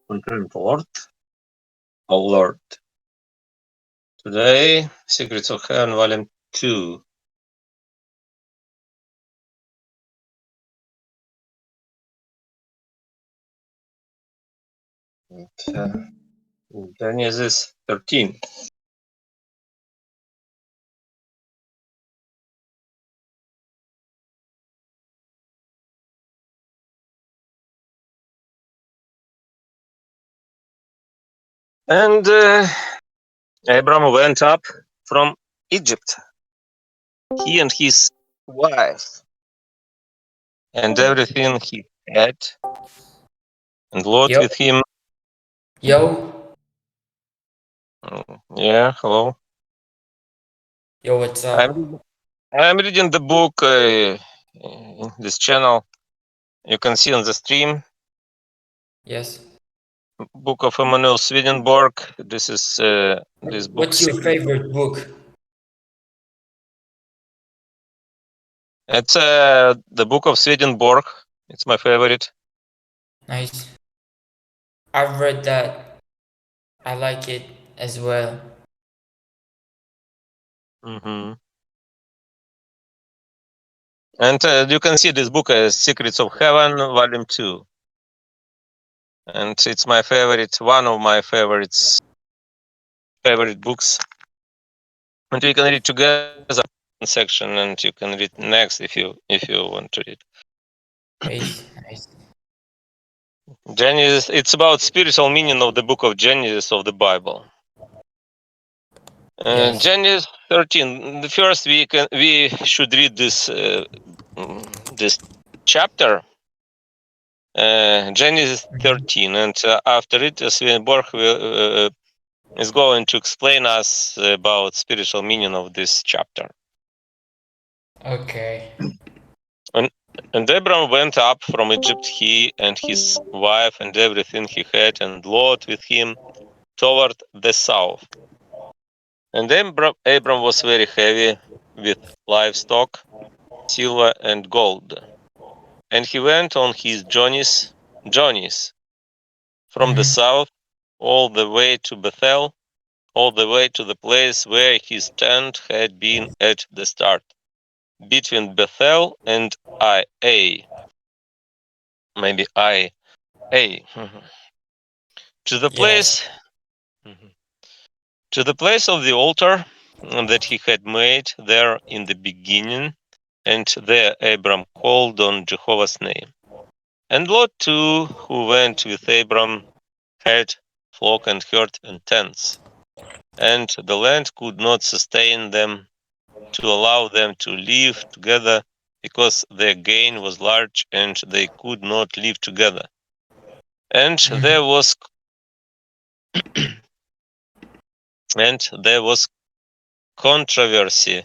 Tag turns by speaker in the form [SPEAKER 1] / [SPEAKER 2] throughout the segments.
[SPEAKER 1] Confirm Lord. Oh Lord. Today, Secrets of Heaven, Volume 2. Genesis 13. And Abram went up from Egypt, he and his wife, and everything he had, and Lot
[SPEAKER 2] Yo,
[SPEAKER 1] with him.
[SPEAKER 2] yo,
[SPEAKER 1] Yeah, hello.
[SPEAKER 2] yo, what's up?
[SPEAKER 1] I'm reading the book in this channel. You can see on the stream,
[SPEAKER 2] Yes.
[SPEAKER 1] book of Emmanuel Swedenborg. This is this book.
[SPEAKER 2] What's your favorite book?
[SPEAKER 1] It's the book of Swedenborg. It's my favorite.
[SPEAKER 2] Nice. I've read that. I like it as well.
[SPEAKER 1] Hmm. And you can see this book as Secrets of Heaven, Volume 2. And it's my favorite, one of my favorite books. And we can read together section, and you can read next if you want to read.
[SPEAKER 2] Nice.
[SPEAKER 1] Genesis. It's about spiritual meaning of the book of Genesis of the Bible.
[SPEAKER 2] Yes.
[SPEAKER 1] Genesis 13. The first we should read this this chapter, Genesis 13, and after it, Swedenborg is going to explain us about spiritual meaning of this chapter.
[SPEAKER 2] Okay.
[SPEAKER 1] And Abram went up from Egypt, he and his wife and everything he had, and Lot with him, toward the south. And Abram was very heavy with livestock, silver and gold. And he went on his journeys from the south all the way to Bethel, all the way to the place where his tent had been at the start, between Bethel and Ai, maybe Ai, to the
[SPEAKER 2] Yes.
[SPEAKER 1] place to the place of the altar that he had made there in the beginning, and there Abram called on Jehovah's name. And Lot too, who went with Abram, had flock and herd and tents, and the land could not sustain them to allow them to live together, because their gain was large and they could not live together. And there was controversy.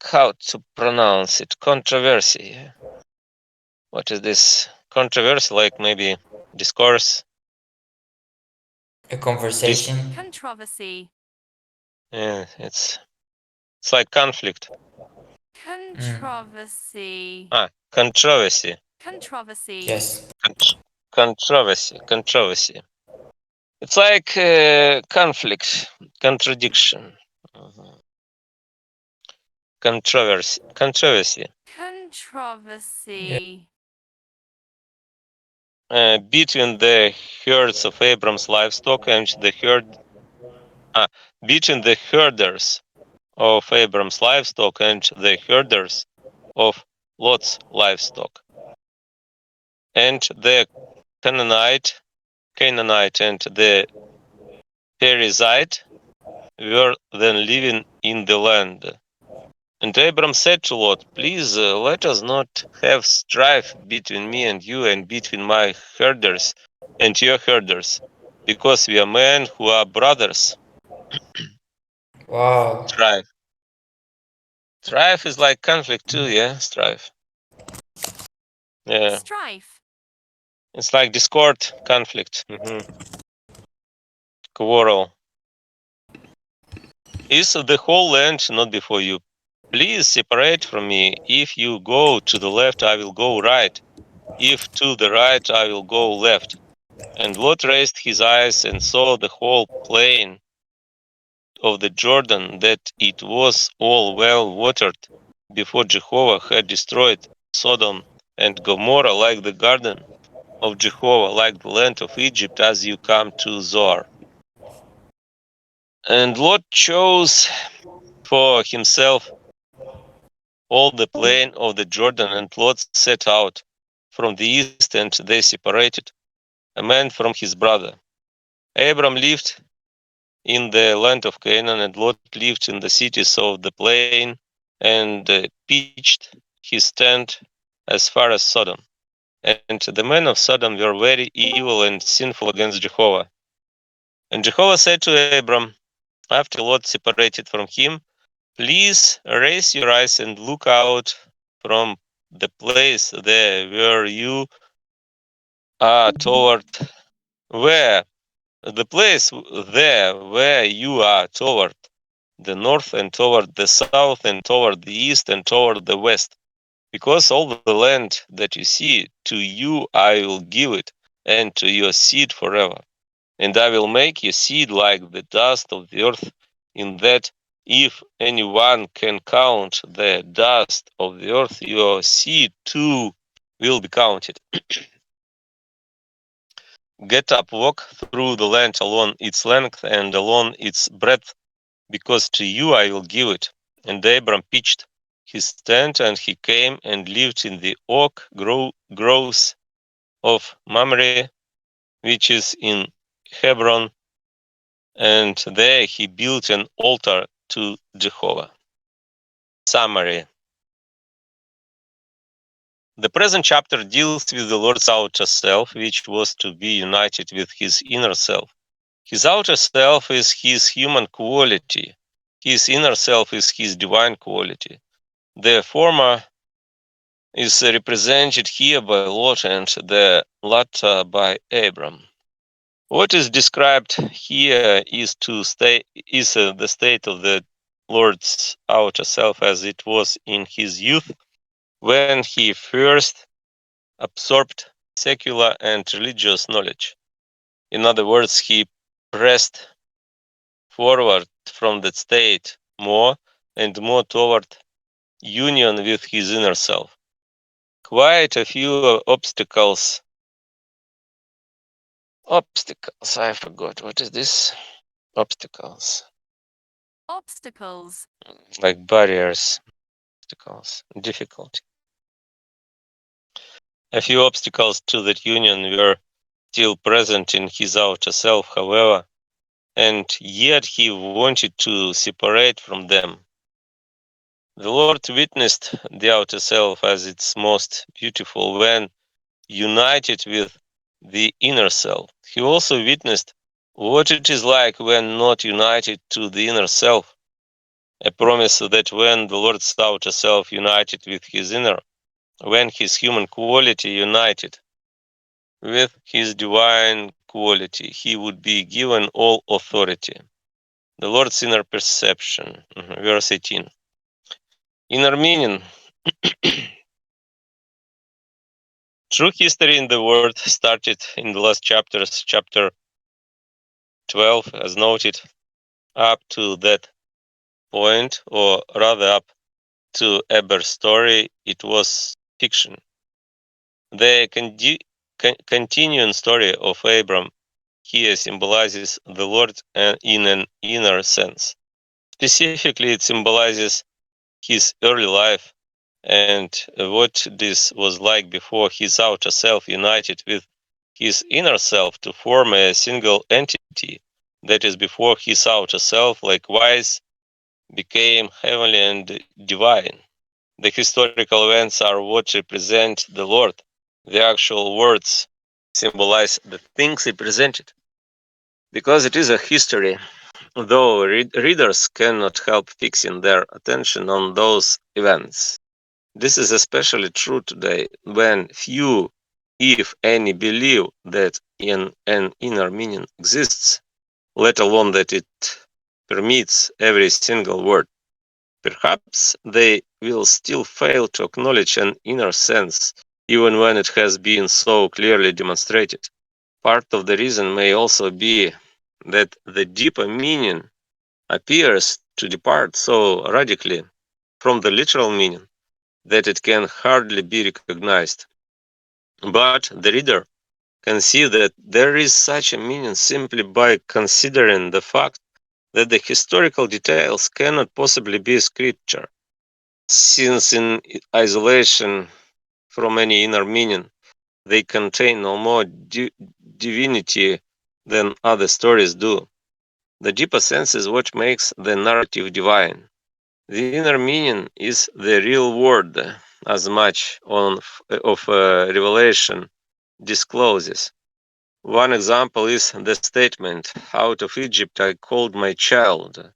[SPEAKER 1] How to pronounce it? Controversy. What is this? Controversy, like maybe discourse.
[SPEAKER 2] A conversation.
[SPEAKER 3] Controversy.
[SPEAKER 1] Yeah, it's like conflict.
[SPEAKER 3] Controversy.
[SPEAKER 1] Controversy.
[SPEAKER 3] Controversy.
[SPEAKER 2] Yes.
[SPEAKER 1] Controversy. It's like conflict, contradiction. Controversy.
[SPEAKER 3] Controversy.
[SPEAKER 1] Between the herds of Abram's livestock and the between the herders of Abram's livestock and the herders of Lot's livestock. And the Canaanite and the Perizzite were then living in the land. And Abram said to Lot, please let us not have strife between me and you, and between my herders and your herders, because we are men who are brothers.
[SPEAKER 2] Wow.
[SPEAKER 1] Strife is like conflict too, yeah? Strife. Yeah.
[SPEAKER 3] Strife.
[SPEAKER 1] It's like discord, conflict. Quarrel. Is the whole land not before you? Please separate from me. If you go to the left, I will go right. If to the right, I will go left. And Lot raised his eyes and saw the whole plain of the Jordan, that it was all well watered, before Jehovah had destroyed Sodom and Gomorrah, like the garden of Jehovah, like the land of Egypt, as you come to Zoar. And Lot chose for himself all the plain of the Jordan, and Lot set out from the east, and they separated, a man from his brother. Abram lived in the land of Canaan, and Lot lived in the cities of the plain, and pitched his tent as far as Sodom. And the men of Sodom were very evil and sinful against Jehovah. And Jehovah said to Abram, after Lot separated from him, please raise your eyes and look out from the place there where you are toward where the place there where you are toward the north and toward the south and toward the east and toward the west, because all the land that you see, to you I will give it, and to your seed forever. And I will make your seed like the dust of the earth, in that if anyone can count the dust of the earth, your seed too will be counted. Get up, walk through the land along its length and along its breadth, because to you I will give it. And Abram pitched his tent, and he came and lived in the oak groves of Mamre, which is in Hebron, and there he built an altar to Jehovah. Summary. The present chapter deals with the Lord's outer self, which was to be united with his inner self. His outer self is his human quality. His inner self is his divine quality. The former is represented here by Lot and the latter by Abram. What is described here is the state of the Lord's outer self as it was in his youth, when he first absorbed secular and religious knowledge. In other words, he pressed forward from that state more and more toward union with his inner self. Quite a few obstacles, I forgot, what is this? Obstacles, like barriers, obstacles, difficulty. A few obstacles to that union were still present in his outer self, however, and yet he wanted to separate from them. The Lord witnessed the outer self as its most beautiful when united with the inner self. He also witnessed what it is like when not united to the inner self, a promise that when the Lord's outer self united with his inner, when his human quality united with his divine quality, he would be given all authority. The Lord's inner perception, verse 18. Inner meaning. True history in the Word started in the last chapters, chapter 12, as noted. Up to that point, or rather up to Eber's story, it was fiction. The continuing story of Abram here symbolizes the Lord in an inner sense. Specifically, it symbolizes his early life and what this was like before his outer self united with his inner self to form a single entity, that is, before his outer self likewise became heavenly and divine. The historical events are what represent the Lord. The actual words symbolize the things he presented. Because it is a history, though readers cannot help fixing their attention on those events. This is especially true today, when few, if any, believe that an inner meaning exists, let alone that it permeates every single word. Perhaps they will still fail to acknowledge an inner sense, even when it has been so clearly demonstrated. Part of the reason may also be that the deeper meaning appears to depart so radically from the literal meaning that it can hardly be recognized. But the reader can see that there is such a meaning simply by considering the fact that the historical details cannot possibly be scripture, since in isolation from any inner meaning, they contain no more divinity than other stories do. The deeper sense is what makes the narrative divine. The inner meaning is the real word, as much of revelation discloses. One example is the statement, "Out of Egypt I called my child,"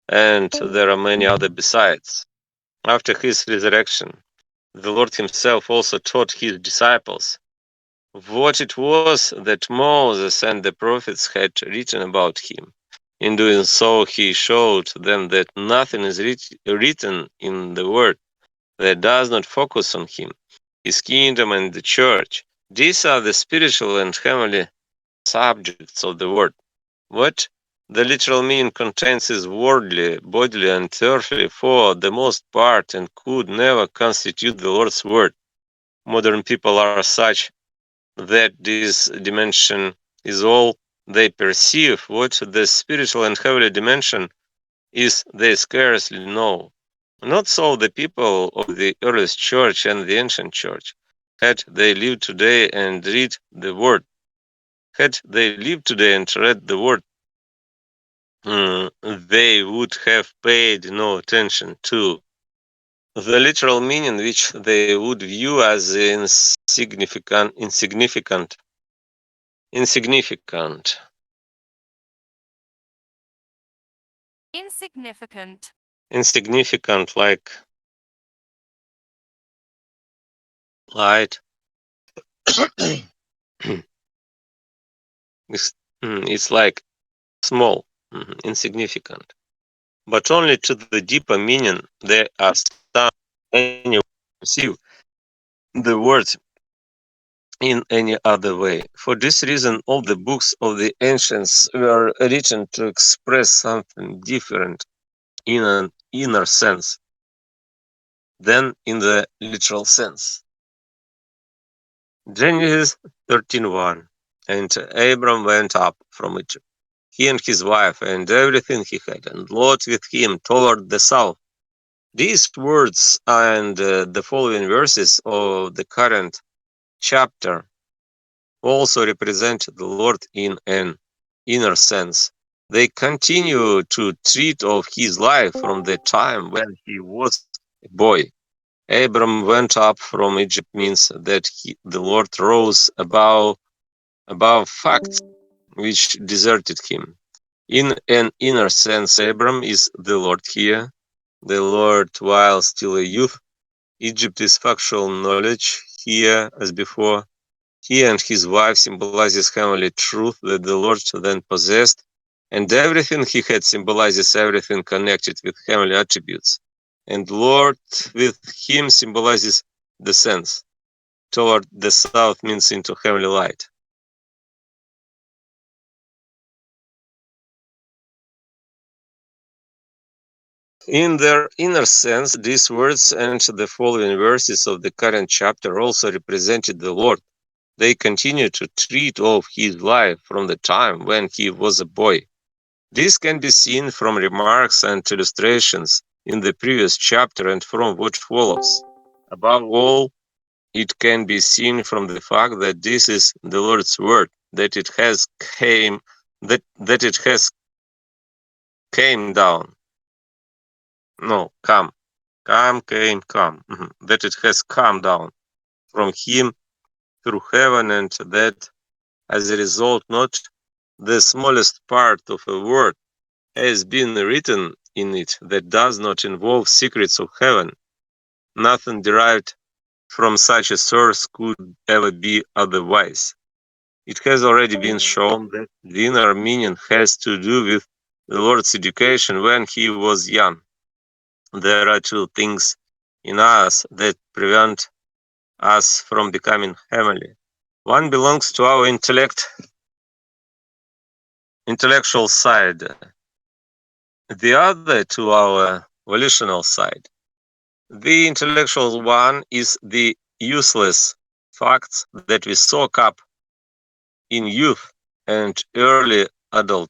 [SPEAKER 1] and there are many other besides. After his resurrection, the Lord himself also taught his disciples what it was that Moses and the prophets had written about him. In doing so, he showed them that nothing is written in the Word that does not focus on him, his kingdom, and the church. These are the spiritual and heavenly subjects of the Word. What the literal meaning contains is worldly, bodily, and earthly for the most part, and could never constitute the Lord's Word. Modern people are such that this dimension is all they perceive. What the spiritual and heavenly dimension is, they scarcely know. Not so the people of the earliest church and the ancient church. Had they lived today and read the word, had they lived today and read the word, they would have paid no attention to the literal meaning, which they would view as insignificant. Insignificant, like light. It's like small, insignificant. But only to the deeper meaning there are some anyone perceive the words in any other way. For this reason, all the books of the ancients were written to express something different in an inner sense than in the literal sense. Genesis 13:1. And Abram went up from Egypt, he and his wife, and everything he had, and Lot with him toward the south. These words and the following verses of the current chapter also represent the Lord in an inner sense. They continue to treat of his life from the time when he was a boy. Abram went up from Egypt means that the Lord rose above facts which deserted him. In an inner sense, Abram is the Lord here, the Lord while still a youth. Egypt is factual knowledge here as before. He and his wife symbolizes heavenly truth that the Lord then possessed, and everything he had symbolizes everything connected with heavenly attributes. And Lord with him symbolizes the sense. Toward the south means into heavenly light. In their inner sense, these words and the following verses of the current chapter also represented the Lord. They continue to treat of his life from the time when he was a boy. This can be seen from remarks and illustrations in the previous chapter and from what follows. Above all, it can be seen from the fact that this is the Lord's word, that it has came down. No, come. Come. That it has come down from him through heaven, and that as a result, not the smallest part of a word has been written in it that does not involve secrets of heaven. Nothing derived from such a source could ever be otherwise. It has already been shown that the inner meaning has to do with the Lord's education when he was young. There are two things in us that prevent us from becoming heavenly. One belongs to our intellect, intellectual side, the other to our volitional side. The intellectual one is the useless facts that we soak up in youth and early adulthood.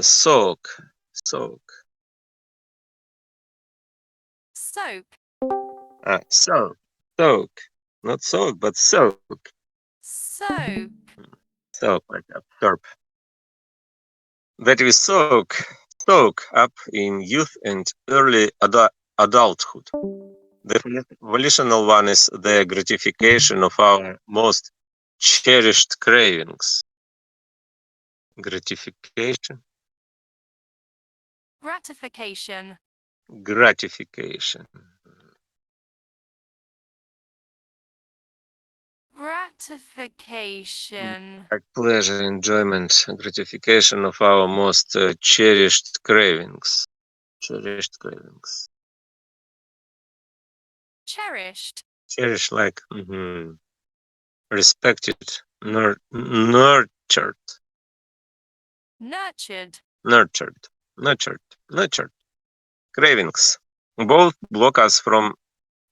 [SPEAKER 1] Soak.
[SPEAKER 3] Soap.
[SPEAKER 1] Soak. Not soak, but soak.
[SPEAKER 3] Soap.
[SPEAKER 1] Soak, like absorb. That we soak up in youth and early adulthood. The volitional one is the gratification of our most cherished cravings. Gratification.
[SPEAKER 3] Gratification.
[SPEAKER 1] Gratification.
[SPEAKER 3] Gratification.
[SPEAKER 1] Like pleasure, enjoyment, gratification of our most cherished cravings. Cherished cravings.
[SPEAKER 3] Cherished.
[SPEAKER 1] Cherish like respected, nurtured,
[SPEAKER 3] Nurtured.
[SPEAKER 1] nurtured. Cravings. Both block us from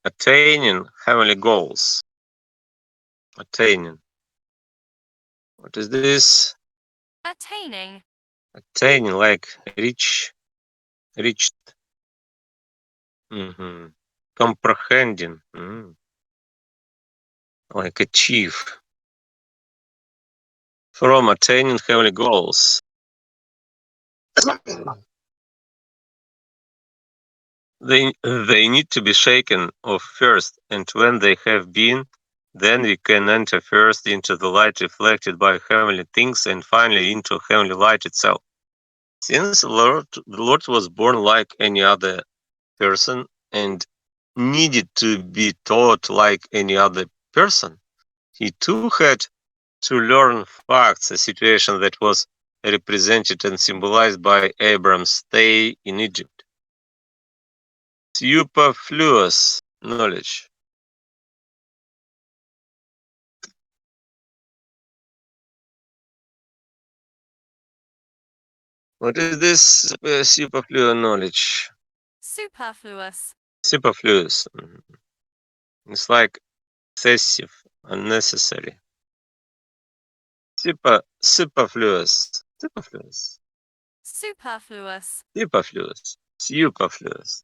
[SPEAKER 1] attaining heavenly goals. Attaining. What is this?
[SPEAKER 3] Attaining.
[SPEAKER 1] Attaining, like reached. Comprehending. Like achieve. From attaining heavenly goals. They need to be shaken off first, and when they have been, then we can enter first into the light reflected by heavenly things, and finally into heavenly light itself. Since the Lord was born like any other person and needed to be taught like any other person, he too had to learn facts, a situation that was represented and symbolized by Abram's stay in Egypt. Superfluous knowledge. What is this superfluous knowledge?
[SPEAKER 3] Superfluous.
[SPEAKER 1] Superfluous. It's like excessive, unnecessary. Superfluous. Superfluous.
[SPEAKER 3] Superfluous.
[SPEAKER 1] Superfluous. Superfluous.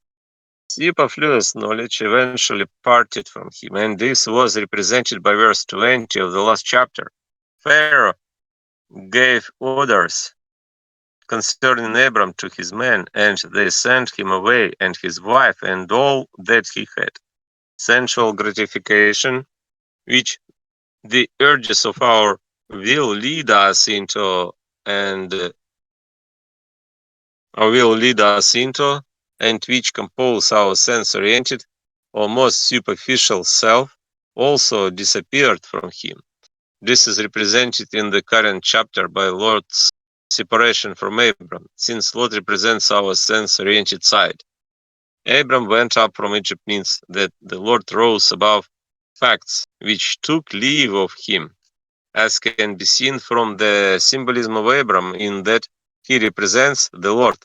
[SPEAKER 1] Superfluous knowledge eventually parted from him, and this was represented by verse 20 of the last chapter. Pharaoh gave orders concerning Abram to his men, and they sent him away, and his wife, and all that he had. Sensual gratification, which the urges of our will lead us into, and and which compose our sense-oriented or most superficial self, also disappeared from him. This is represented in the current chapter by Lord's separation from Abram, since Lot represents our sense-oriented side. Abram went up from Egypt means that the Lord rose above facts, which took leave of him, as can be seen from the symbolism of Abram in that he represents the Lord.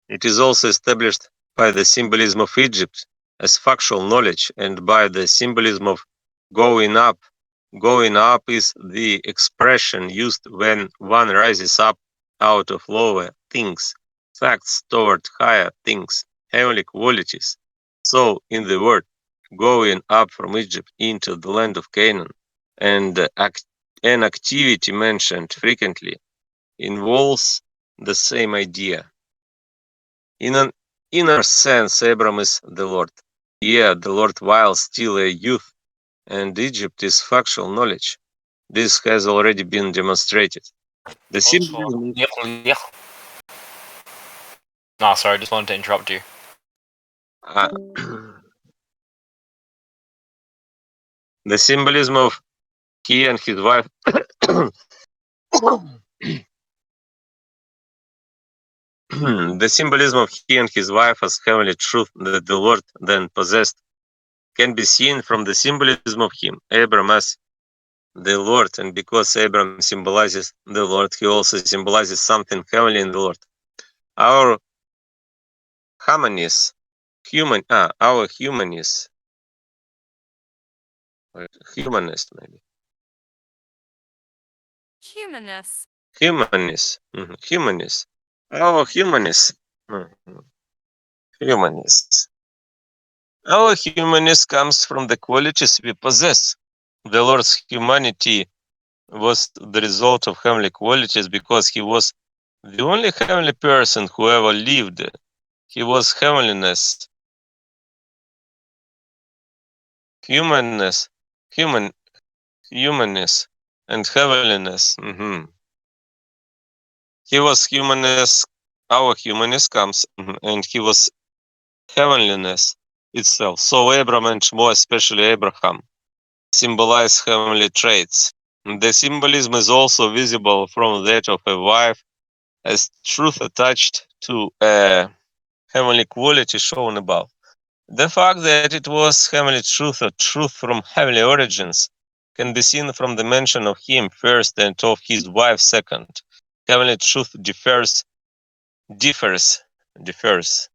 [SPEAKER 1] It is also established by the symbolism of Egypt as factual knowledge, and by the symbolism of going up. Going up is the expression used when one rises up out of lower things, facts toward higher things, heavenly qualities. So, in the word going up from Egypt into the land of Canaan, and an activity mentioned frequently involves the same idea. In an inner sense, Abram is the Lord. Yeah, the Lord while still a youth, and Egypt is factual knowledge. This has already been demonstrated. The symbolism,
[SPEAKER 4] No, sorry, I just wanted to interrupt you.
[SPEAKER 1] the symbolism of he and his wife. The symbolism of he and his wife as heavenly truth that the Lord then possessed can be seen from the symbolism of him, Abram, as the Lord, and because Abram symbolizes the Lord, he also symbolizes something heavenly in the Lord. Our humanist, our humanist maybe.
[SPEAKER 3] Humanist.
[SPEAKER 1] Humanist. Our humanist. Humanist. Our humanist comes from the qualities we possess. The Lord's humanity was the result of heavenly qualities because he was the only heavenly person who ever lived. He was heavenliness, humanness, humanness, and heavenliness. He was humanness, our humanness comes, and he was heavenliness itself. So Abram, and more especially Abraham, symbolize heavenly traits. The symbolism is also visible from that of a wife as truth attached to a heavenly quality shown above. The fact that it was heavenly truth or truth from heavenly origins can be seen from the mention of him first and of his wife second. Heavenly truth differs. Differs.
[SPEAKER 3] Differs.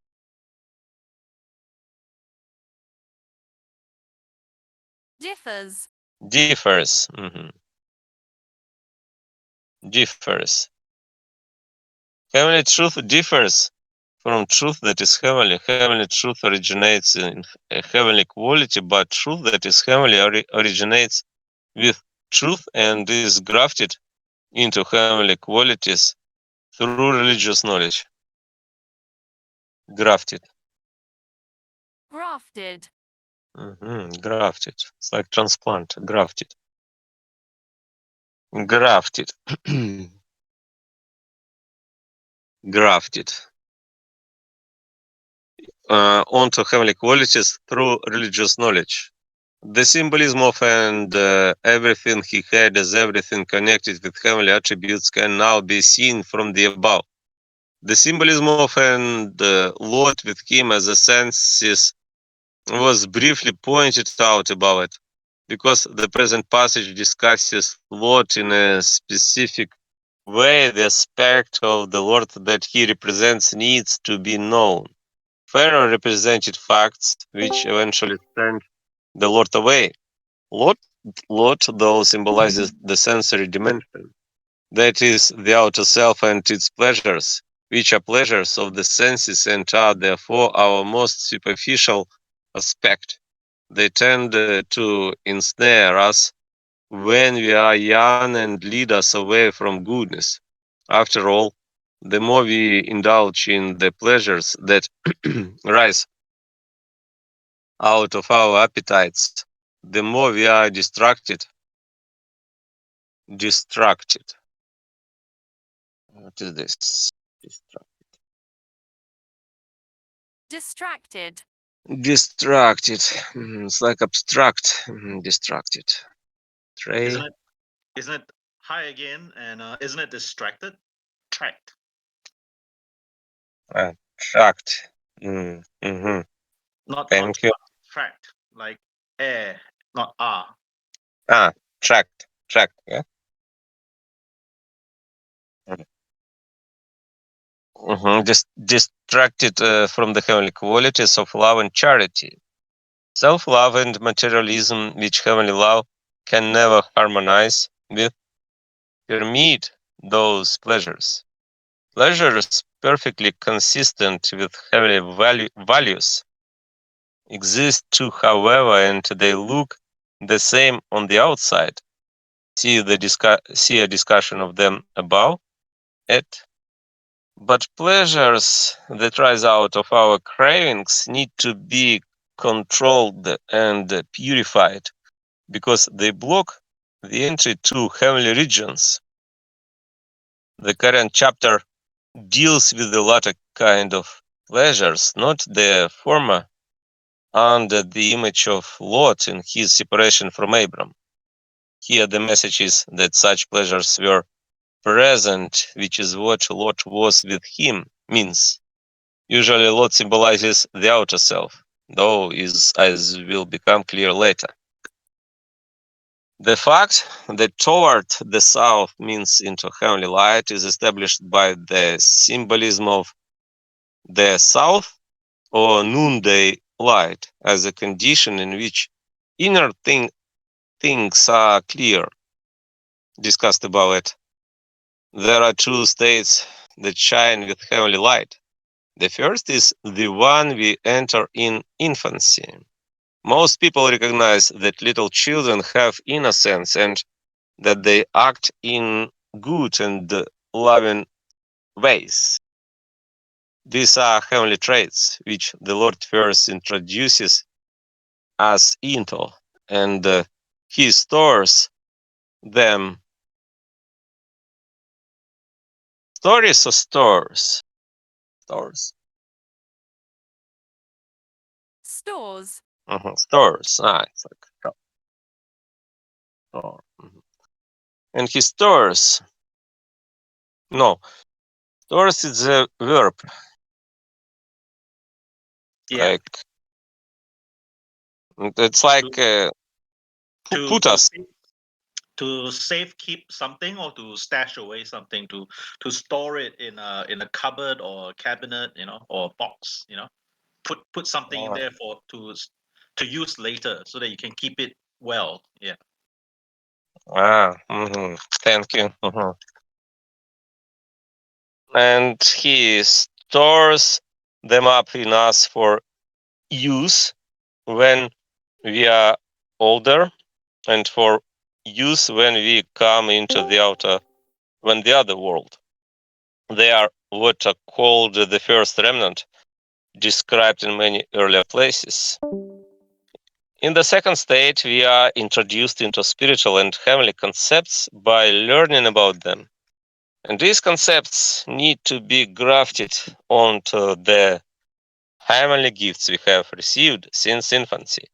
[SPEAKER 1] Differs. Heavenly truth differs from truth that is heavenly. Heavenly truth originates in a heavenly quality, but truth that is heavenly originates with truth and is grafted into heavenly qualities through religious knowledge. Grafted.
[SPEAKER 3] Grafted.
[SPEAKER 1] Grafted. It's like transplant. Grafted. Grafted. Grafted. Onto heavenly qualities through religious knowledge. The symbolism of and everything he had as everything connected with heavenly attributes can now be seen from the above. The symbolism of and Lot with him as a senses was briefly pointed out above it, because the present passage discusses Lot in a specific way. The aspect of the Lord that he represents needs to be known. Pharaoh represented facts which eventually turned the Lord away. Lot, though, symbolizes the sensory dimension, that is, the outer self and its pleasures, which are pleasures of the senses and are therefore our most superficial aspect. They tend to ensnare us when we are young and lead us away from goodness. After all, the more we indulge in the pleasures that rise out of our appetites, the more we are distracted. What is this?
[SPEAKER 3] Distracted.
[SPEAKER 1] Distracted. It's like abstract. Distracted. Tray.
[SPEAKER 5] Isn't it hi again? And isn't it distracted? Tracked.
[SPEAKER 1] Tract. Mm-hmm. Thank you.
[SPEAKER 5] Tracked, like air, not ah.
[SPEAKER 1] Tract. Yeah. Distracted from the heavenly qualities of love and charity. Self-love and materialism, which heavenly love can never harmonize with, permit those pleasures. Pleasures perfectly consistent with heavenly values exist too, however, and they look the same on the outside. See a discussion of them above. But pleasures that rise out of our cravings need to be controlled and purified, because they block the entry to heavenly regions. The current chapter deals with the latter kind of pleasures, not the former, under the image of Lot in his separation from Abram. Here the message is that such pleasures were present, which is what Lot was with him, means. Usually Lot symbolizes the outer self. though as will become clear later. The fact that toward the south means into heavenly light is established by the symbolism of the south or noonday light as a condition in which inner things are clear. Discussed about it. There are two states that shine with heavenly light. The first is the one we enter in infancy. Most people recognize that little children have innocence and that they act in good and loving ways. These are heavenly traits which the Lord first introduces us into, and He stores them. Stories or stores? Stores.
[SPEAKER 3] Stores.
[SPEAKER 1] Stores. It's like store. And He stores. No, stores is a verb.
[SPEAKER 5] Yeah.
[SPEAKER 1] Like it's like
[SPEAKER 5] to
[SPEAKER 1] put us.
[SPEAKER 5] to safe keep something or to stash away something, to store it in a cupboard or a cabinet, or a box, put something in there for to use later so that you can keep it well. Yeah.
[SPEAKER 1] Thank you. And He stores them up in us for use when we are older and for use when we come into the other world. They are what are called the first remnant, described in many earlier places. In the second state, we are introduced into spiritual and heavenly concepts by learning about them. And these concepts need to be grafted onto the heavenly gifts we have received since infancy.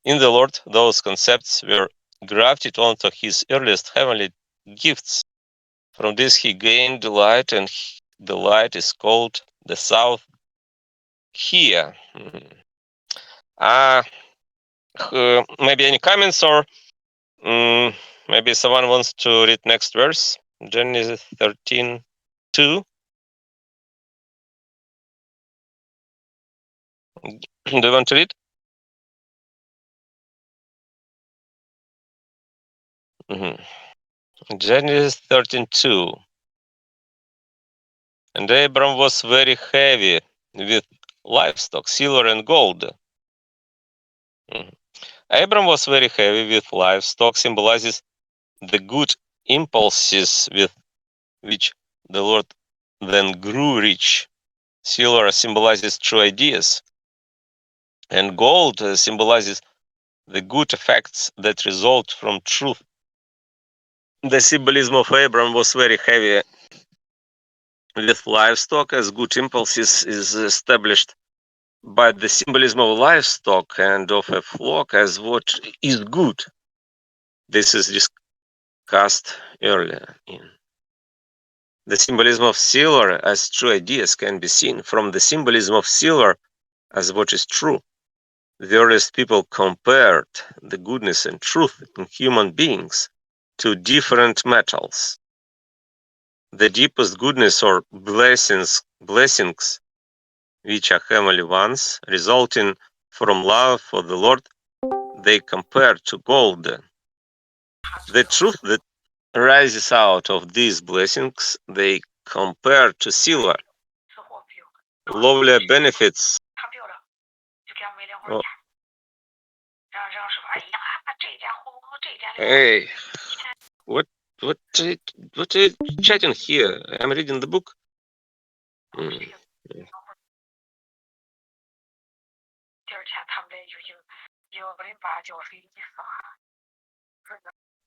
[SPEAKER 1] In the Lord, those concepts were grafted onto His earliest heavenly gifts. From this He gained the light, and the light is called the South here. Maybe any comments, or maybe someone wants to read next verse? Genesis 13:2. Do you want to read? Genesis 13:2. And Abram was very heavy with livestock, silver and gold. Abram was very heavy with livestock, symbolizes the good impulses with which the Lord then grew rich. Silver symbolizes true ideas, and gold symbolizes the good effects that result from truth. The symbolism of Abram was very heavy with livestock, as good impulses is established by the symbolism of livestock and of a flock as what is good. This is discussed earlier. The symbolism of silver as true ideas can be seen from the symbolism of silver as what is true. The earliest people compared the goodness and truth in human beings to different metals. The deepest goodness or blessings which are heavenly ones, resulting from love for the Lord, they compare to gold. The truth that rises out of these blessings, they compare to silver. Lovelier benefits. Oh. Hey, what are you chatting here? I'm reading the book.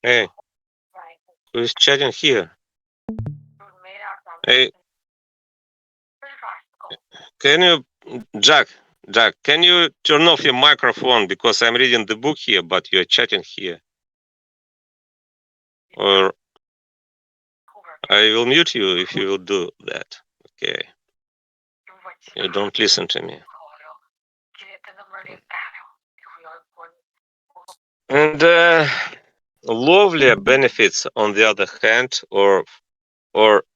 [SPEAKER 1] Hey, who's chatting here? Hey, can you, Jack, can you turn off your microphone because I'm reading the book here, but you're chatting here? Or I will mute you if you will do that. Okay. You don't listen to me. And lovely benefits, on the other hand, or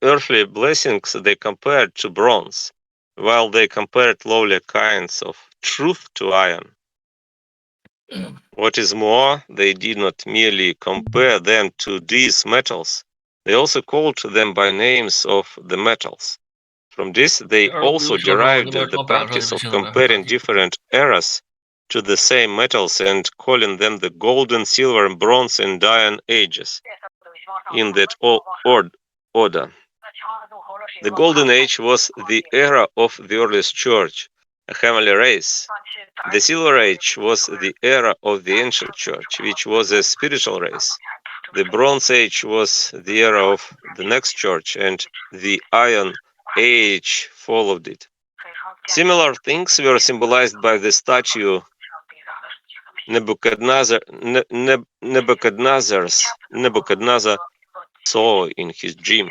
[SPEAKER 1] earthly blessings, they compared to bronze, while they compared lowly kinds of truth to iron. What is more, they did not merely compare them to these metals, they also called them by names of the metals. From this, they also derived the practice of comparing different eras to the same metals and calling them the golden, silver, bronze, and iron ages, in that order. The golden age was the era of the earliest church, a heavenly race. The silver age was the era of the ancient church, which was a spiritual race. The bronze age was the era of the next church, and the iron age followed it. Similar things were symbolized by the statue Nebuchadnezzar saw in his dream.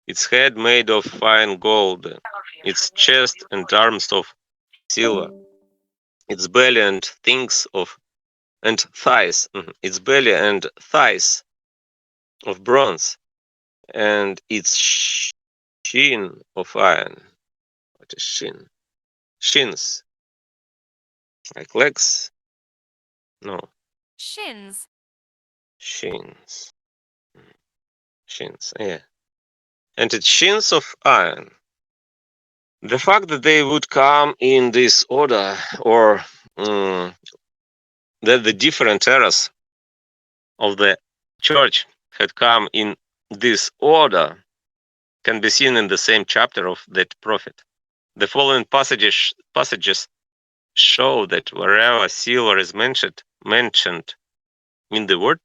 [SPEAKER 1] Its head made of fine gold, its chest and arms of silver, its belly and thighs, its belly and thighs of bronze, and its shin of iron. What is shin? Shins, like legs? No,
[SPEAKER 3] Shins.
[SPEAKER 1] shins. Shins, yeah. And its shins of iron. The fact that they would come in this order, or that the different eras of the church had come in this order, can be seen in the same chapter of that prophet. The following passages show that wherever silver is mentioned in the word,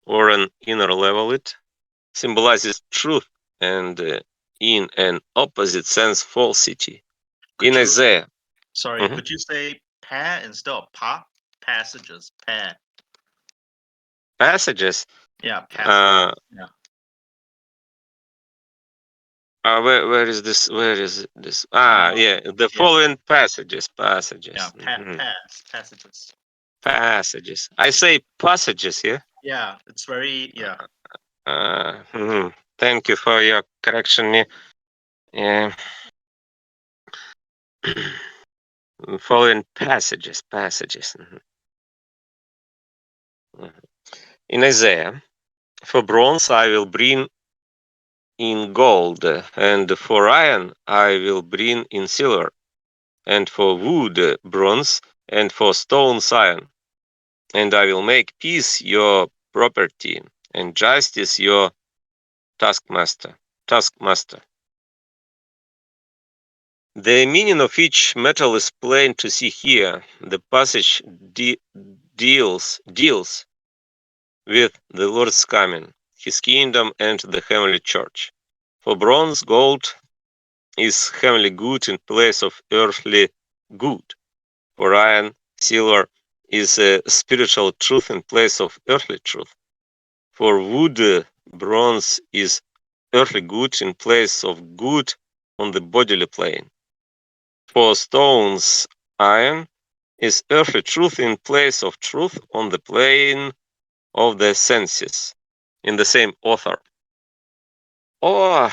[SPEAKER 1] or an inner level, it symbolizes truth, and in an opposite sense, falsity.
[SPEAKER 5] Could
[SPEAKER 1] In
[SPEAKER 5] you,
[SPEAKER 1] Isaiah,
[SPEAKER 5] sorry, could you say pair instead of pa? Passages, pair.
[SPEAKER 1] passages,
[SPEAKER 5] Yeah, passages. Yeah.
[SPEAKER 1] where is this? Where is this? Yeah, the following passages.
[SPEAKER 5] Yeah, passages.
[SPEAKER 1] Passages. I say passages, yeah?
[SPEAKER 5] Yeah, it's very, yeah.
[SPEAKER 1] Thank you for your correction. Yeah. Following passages. In Isaiah, for bronze I will bring in gold, and for iron I will bring in silver, and for wood bronze, and for stones iron. And I will make peace your property, and justice your taskmaster. The meaning of each metal is plain to see here. The passage deals with the Lord's coming, his kingdom, and the heavenly church. For bronze, gold is heavenly good in place of earthly good. For iron, silver is a spiritual truth in place of earthly truth. For wood, bronze is earthly good in place of good on the bodily plane. For stones, iron is earthly truth in place of truth on the plane of the senses, in the same author. Oh,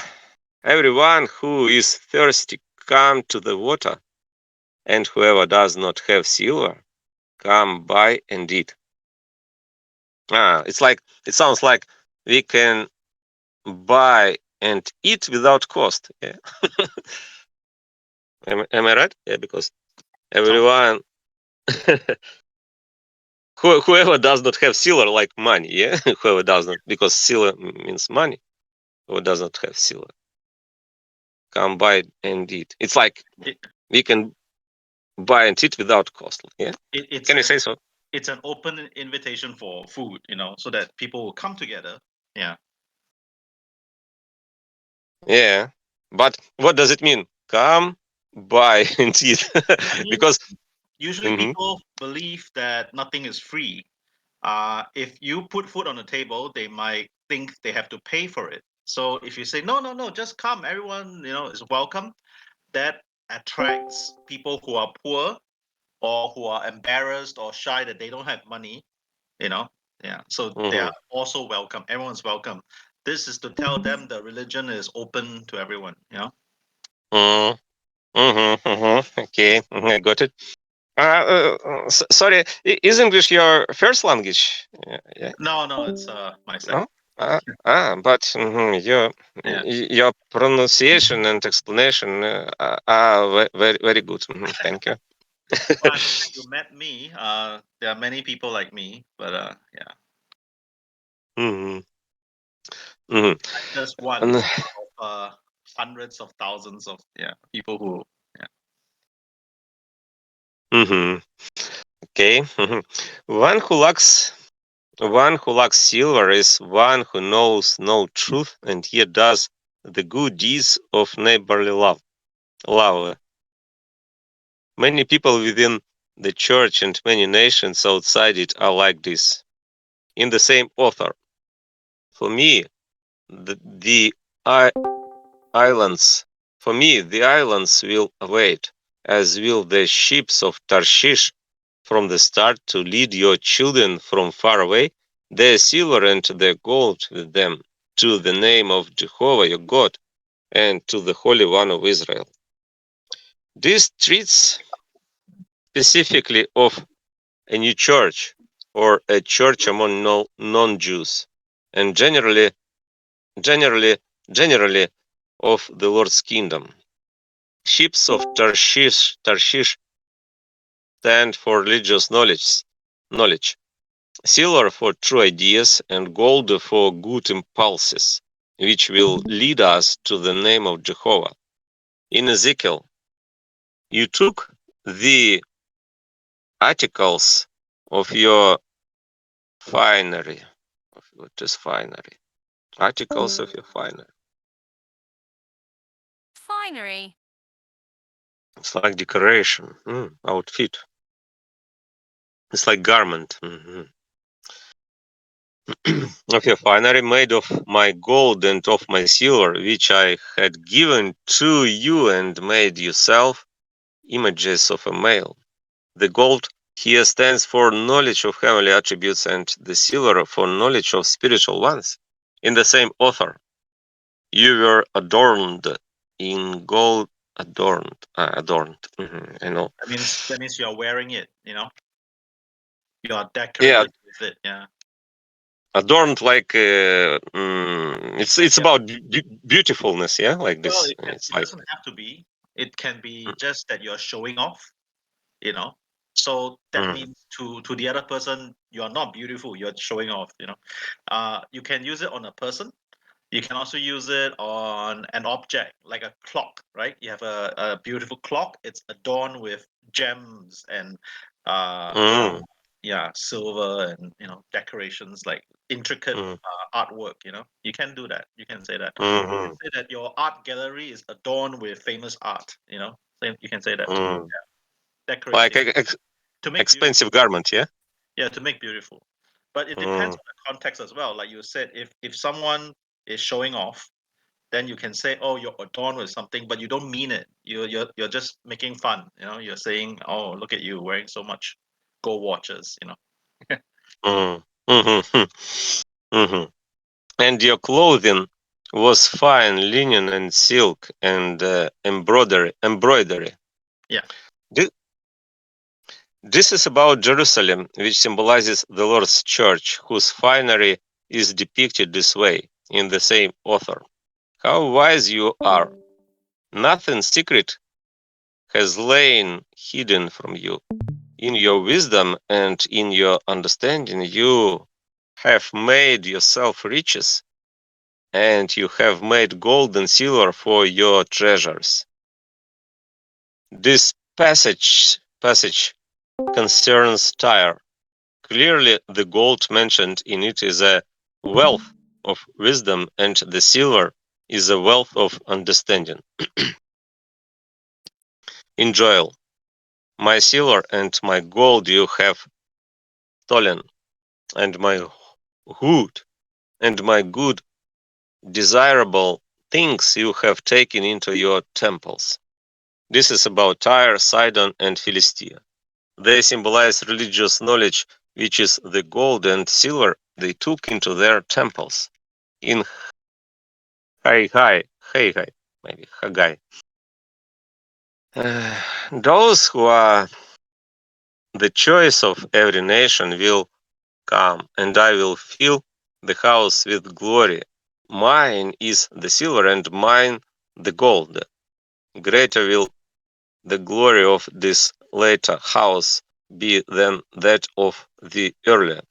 [SPEAKER 1] everyone who is thirsty, come to the water, and whoever does not have silver, come buy and eat. It sounds like we can buy and eat without cost. Yeah. Am I right? Yeah, because everyone, whoever does not have silver, like money, yeah, whoever does not, because silver means money, who does not have silver, come buy and eat. It's like we can buy and eat without cost. Yeah, can you say so?
[SPEAKER 5] It's an open invitation for food, so that people will come together. Yeah.
[SPEAKER 1] Yeah, but what does it mean? Come buy and eat, because
[SPEAKER 5] usually people believe that nothing is free. If you put food on the table, they might think they have to pay for it. So if you say no, just come, everyone is welcome, that attracts people who are poor or who are embarrassed or shy that they don't have money, you know. Yeah, so they
[SPEAKER 1] Mhm.
[SPEAKER 5] are also welcome. Everyone's welcome. This is to tell them the religion is open to everyone, you know.
[SPEAKER 1] Mm. Okay, I got it. Sorry, is English your first language? Yeah.
[SPEAKER 5] No, it's my
[SPEAKER 1] No.
[SPEAKER 5] second.
[SPEAKER 1] But your
[SPEAKER 5] Yeah.
[SPEAKER 1] your pronunciation and explanation are very very good. Thank you.
[SPEAKER 5] Well, I'm glad you met me. There are many people like me, but yeah,
[SPEAKER 1] Mhm. Mhm.
[SPEAKER 5] I'm just one
[SPEAKER 1] And-
[SPEAKER 5] of hundreds of thousands of people who
[SPEAKER 1] Mhm. Okay. One who lacks silver is one who knows no truth and yet does the good deeds of neighborly love. Love. Many people within the church and many nations outside it are like this. In the same author. For me, the islands, the islands will await, as will the ships of Tarshish from the start to lead your children from far away, their silver and their gold with them, to the name of Jehovah your God and to the Holy One of Israel. This treats specifically of a new church or a church among non-Jews, and generally, generally of the Lord's kingdom. Ships of Tarshish stand for religious knowledge, silver for true ideas, and gold for good impulses, which will lead us to the name of Jehovah. In Ezekiel, you took the articles of your finery. What is finery? Articles of your finery.
[SPEAKER 3] Finery.
[SPEAKER 1] It's like decoration, outfit. It's like garment. Of your finery made of my gold and of my silver, which I had given to you, and made yourself images of a male. The gold here stands for knowledge of heavenly attributes, and the silver for knowledge of spiritual ones. In the same author, you were adorned in gold, adorned. I know.
[SPEAKER 5] that means you're wearing it. You know, you are
[SPEAKER 1] Yeah,
[SPEAKER 5] decorated with it. Yeah.
[SPEAKER 1] adorned like it's
[SPEAKER 5] Yeah.
[SPEAKER 1] about beautifulness. Yeah, like
[SPEAKER 5] Well,
[SPEAKER 1] this. It's
[SPEAKER 5] it
[SPEAKER 1] like.
[SPEAKER 5] doesn't have to be. It can be just that you're showing off. You know, so that
[SPEAKER 1] Mm,
[SPEAKER 5] means to the other person, you're not beautiful. You're showing off. You know, you can use it on a person. You can also use it on an object like a clock, right? You have a beautiful clock. It's adorned with gems and
[SPEAKER 1] mm,
[SPEAKER 5] yeah, silver and decorations like intricate
[SPEAKER 1] mm,
[SPEAKER 5] artwork. You know, you can do that. You can say that. You can
[SPEAKER 1] mm,
[SPEAKER 5] say that your art gallery is adorned with famous art. You know, you can say that too.
[SPEAKER 1] mm.
[SPEAKER 5] Decorate
[SPEAKER 1] Like
[SPEAKER 5] it to make beautiful.
[SPEAKER 1] expensive garment. Yeah.
[SPEAKER 5] Yeah, to make beautiful. But it depends
[SPEAKER 1] Mm,
[SPEAKER 5] on the context as well. Like you said, if someone is showing off, then you can say, "Oh, you're adorned with something," but you don't mean it. You're just making fun. You know, you're saying, "Oh, look at you wearing so much gold watches." You know.
[SPEAKER 1] mm, mhm, mhm. And your clothing was fine linen and silk and embroidery.
[SPEAKER 5] Yeah.
[SPEAKER 1] Thi- This is about Jerusalem, which symbolizes the Lord's church, whose finery is depicted this way in the same author. How wise you are! Nothing secret has lain hidden from you. In your wisdom and in your understanding, you have made yourself riches, and you have made gold and silver for your treasures. This passage concerns Tyre. Clearly, the gold mentioned in it is a wealth of wisdom, and the silver is a wealth of understanding. In Joel, my silver and my gold you have stolen, and my wood and my good desirable things you have taken into your temples. This is about Tyre, Sidon, and Philistia. They symbolize religious knowledge, which is the gold and silver they took into their temples. In Haggai, maybe Haggai. Those who are the choice of every nation will come, and I will fill the house with glory. Mine is the silver, and mine the gold. Greater will the glory of this later house be than that of the earlier.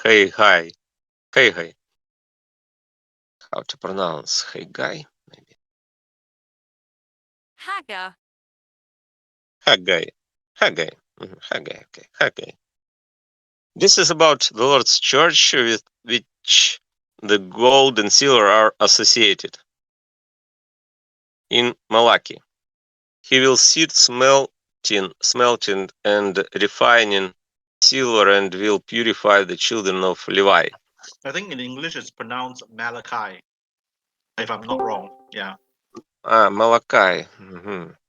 [SPEAKER 1] Haggai. Haggai. How to pronounce Haggai? Maybe.
[SPEAKER 3] Hagger.
[SPEAKER 1] Haggai. Haggai. Haggai. Okay. Haggai. This is about the Lord's church with which the gold and silver are associated. In Malachi, he will sit smelting and refining silver and will purify the children of Levi.
[SPEAKER 5] I think in English it's pronounced Malachi, if I'm not wrong. Yeah.
[SPEAKER 1] Malachi.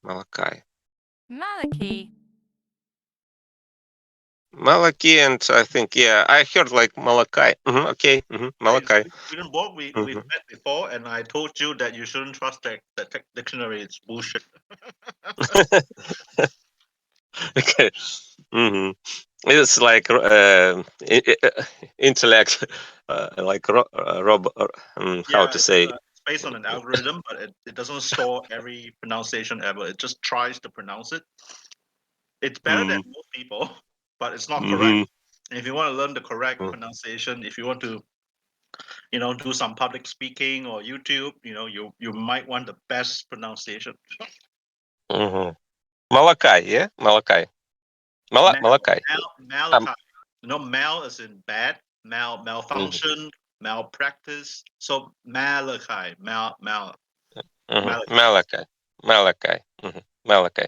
[SPEAKER 1] Malachi.
[SPEAKER 3] Malachi.
[SPEAKER 1] Malachi, and I think, yeah, I heard like Malachi. Okay.
[SPEAKER 5] Hey,
[SPEAKER 1] Malachi.
[SPEAKER 5] Swedenborg, we met before, and I told you that you shouldn't trust that dictionary. It's bullshit.
[SPEAKER 1] Okay. It's like intellect, like Rob. How to
[SPEAKER 5] It's
[SPEAKER 1] say?
[SPEAKER 5] based on an algorithm, but it doesn't store every pronunciation ever. It just tries to pronounce it. It's better than most people, but it's not correct. And if you want to learn the correct pronunciation, if you want to, do some public speaking or YouTube, you might want the best pronunciation.
[SPEAKER 1] Malachi, yeah, Malachi. Malachi.
[SPEAKER 5] Malachi. Mal is in bad, malfunction, malpractice. So Malachi,
[SPEAKER 1] Malachi. Malachi.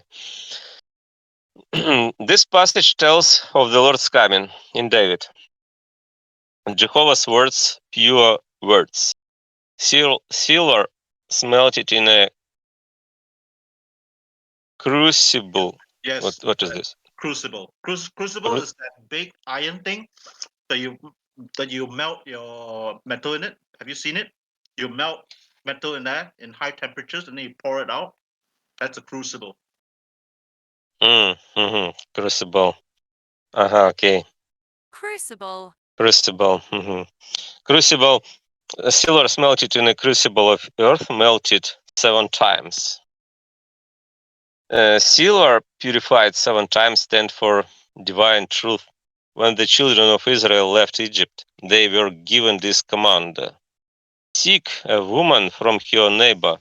[SPEAKER 1] This passage tells of the Lord's coming in David. Jehovah's words, pure words. Silver smelted in a crucible.
[SPEAKER 5] Yes.
[SPEAKER 1] What is this?
[SPEAKER 5] Crucible. Crucible is that big iron thing that you melt your metal in it. Have you seen it? You melt metal in that in high temperatures and then you pour it out. That's a crucible.
[SPEAKER 1] Crucible. Okay.
[SPEAKER 3] Crucible.
[SPEAKER 1] Crucible. Crucible. Silver smelted in a crucible of earth melted 7 times. Silver purified 7 times stand for divine truth. When the children of Israel left Egypt, they were given this command: seek a woman from her neighbor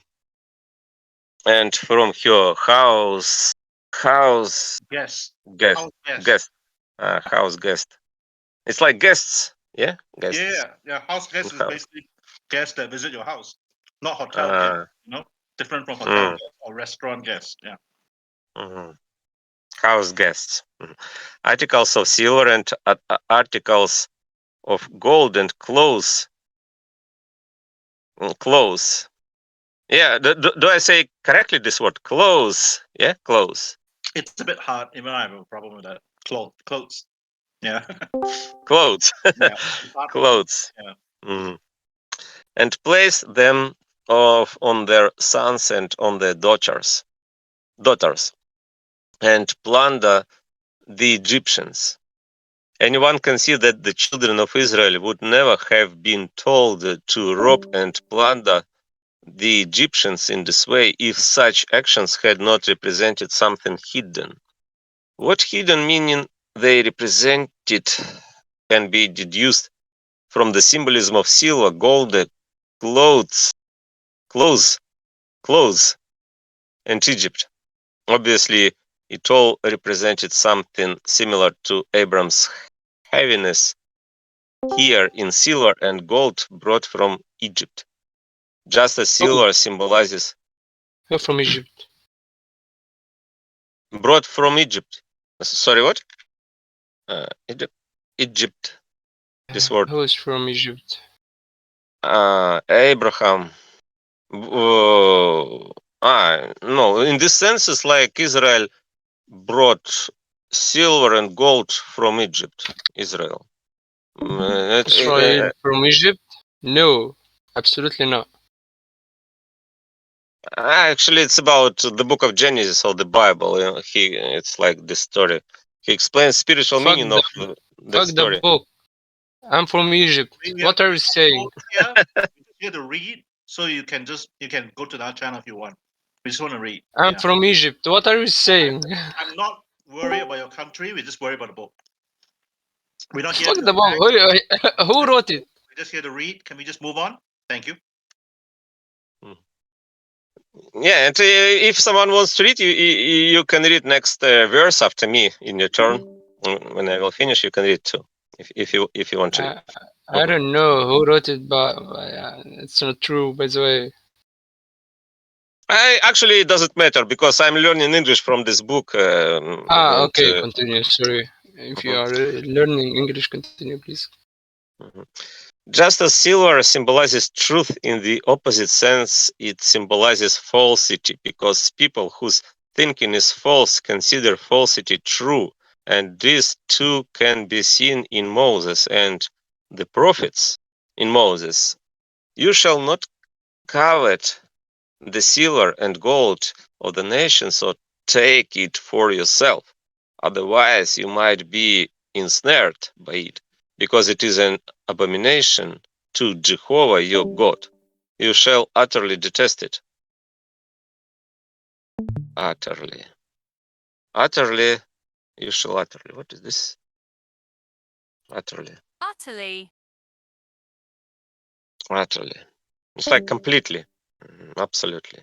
[SPEAKER 1] and from her house
[SPEAKER 5] Yes.
[SPEAKER 1] guest. House guest. It's like guests, yeah? Guests.
[SPEAKER 5] Yeah. House guest is basically guests that visit your house, not hotel guests. Different from hotel guests or restaurant guests. Yeah.
[SPEAKER 1] House guests. Articles of silver and articles of gold and clothes. Clothes. Yeah, do I say correctly this word? Clothes. Yeah, clothes.
[SPEAKER 5] It's a bit hard. Even I have a problem with that. Clothes. Yeah.
[SPEAKER 1] Clothes. Clothes.
[SPEAKER 5] Yeah.
[SPEAKER 1] And place them on their sons and on their daughters, and plunder the Egyptians. Anyone can see that the children of Israel would never have been told to rob and plunder the Egyptians in this way if such actions had not represented something hidden. What hidden meaning they represented can be deduced from the symbolism of silver, gold, clothes, and Egypt. Obviously, it all represented something similar to Abram's heaviness here in silver and gold brought from Egypt. Just as silver symbolizes
[SPEAKER 6] from Egypt.
[SPEAKER 1] Brought from Egypt. Sorry, what? Egypt. This word.
[SPEAKER 6] Who is from Egypt?
[SPEAKER 1] Abraham. No, in this sense, it's like Israel brought silver and gold from Egypt, Israel.
[SPEAKER 6] Israel from Egypt? No, absolutely not.
[SPEAKER 1] Actually, it's about the book of Genesis or the Bible. It's like this story. He explains spiritual
[SPEAKER 6] Fuck
[SPEAKER 1] meaning
[SPEAKER 6] the,
[SPEAKER 1] of that
[SPEAKER 6] fuck the
[SPEAKER 1] story.
[SPEAKER 6] book. I'm from Egypt. What are you saying?
[SPEAKER 5] Here, here to read, so you can go to that channel if you want. We just want to read.
[SPEAKER 6] I'm
[SPEAKER 5] Yeah.
[SPEAKER 6] from Egypt. What are you saying?
[SPEAKER 5] I'm not worried about your country. We just worry about the book. We're not here
[SPEAKER 6] Fuck
[SPEAKER 5] to
[SPEAKER 6] the book.
[SPEAKER 5] attack.
[SPEAKER 6] Who wrote it?
[SPEAKER 5] We're just here to read. Can we just move on? Thank you.
[SPEAKER 1] Yeah, and if someone wants to read, you can read next verse after me in your turn. When I will finish, you can read too, if you want to read.
[SPEAKER 6] I don't know who wrote it, but it's not true, by the way.
[SPEAKER 1] Actually, it doesn't matter because I'm learning English from this book.
[SPEAKER 6] Okay, continue. Sorry. If you
[SPEAKER 1] Mhm.
[SPEAKER 6] are learning English, continue, please.
[SPEAKER 1] Just as silver symbolizes truth in the opposite sense, it symbolizes falsity because people whose thinking is false consider falsity true, and this too can be seen in Moses and the prophets. In Moses, you shall not covet the silver and gold of the nations or take it for yourself. Otherwise, you might be ensnared by it, because it is an abomination to Jehovah your God. You shall utterly detest it. Utterly. Utterly. You shall utterly. What is this? Utterly.
[SPEAKER 3] Utterly.
[SPEAKER 1] Utterly. It's like completely. Absolutely.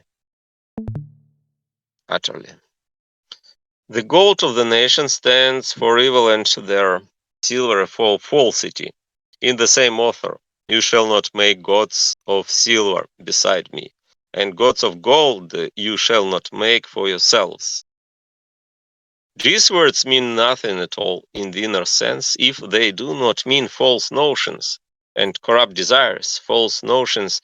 [SPEAKER 1] Utterly. The gold of the nation stands for evil and their silver for falsity. In the same author, you shall not make gods of silver beside me, and gods of gold you shall not make for yourselves. These words mean nothing at all in the inner sense if they do not mean false notions and corrupt desires. False notions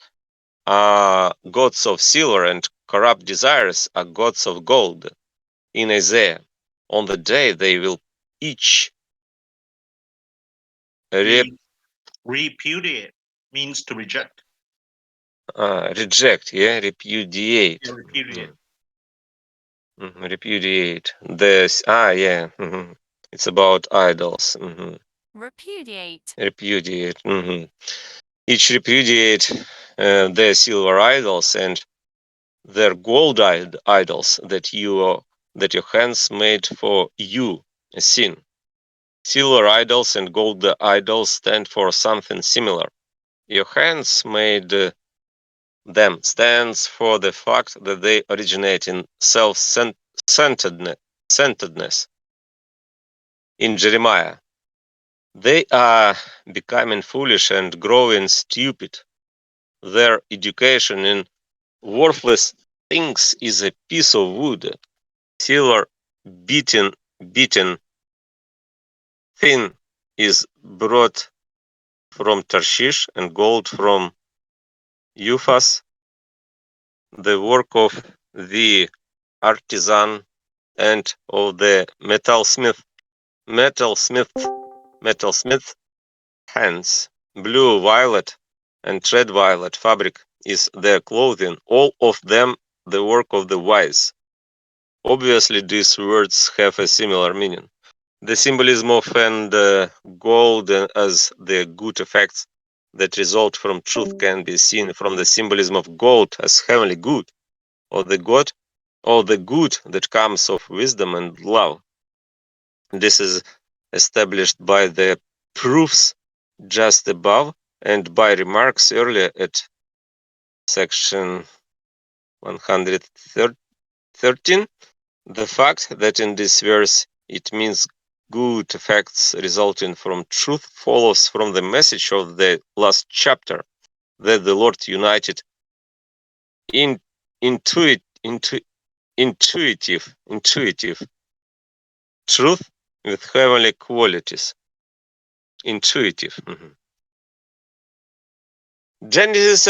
[SPEAKER 1] are gods of silver and corrupt desires are gods of gold. In Isaiah, on the day they will each
[SPEAKER 5] Repudiate means to reject.
[SPEAKER 1] reject, repudiate.
[SPEAKER 5] Yeah, repudiate.
[SPEAKER 1] Repudiate. It's about idols.
[SPEAKER 3] Repudiate.
[SPEAKER 1] Repudiate. Each repudiate their silver idols and their gold idols that your hands made for you, a sin. Silver idols and gold idols stand for something similar. Your hands made them stands for the fact that they originate in self-centeredness. In Jeremiah, they are becoming foolish and growing stupid. Their education in worthless things is a piece of wood. Silver beaten thin is brought from Tarshish and gold from Euphas, the work of the artisan and of the metalsmith hands. Blue, violet, and red violet fabric is their clothing, all of them the work of the wise. Obviously, these words have a similar meaning. The symbolism of gold as the good effects that result from truth can be seen from the symbolism of gold as heavenly good, or the good that comes of wisdom and love. This is established by the proofs just above and by remarks earlier at section 113. The fact that in this verse it means good effects resulting from truth follows from the message of the last chapter that the Lord united intuitive truth with heavenly qualities. Intuitive. Genesis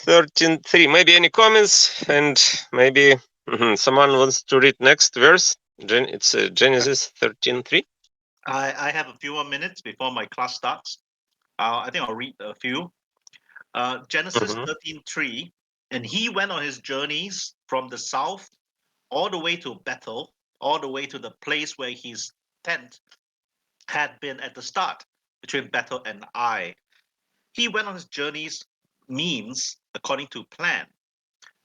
[SPEAKER 1] 13:3. Maybe any comments, and maybe someone wants to read next verse. It's Genesis 13:3.
[SPEAKER 5] I have a few more minutes before my class starts. I think I'll read a few. Genesis
[SPEAKER 1] Mhm.
[SPEAKER 5] 13:3, and he went on his journeys from the south all the way to Bethel, all the way to the place where his tent had been at the start, between Bethel and Ai. He went on his journeys means according to plan.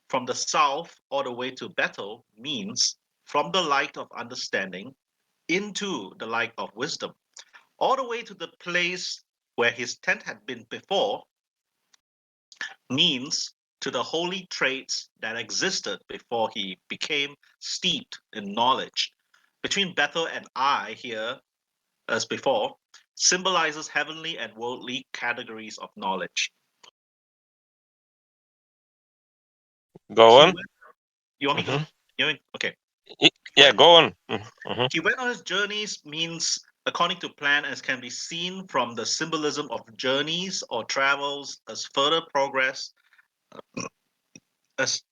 [SPEAKER 5] From the south all the way to Bethel means from the light of understanding into the light of wisdom, all the way to the place where his tent had been before means to the holy traits that existed before he became steeped in knowledge. Between Bethel and I here, as before, symbolizes heavenly and worldly categories of knowledge.
[SPEAKER 1] Go
[SPEAKER 5] He
[SPEAKER 1] on.
[SPEAKER 5] went, you want me to?
[SPEAKER 1] Mhm.
[SPEAKER 5] Okay.
[SPEAKER 1] Yeah, go on. Mhm.
[SPEAKER 5] He went on his journeys means according to plan, as can be seen from the symbolism of journeys or travels as further progress, as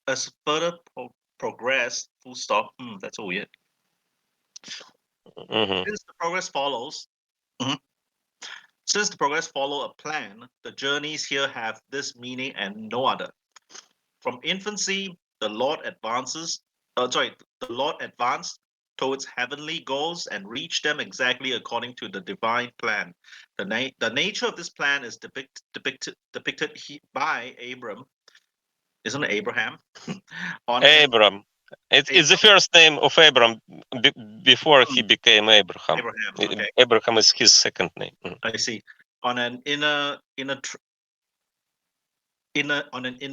[SPEAKER 5] further progress. Full stop. That's so weird.
[SPEAKER 1] Mhm.
[SPEAKER 5] Since the progress follows, Mhm. Since the progress follow a plan, the journeys here have this meaning and no other. From infancy, the Lord advanced towards heavenly goals and reached them exactly according to the divine plan. The nature of this plan is depicted by Abram, isn't it Abraham? on an
[SPEAKER 1] Abram. It's the
[SPEAKER 5] Abram,
[SPEAKER 1] first name of Abram before he
[SPEAKER 5] Hmm,
[SPEAKER 1] became Abraham.
[SPEAKER 5] Abraham. Okay,
[SPEAKER 1] Abraham is his second name.
[SPEAKER 5] I see. On an inner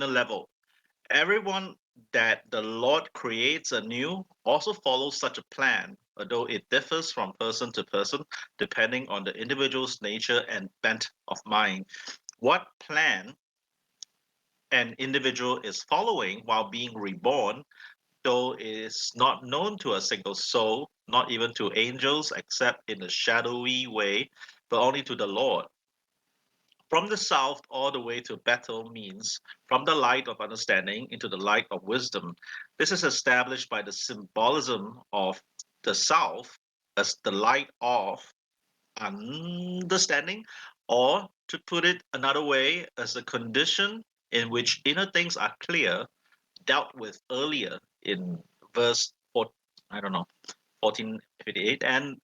[SPEAKER 5] level, everyone that the Lord creates anew also follows such a plan, although it differs from person to person, depending on the individual's nature and bent of mind. What plan an individual is following while being reborn, though is not known to a single soul, not even to angels, except in a shadowy way, but only to the Lord. From the south all the way to Bethel means from the light of understanding into the light of wisdom. This is established by the symbolism of the south as the light of understanding, or to put it another way, as a condition in which inner things are clear, dealt with earlier in verse 4, I don't know, 1458, and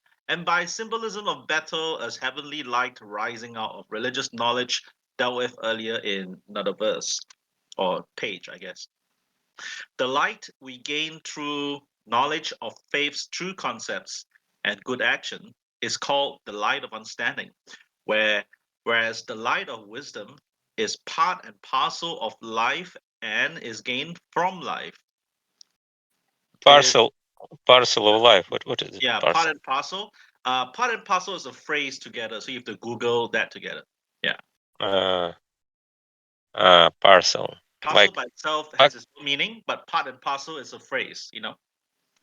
[SPEAKER 5] by symbolism of battle as heavenly light rising out of religious knowledge dealt with earlier in another verse or page, I guess. The light we gain through knowledge of faith's true concepts and good action is called the light of understanding, whereas the light of wisdom is part and parcel of life and is gained from life. It is,
[SPEAKER 1] Parcel of life. What is it?
[SPEAKER 5] yeah, part
[SPEAKER 1] Parcel.
[SPEAKER 5] and parcel. Part and parcel is a phrase together, so you have to Google that together. Yeah,
[SPEAKER 1] Uh, Parcel.
[SPEAKER 5] parcel
[SPEAKER 1] Like
[SPEAKER 5] by itself
[SPEAKER 1] pack.
[SPEAKER 5] has its own meaning, but part and parcel is a phrase.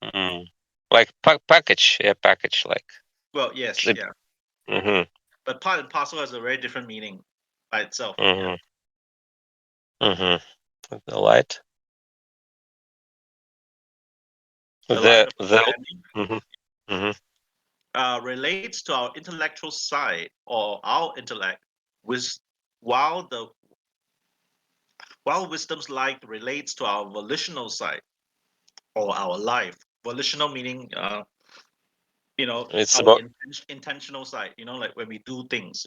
[SPEAKER 1] Mm, like package. Yeah, package. Like
[SPEAKER 5] Well, yes,
[SPEAKER 1] trip.
[SPEAKER 5] yeah,
[SPEAKER 1] Mhm.
[SPEAKER 5] but part and parcel has a very different meaning by itself. Yeah.
[SPEAKER 1] Mhm. Mhm. The light.
[SPEAKER 5] The light of
[SPEAKER 1] The.
[SPEAKER 5] understanding
[SPEAKER 1] Mhm. Mhm.
[SPEAKER 5] relates to our intellectual side or our intellect, with while the while wisdom's light relates to our volitional side or our life. Volitional meaning,
[SPEAKER 1] It's
[SPEAKER 5] our
[SPEAKER 1] about
[SPEAKER 5] intentional side. Like when we do things.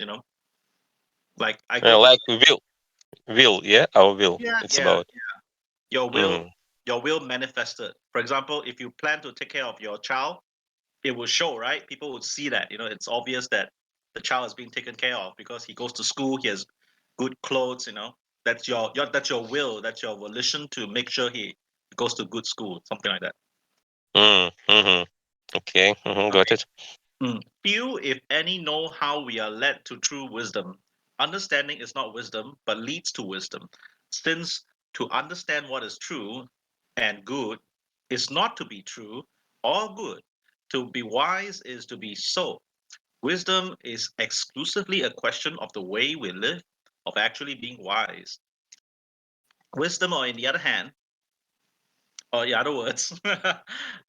[SPEAKER 5] Like I go to
[SPEAKER 1] like will. Yeah, our will.
[SPEAKER 5] yeah,
[SPEAKER 1] It's
[SPEAKER 5] yeah,
[SPEAKER 1] about.
[SPEAKER 5] your will,
[SPEAKER 1] Mm.
[SPEAKER 5] your will manifested. For example, if you plan to take care of your child, it will show, right? People would see that. It's obvious that the child is being taken care of because he goes to school, he has good clothes. That's that's your will, that's your volition to make sure he goes to good school, something like that.
[SPEAKER 1] Mhm. Okay. Got it.
[SPEAKER 5] Few, if any, know how we are led to true wisdom. Understanding is not wisdom, but leads to wisdom. Since to understand what is true and good is not to be true or good. To be wise is to be so. Wisdom is exclusively a question of the way we live, of actually being wise. Wisdom, or in the other hand, or in other words,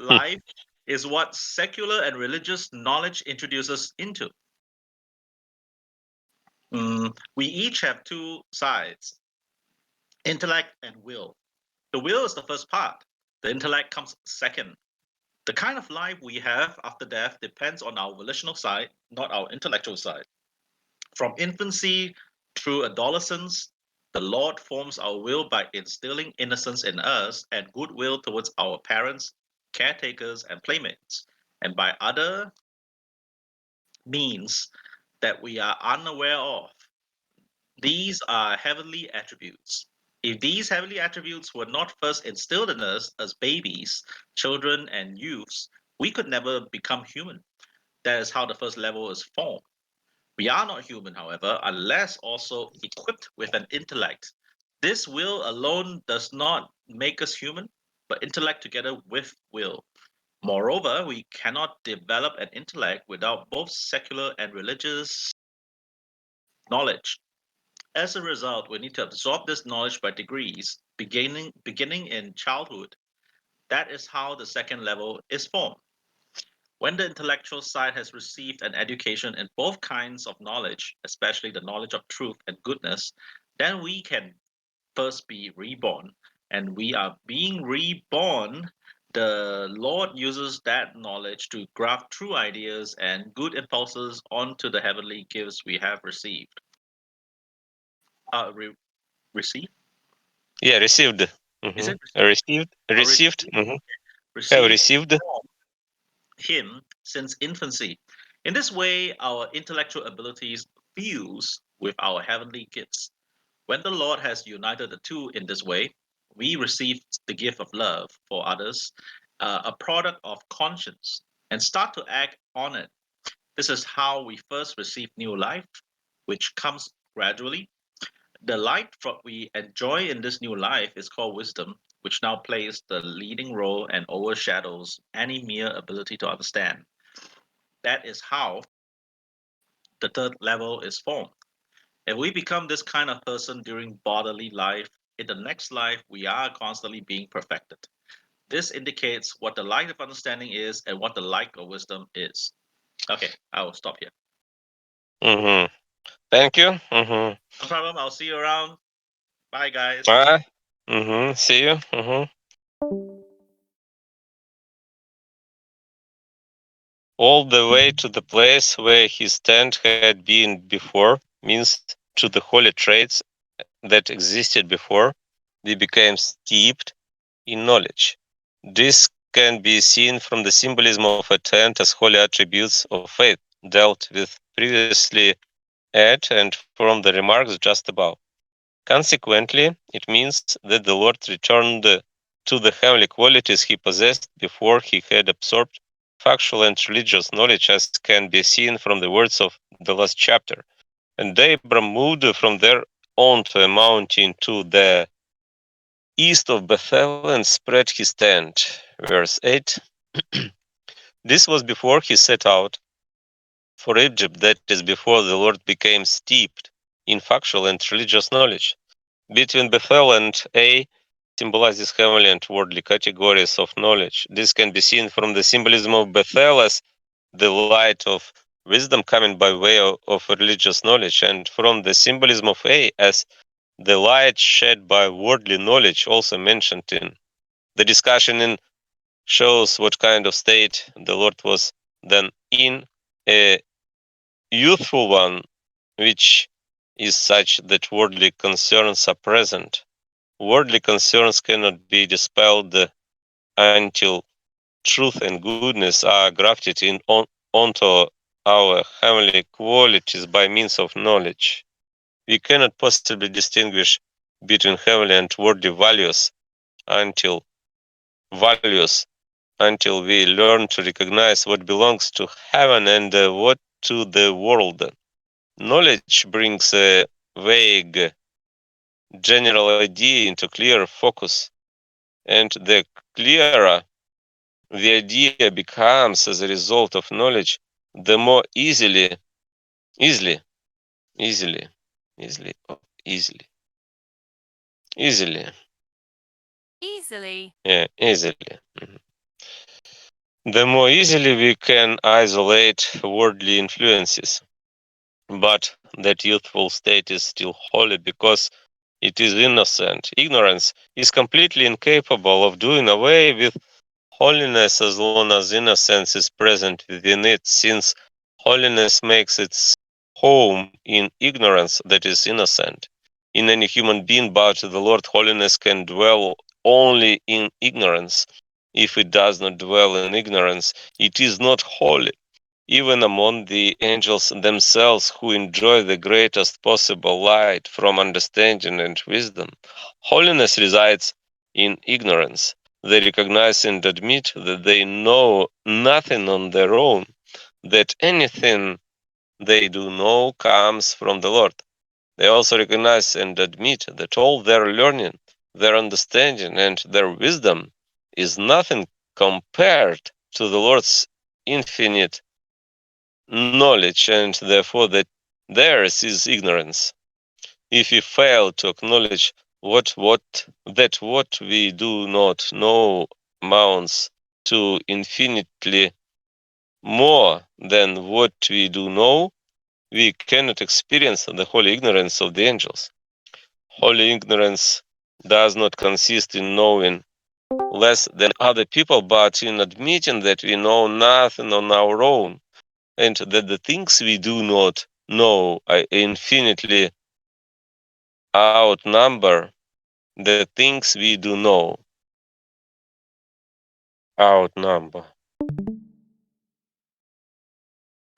[SPEAKER 5] life is what secular and religious knowledge introduces into. We each have two sides, intellect and will. The will is the first part, the intellect comes second. The kind of life we have after death depends on our volitional side, not our intellectual side. From infancy through adolescence, the Lord forms our will by instilling innocence in us and goodwill towards our parents, caretakers, and playmates, and by other means that we are unaware of. These are heavenly attributes. If these heavenly attributes were not first instilled in us as babies, children, and youths, we could never become human. That is how the first level is formed. We are not human, however, unless also equipped with an intellect. This will alone does not make us human, but intellect together with will. Moreover, we cannot develop an intellect without both secular and religious knowledge. As a result, we need to absorb this knowledge by degrees, beginning in childhood. That is how the second level is formed. When the intellectual side has received an education in both kinds of knowledge, especially the knowledge of truth and goodness, then we can first be reborn. And we are being reborn. The Lord uses that knowledge to graft true ideas and good impulses onto the heavenly gifts we have received. Received?
[SPEAKER 1] Yeah, received.
[SPEAKER 5] Is it
[SPEAKER 1] Received. Received. Have received.
[SPEAKER 5] from Him since infancy? In this way, our intellectual abilities fuse with our heavenly gifts. When the Lord has united the two in this way, we receive the gift of love for others, a product of conscience, and start to act on it. This is how we first receive new life, which comes gradually. The light we enjoy in this new life is called wisdom, which now plays the leading role and overshadows any mere ability to understand. That is how the third level is formed. If we become this kind of person during bodily life, in the next life, we are constantly being perfected. This indicates what the light of understanding is and what the light of wisdom is. Okay, I will stop here.
[SPEAKER 1] Thank you.
[SPEAKER 5] No problem. I'll see you around. Bye, guys.
[SPEAKER 1] See you. All the way to the place where his tent had been before means to the holy traits that existed before. We became steeped in knowledge. This can be seen from the symbolism of a tent as holy attributes of faith dealt with previously at and from the remarks just above. Consequently, it means that the Lord returned to the heavenly qualities he possessed before he had absorbed factual and religious knowledge, as can be seen from the words of the last chapter. And Abram moved from there on to a mountain to the east of Bethel and spread his tent. Verse 8. This was before he set out for Egypt, that is, before the Lord became steeped in factual and religious knowledge. Between Bethel and A symbolizes heavenly and worldly categories of knowledge. This can be seen from the symbolism of Bethel as the light of wisdom coming by way of religious knowledge, and from the symbolism of A as the light shed by worldly knowledge, also mentioned in the discussion in shows what kind of state the Lord was then in, a youthful one, which is such that worldly concerns are present. Worldly concerns cannot be dispelled until truth and goodness are grafted onto our heavenly qualities by means of knowledge. We cannot possibly distinguish between heavenly and worldly until values until we learn to recognize what belongs to heaven and what to the world. Knowledge brings a vague general idea into clear focus, and the clearer the idea becomes as a result of knowledge, the more easily, easily, easily, easily, easily, easily,
[SPEAKER 3] Easily.
[SPEAKER 1] yeah, easily. the more easily we can isolate worldly influences. But that youthful state is still holy because it is innocent. Ignorance is completely incapable of doing away with holiness as long as innocence is present within it, since holiness makes its home in ignorance that is innocent. In any human being, but the Lord, holiness can dwell only in ignorance. If it does not dwell in ignorance, it is not holy. Even among the angels themselves, who enjoy the greatest possible light from understanding and wisdom, holiness resides in ignorance. They recognize and admit that they know nothing on their own, that anything they do know comes from the Lord. They also recognize and admit that all their learning, their understanding, and their wisdom is nothing compared to the Lord's infinite knowledge, and therefore that theirs is ignorance. If we fail to acknowledge what we do not know amounts to infinitely more than what we do know, we cannot experience the holy ignorance of the angels. Holy ignorance does not consist in knowing less than other people, but in admitting that we know nothing on our own, and that the things we do not know infinitely outnumber the things we do know. Outnumber.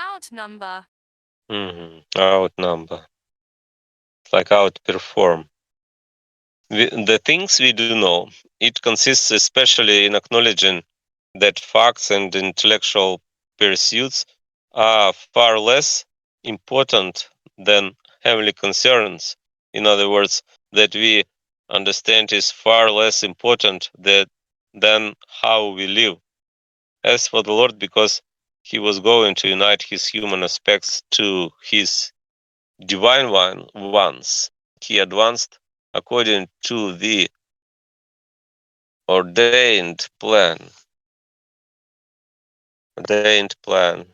[SPEAKER 3] Outnumber.
[SPEAKER 1] Outnumber. It's like outperform. The things we do know, it consists especially in acknowledging that facts and intellectual pursuits are far less important than heavenly concerns. In other words, that we understand is far less important than how we live. As for the Lord, because he was going to unite his human aspects to his divine ones, he advanced according to the ordained plan. Ordained plan.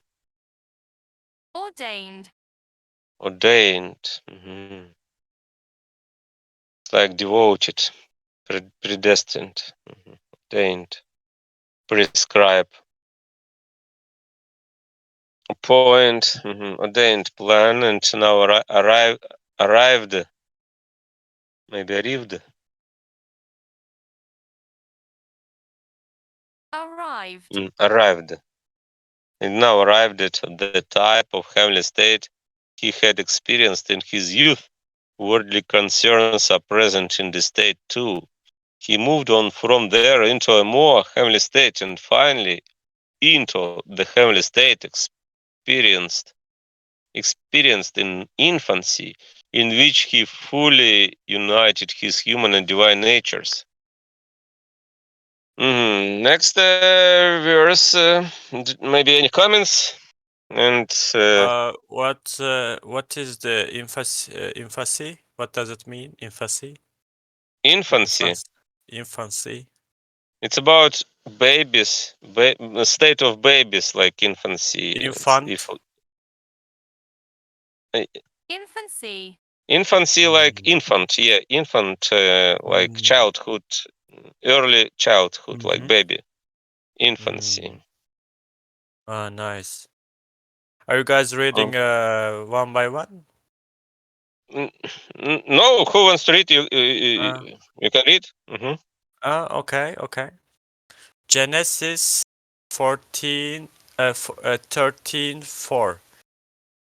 [SPEAKER 3] Ordained.
[SPEAKER 1] Ordained. It's like devoted, predestined, ordained, prescribe. Point, ordained plan, and now arrived, maybe
[SPEAKER 3] Arrived.
[SPEAKER 1] arrived. And now arrived at the type of heavenly state he had experienced in his youth. Worldly concerns are present in the state too. He moved on from there into a more heavenly state, and finally into the heavenly state experienced in infancy, in which he fully united his human and divine natures. Next verse, maybe any comments? And
[SPEAKER 7] what is the infancy? What does it mean? Infancy?
[SPEAKER 1] infancy.
[SPEAKER 7] Infancy.
[SPEAKER 1] It's about babies, the state of babies, like infancy.
[SPEAKER 7] Infant.
[SPEAKER 3] Infancy.
[SPEAKER 1] Infancy, like infant, yeah, infant, like childhood, early childhood, like baby. Infancy.
[SPEAKER 7] Ah, nice. Are you guys reading one by one?
[SPEAKER 1] No, who wants to read? You can read.
[SPEAKER 7] Okay. Genesis 13:4.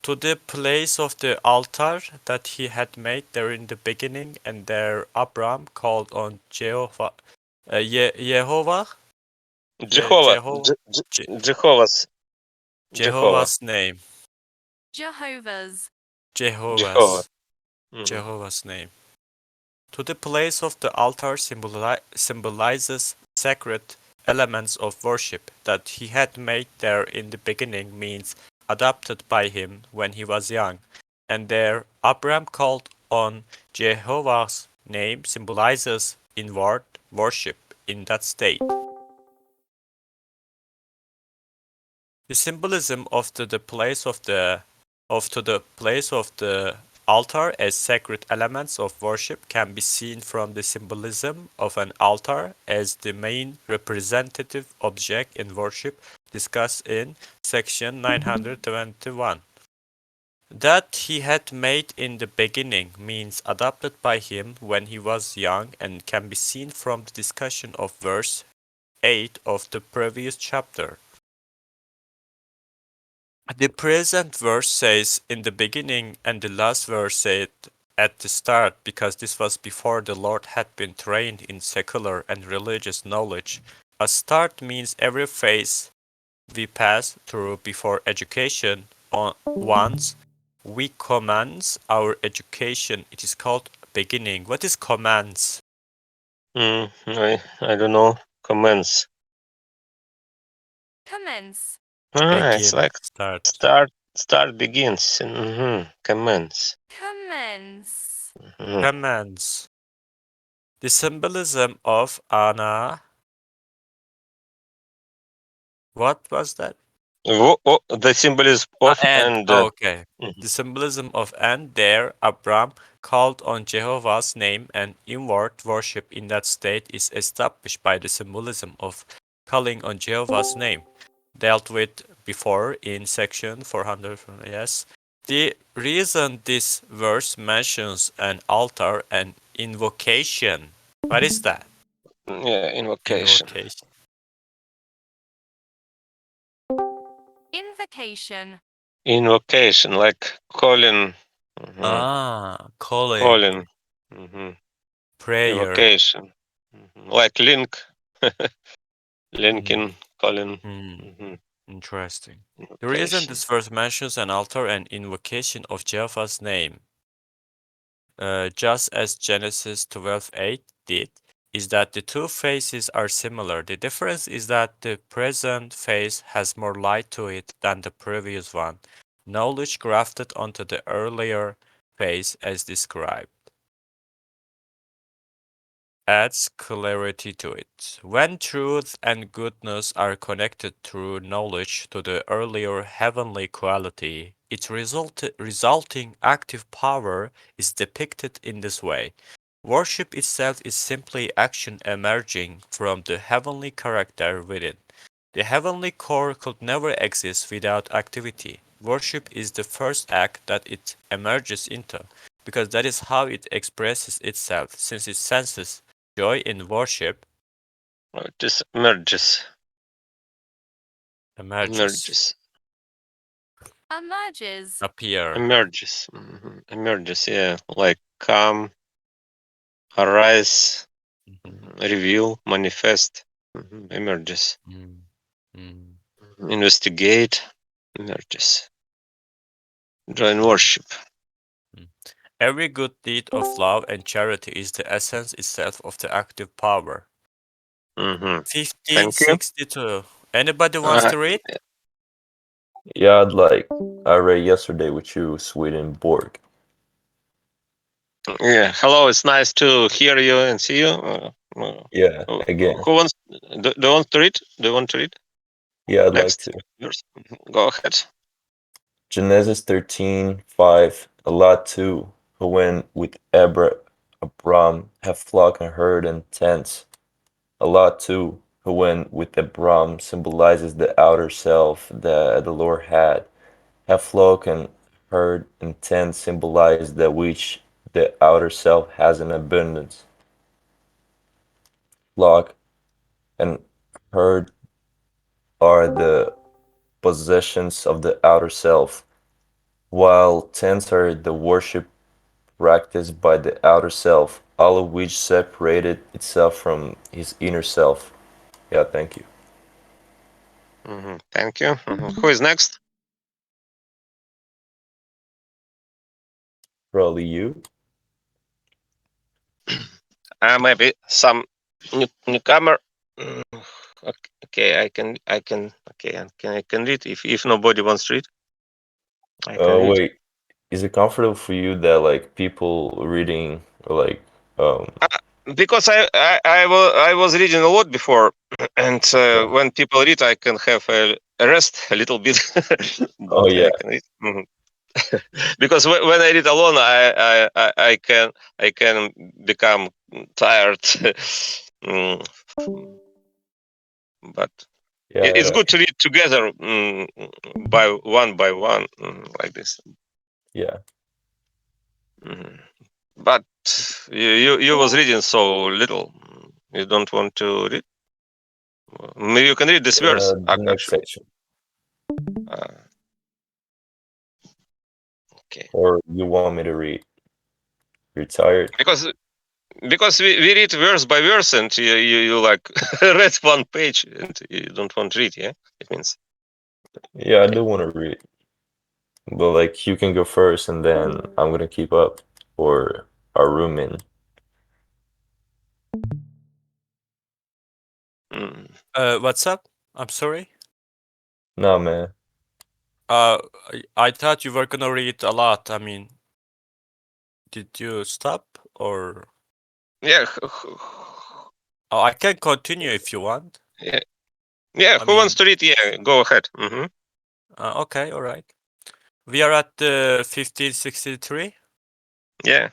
[SPEAKER 7] To the place of the altar that he had made there in the beginning, and there Abram called on Jehovah. Jehovah's name. Jehovah's name. To the place of the altar symbolizes sacred elements of worship that he had made there in the beginning, means adopted by him when he was young. And there Abram called on Jehovah's name symbolizes inward worship in that state. The symbolism of the place of the altar as sacred elements of worship can be seen from the symbolism of an altar as the main representative object in worship discussed in section 921. That he had made in the beginning means adopted by him when he was young and can be seen from the discussion of verse 8 of the previous chapter. The present verse says in the beginning and the last verse said at the start because this was before the Lord had been trained in secular and religious knowledge. A start means every phase we pass through before education. Once we commence our education, it is called beginning. What is commence?
[SPEAKER 1] I don't know. Commence.
[SPEAKER 3] Commence.
[SPEAKER 1] It's
[SPEAKER 7] Begin,
[SPEAKER 1] like
[SPEAKER 7] start.
[SPEAKER 1] start begins. Commence.
[SPEAKER 3] Commence.
[SPEAKER 1] Mhm.
[SPEAKER 7] Commence. The symbolism of Anna. What was that?
[SPEAKER 1] The symbolism of
[SPEAKER 7] And
[SPEAKER 1] and
[SPEAKER 7] okay.
[SPEAKER 1] mhm.
[SPEAKER 7] The symbolism of and there Abram called on Jehovah's name and inward worship in that state is established by the symbolism of calling on Jehovah's name, dealt with before in section 400. Yes. The reason this verse mentions an altar and invocation. What is that?
[SPEAKER 1] Yeah, invocation.
[SPEAKER 7] Invocation.
[SPEAKER 3] Invocation.
[SPEAKER 1] Invocation, like calling.
[SPEAKER 7] Calling.
[SPEAKER 1] Calling. Mhm.
[SPEAKER 7] Prayer.
[SPEAKER 1] Invocation. Like link.
[SPEAKER 7] Mm,
[SPEAKER 1] Linking, calling.
[SPEAKER 7] mm. Interesting. The reason
[SPEAKER 1] Invocation.
[SPEAKER 7] this verse mentions an altar and invocation of Jehovah's name, just as Genesis 12:8 did, is that the two phases are similar. The difference is that the present phase has more light to it than the previous one, knowledge grafted onto the earlier phase as described. Adds clarity to it. When truth and goodness are connected through knowledge to the earlier heavenly quality, its resulting active power is depicted in this way. Worship itself is simply action emerging from the heavenly character within. The heavenly core could never exist without activity. Worship is the first act that it emerges into, because that is how it expresses itself, since it senses joy in worship
[SPEAKER 1] Just emerges.
[SPEAKER 7] emerges,
[SPEAKER 3] Emerges.
[SPEAKER 7] appear.
[SPEAKER 1] Emerges, yeah. Like come, arise,
[SPEAKER 7] Mhm,
[SPEAKER 1] reveal, manifest. Emerges.
[SPEAKER 7] mm, mm,
[SPEAKER 1] Investigate. Emerges. Join
[SPEAKER 7] mm,
[SPEAKER 1] worship.
[SPEAKER 7] mm. Every good deed of love and charity is the essence itself of the active power.
[SPEAKER 1] Thank you.
[SPEAKER 7] 1562. Anybody wants
[SPEAKER 1] Uh,
[SPEAKER 7] to read?
[SPEAKER 8] Yeah, I read yesterday with you, Swedenborg.
[SPEAKER 1] yeah. Hello. It's nice to hear you and see you.
[SPEAKER 8] Yeah,
[SPEAKER 1] Who
[SPEAKER 8] again.
[SPEAKER 1] wants? Do you want to read? Do you want to read
[SPEAKER 8] Yeah, I'd like
[SPEAKER 1] next?
[SPEAKER 8] to.
[SPEAKER 1] Yours. Go ahead.
[SPEAKER 8] Genesis 13:5. Lot too, who went with Abram, have flock and herd and tents. Lot too, who went with Abram, symbolizes the outer self that the Lord had. Have flock and herd and tents symbolize that which the outer self has in abundance. Flock and herd are the possessions of the outer self, while tents are the worship practiced by the outer self, all of which separated itself from his inner self. Yeah, thank you.
[SPEAKER 1] Thank you. Who is next?
[SPEAKER 8] Probably you.
[SPEAKER 1] Maybe some newcomer. Mm, Okay, I can read. If nobody wants to read, I can read.
[SPEAKER 8] Wait, is it comfortable for you that like people reading like um
[SPEAKER 1] Because I was reading a lot before, and
[SPEAKER 8] yeah.
[SPEAKER 1] when people read, I can have a rest a little bit.
[SPEAKER 8] Oh
[SPEAKER 1] Then
[SPEAKER 8] yeah,
[SPEAKER 1] I can read. Because when I read alone, I can become tired. Mm, but it's
[SPEAKER 8] yeah,
[SPEAKER 1] good to read together by one, like this.
[SPEAKER 8] yeah.
[SPEAKER 1] Mhm. But you was reading so little. You don't want to read. Maybe you can read this verse
[SPEAKER 8] The next
[SPEAKER 1] actually.
[SPEAKER 8] section,
[SPEAKER 1] Uh, okay.
[SPEAKER 8] or you want me to read? You're tired?
[SPEAKER 1] Because we read verse by verse and you like read one page and you don't want to read, yeah? It means.
[SPEAKER 8] Yeah, I
[SPEAKER 1] Okay.
[SPEAKER 8] do want to read, but like you can go first, and then I'm gonna keep up for our rooming.
[SPEAKER 1] Mm.
[SPEAKER 7] What's up? I'm sorry.
[SPEAKER 8] No, man.
[SPEAKER 7] I thought you were gonna read a lot. I mean, did you stop or?
[SPEAKER 1] Yeah.
[SPEAKER 7] Oh, I can continue if you want.
[SPEAKER 1] Yeah. Yeah.
[SPEAKER 7] I
[SPEAKER 1] Who wants
[SPEAKER 7] mean,
[SPEAKER 1] to read? Yeah, go ahead.
[SPEAKER 7] okay, all right. We are at the 1563.
[SPEAKER 1] Yeah.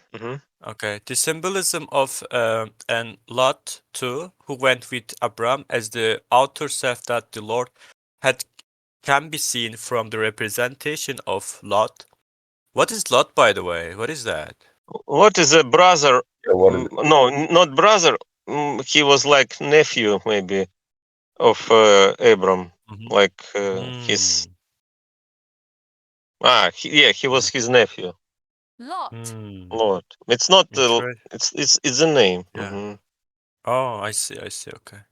[SPEAKER 7] Okay, the symbolism of and Lot too, who went with Abram as the outer self that the Lord had, can be seen from the representation of Lot. What is Lot, by the way? What is that?
[SPEAKER 1] What is a brother?
[SPEAKER 8] Yeah, what is it?
[SPEAKER 1] No, not brother. He was like nephew, maybe, of Abram.
[SPEAKER 7] Mhm.
[SPEAKER 1] Like his. He was his nephew.
[SPEAKER 3] Lot.
[SPEAKER 1] Lord. It's not.
[SPEAKER 7] Interesting.
[SPEAKER 1] It's a name.
[SPEAKER 7] Yeah. Oh, I see. I see. Okay.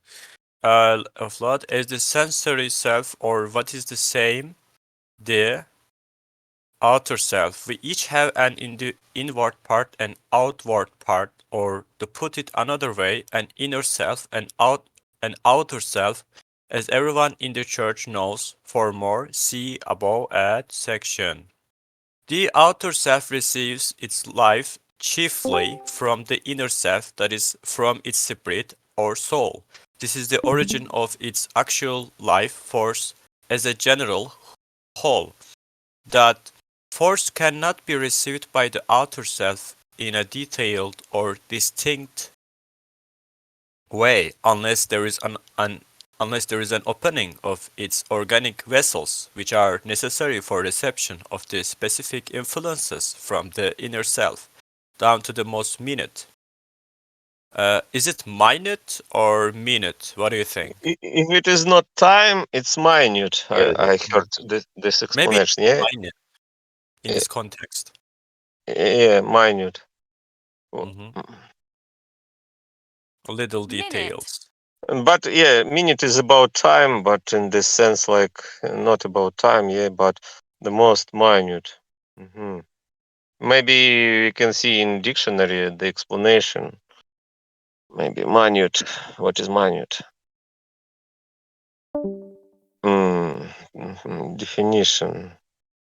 [SPEAKER 7] Of Lot as the sensory self, or what is the same, the outer self. We each have an inward part and outward part, or to put it another way, an inner self and an outer self, as everyone in the church knows. For more, see above at section. The outer self receives its life chiefly from the inner self, that is, from its spirit or soul. This is the origin of its actual life force as a general whole. That force cannot be received by the outer self in a detailed or distinct way unless there is an opening of its organic vessels, which are necessary for reception of the specific influences from the inner self down to the most minute. Is it minute or minute? What do you think?
[SPEAKER 1] If it is not time, it's minute.
[SPEAKER 8] Yeah,
[SPEAKER 1] I heard this
[SPEAKER 7] Maybe
[SPEAKER 1] explanation. Yeah.
[SPEAKER 7] minute in this context.
[SPEAKER 1] Yeah, minute.
[SPEAKER 7] Hmm. Little
[SPEAKER 3] Minute.
[SPEAKER 7] details.
[SPEAKER 1] But yeah, minute is about time, but in this sense, like not about time, yeah, but the most minute. Maybe we can see in dictionary the explanation. Maybe minute. What is minute? Definition.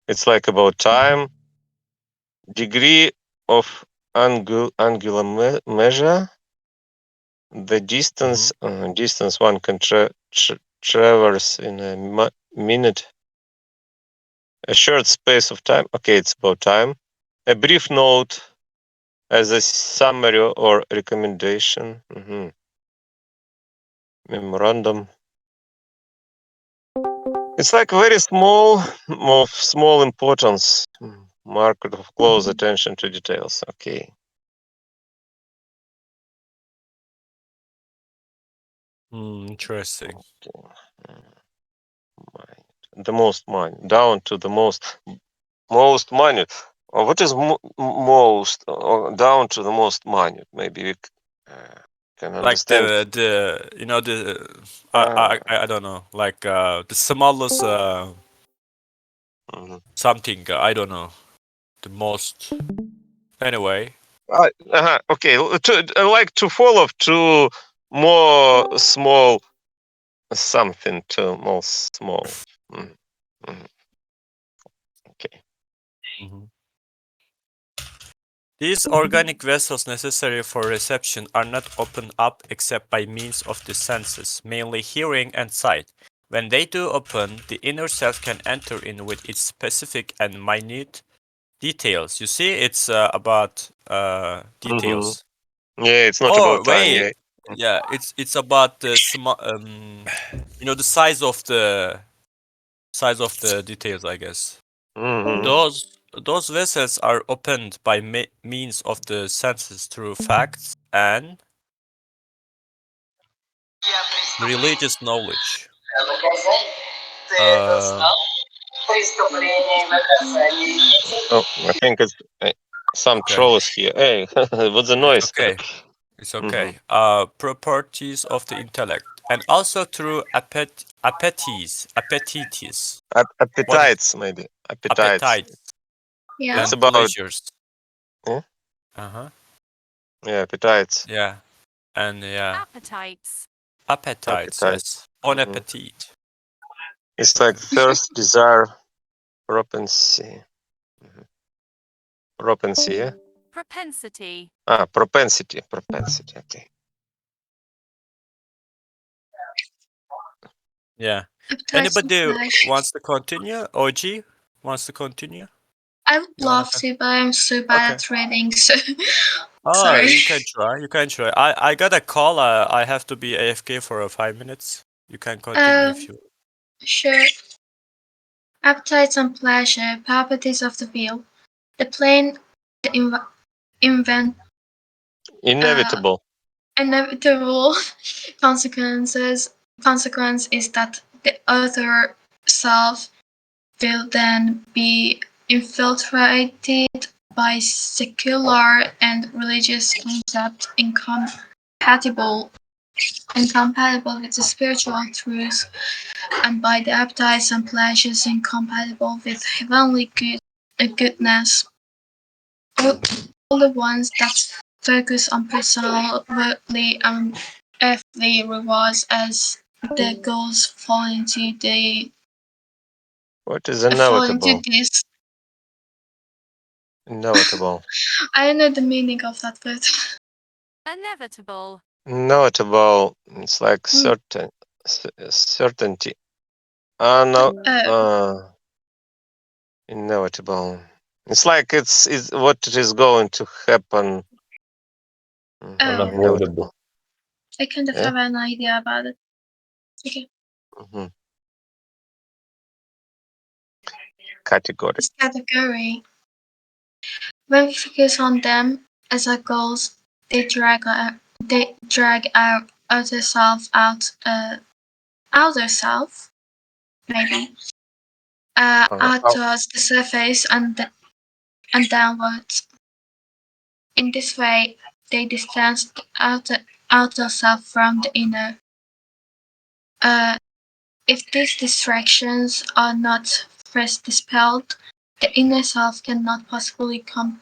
[SPEAKER 1] It's like about time, degree of angular measure, the distance one can traverse in a minute, a short space of time. Okay, it's about time. A brief note as a summary or recommendation. Memorandum. It's like very small, of small importance. Market of close attention to details. Okay.
[SPEAKER 7] Interesting.
[SPEAKER 1] The most money down to the most money. What is most down to the most money? Maybe we can
[SPEAKER 7] Like
[SPEAKER 1] understand.
[SPEAKER 7] the you know the
[SPEAKER 1] Uh,
[SPEAKER 7] I don't know, like the smallest
[SPEAKER 1] mhm.
[SPEAKER 7] something, I don't know, the most, anyway.
[SPEAKER 1] Okay, I like to follow to more small something to more small. Mm, mm, Okay.
[SPEAKER 7] Mhm. These organic vessels necessary for reception are not opened up except by means of the senses, mainly hearing and sight, When they do open, the inner self can enter in with its specific and minute details. You see, it's about details.
[SPEAKER 1] Yeah, it's not
[SPEAKER 7] Oh,
[SPEAKER 1] about time.
[SPEAKER 7] wait.
[SPEAKER 1] Yeah.
[SPEAKER 7] Yeah, it's about the the size of the details, I guess.
[SPEAKER 1] Mhm.
[SPEAKER 7] Those vessels are opened by means of the senses through facts and religious knowledge.
[SPEAKER 1] Oh, I think it's some
[SPEAKER 7] Okay.
[SPEAKER 1] trolls here. Hey, what's the noise?
[SPEAKER 7] Okay. It's okay. Properties of the intellect, and also through appetites.
[SPEAKER 1] Appetites, maybe. Appetites.
[SPEAKER 7] Appetite
[SPEAKER 9] Yeah.
[SPEAKER 1] It's
[SPEAKER 7] and
[SPEAKER 1] about
[SPEAKER 7] pleasures.
[SPEAKER 1] Yeah?
[SPEAKER 7] Uh-huh.
[SPEAKER 1] Yeah, appetites.
[SPEAKER 7] Yeah. And yeah.
[SPEAKER 3] Appetites.
[SPEAKER 7] Appetites, yes. Bon appetit.
[SPEAKER 1] It's like thirst, desire, propensity. Propensity, yeah?
[SPEAKER 3] Propensity.
[SPEAKER 1] Propensity. Okay.
[SPEAKER 7] Yeah.
[SPEAKER 9] Appetites and
[SPEAKER 7] Anybody
[SPEAKER 9] pleasures.
[SPEAKER 7] wants to continue? OG wants to continue?
[SPEAKER 9] I would
[SPEAKER 7] You wanna
[SPEAKER 9] love to, but I'm so bad
[SPEAKER 7] Okay.
[SPEAKER 9] at reading, so
[SPEAKER 7] Oh,
[SPEAKER 9] sorry.
[SPEAKER 7] you can try. You can try. I got a call. I have to be AFK for 5 minutes. You can continue if you.
[SPEAKER 9] Sure. Appetites and pleasure, properties of the will. The plain, the
[SPEAKER 1] Inevitable.
[SPEAKER 9] inevitable consequence is that the other self will then be infiltrated by secular and religious concepts incompatible with the spiritual truth, and by the appetites and pleasures incompatible with heavenly goodness. All the ones that focus on personal, worldly, and earthly rewards as their goals fall into
[SPEAKER 1] What is
[SPEAKER 9] fall into
[SPEAKER 1] inevitable?
[SPEAKER 9] this.
[SPEAKER 1] Inevitable.
[SPEAKER 9] I don't know the meaning of that word.
[SPEAKER 3] Inevitable.
[SPEAKER 1] Inevitable. It's like certainty. No. Inevitable. It's like it's what is going to happen.
[SPEAKER 8] Unavoidable.
[SPEAKER 9] I kind of have an idea about it. Okay.
[SPEAKER 1] Category.
[SPEAKER 9] This category, when we focus on them as our goals, they drag our outer self outer self, maybe, out towards the surface and downwards. In this way, they distance the outer self from the inner. If these distractions are not first dispelled, the inner self cannot possibly come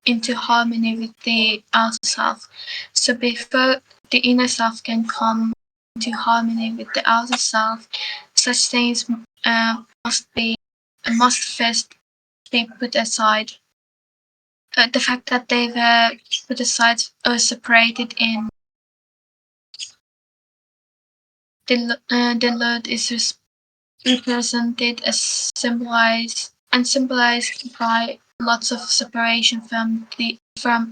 [SPEAKER 9] into harmony with the outer self. So before the inner self can come into harmony with the outer self, such things must first be put aside. The fact that they were put aside or separated in the Lord is represented as symbolized by lots of separation from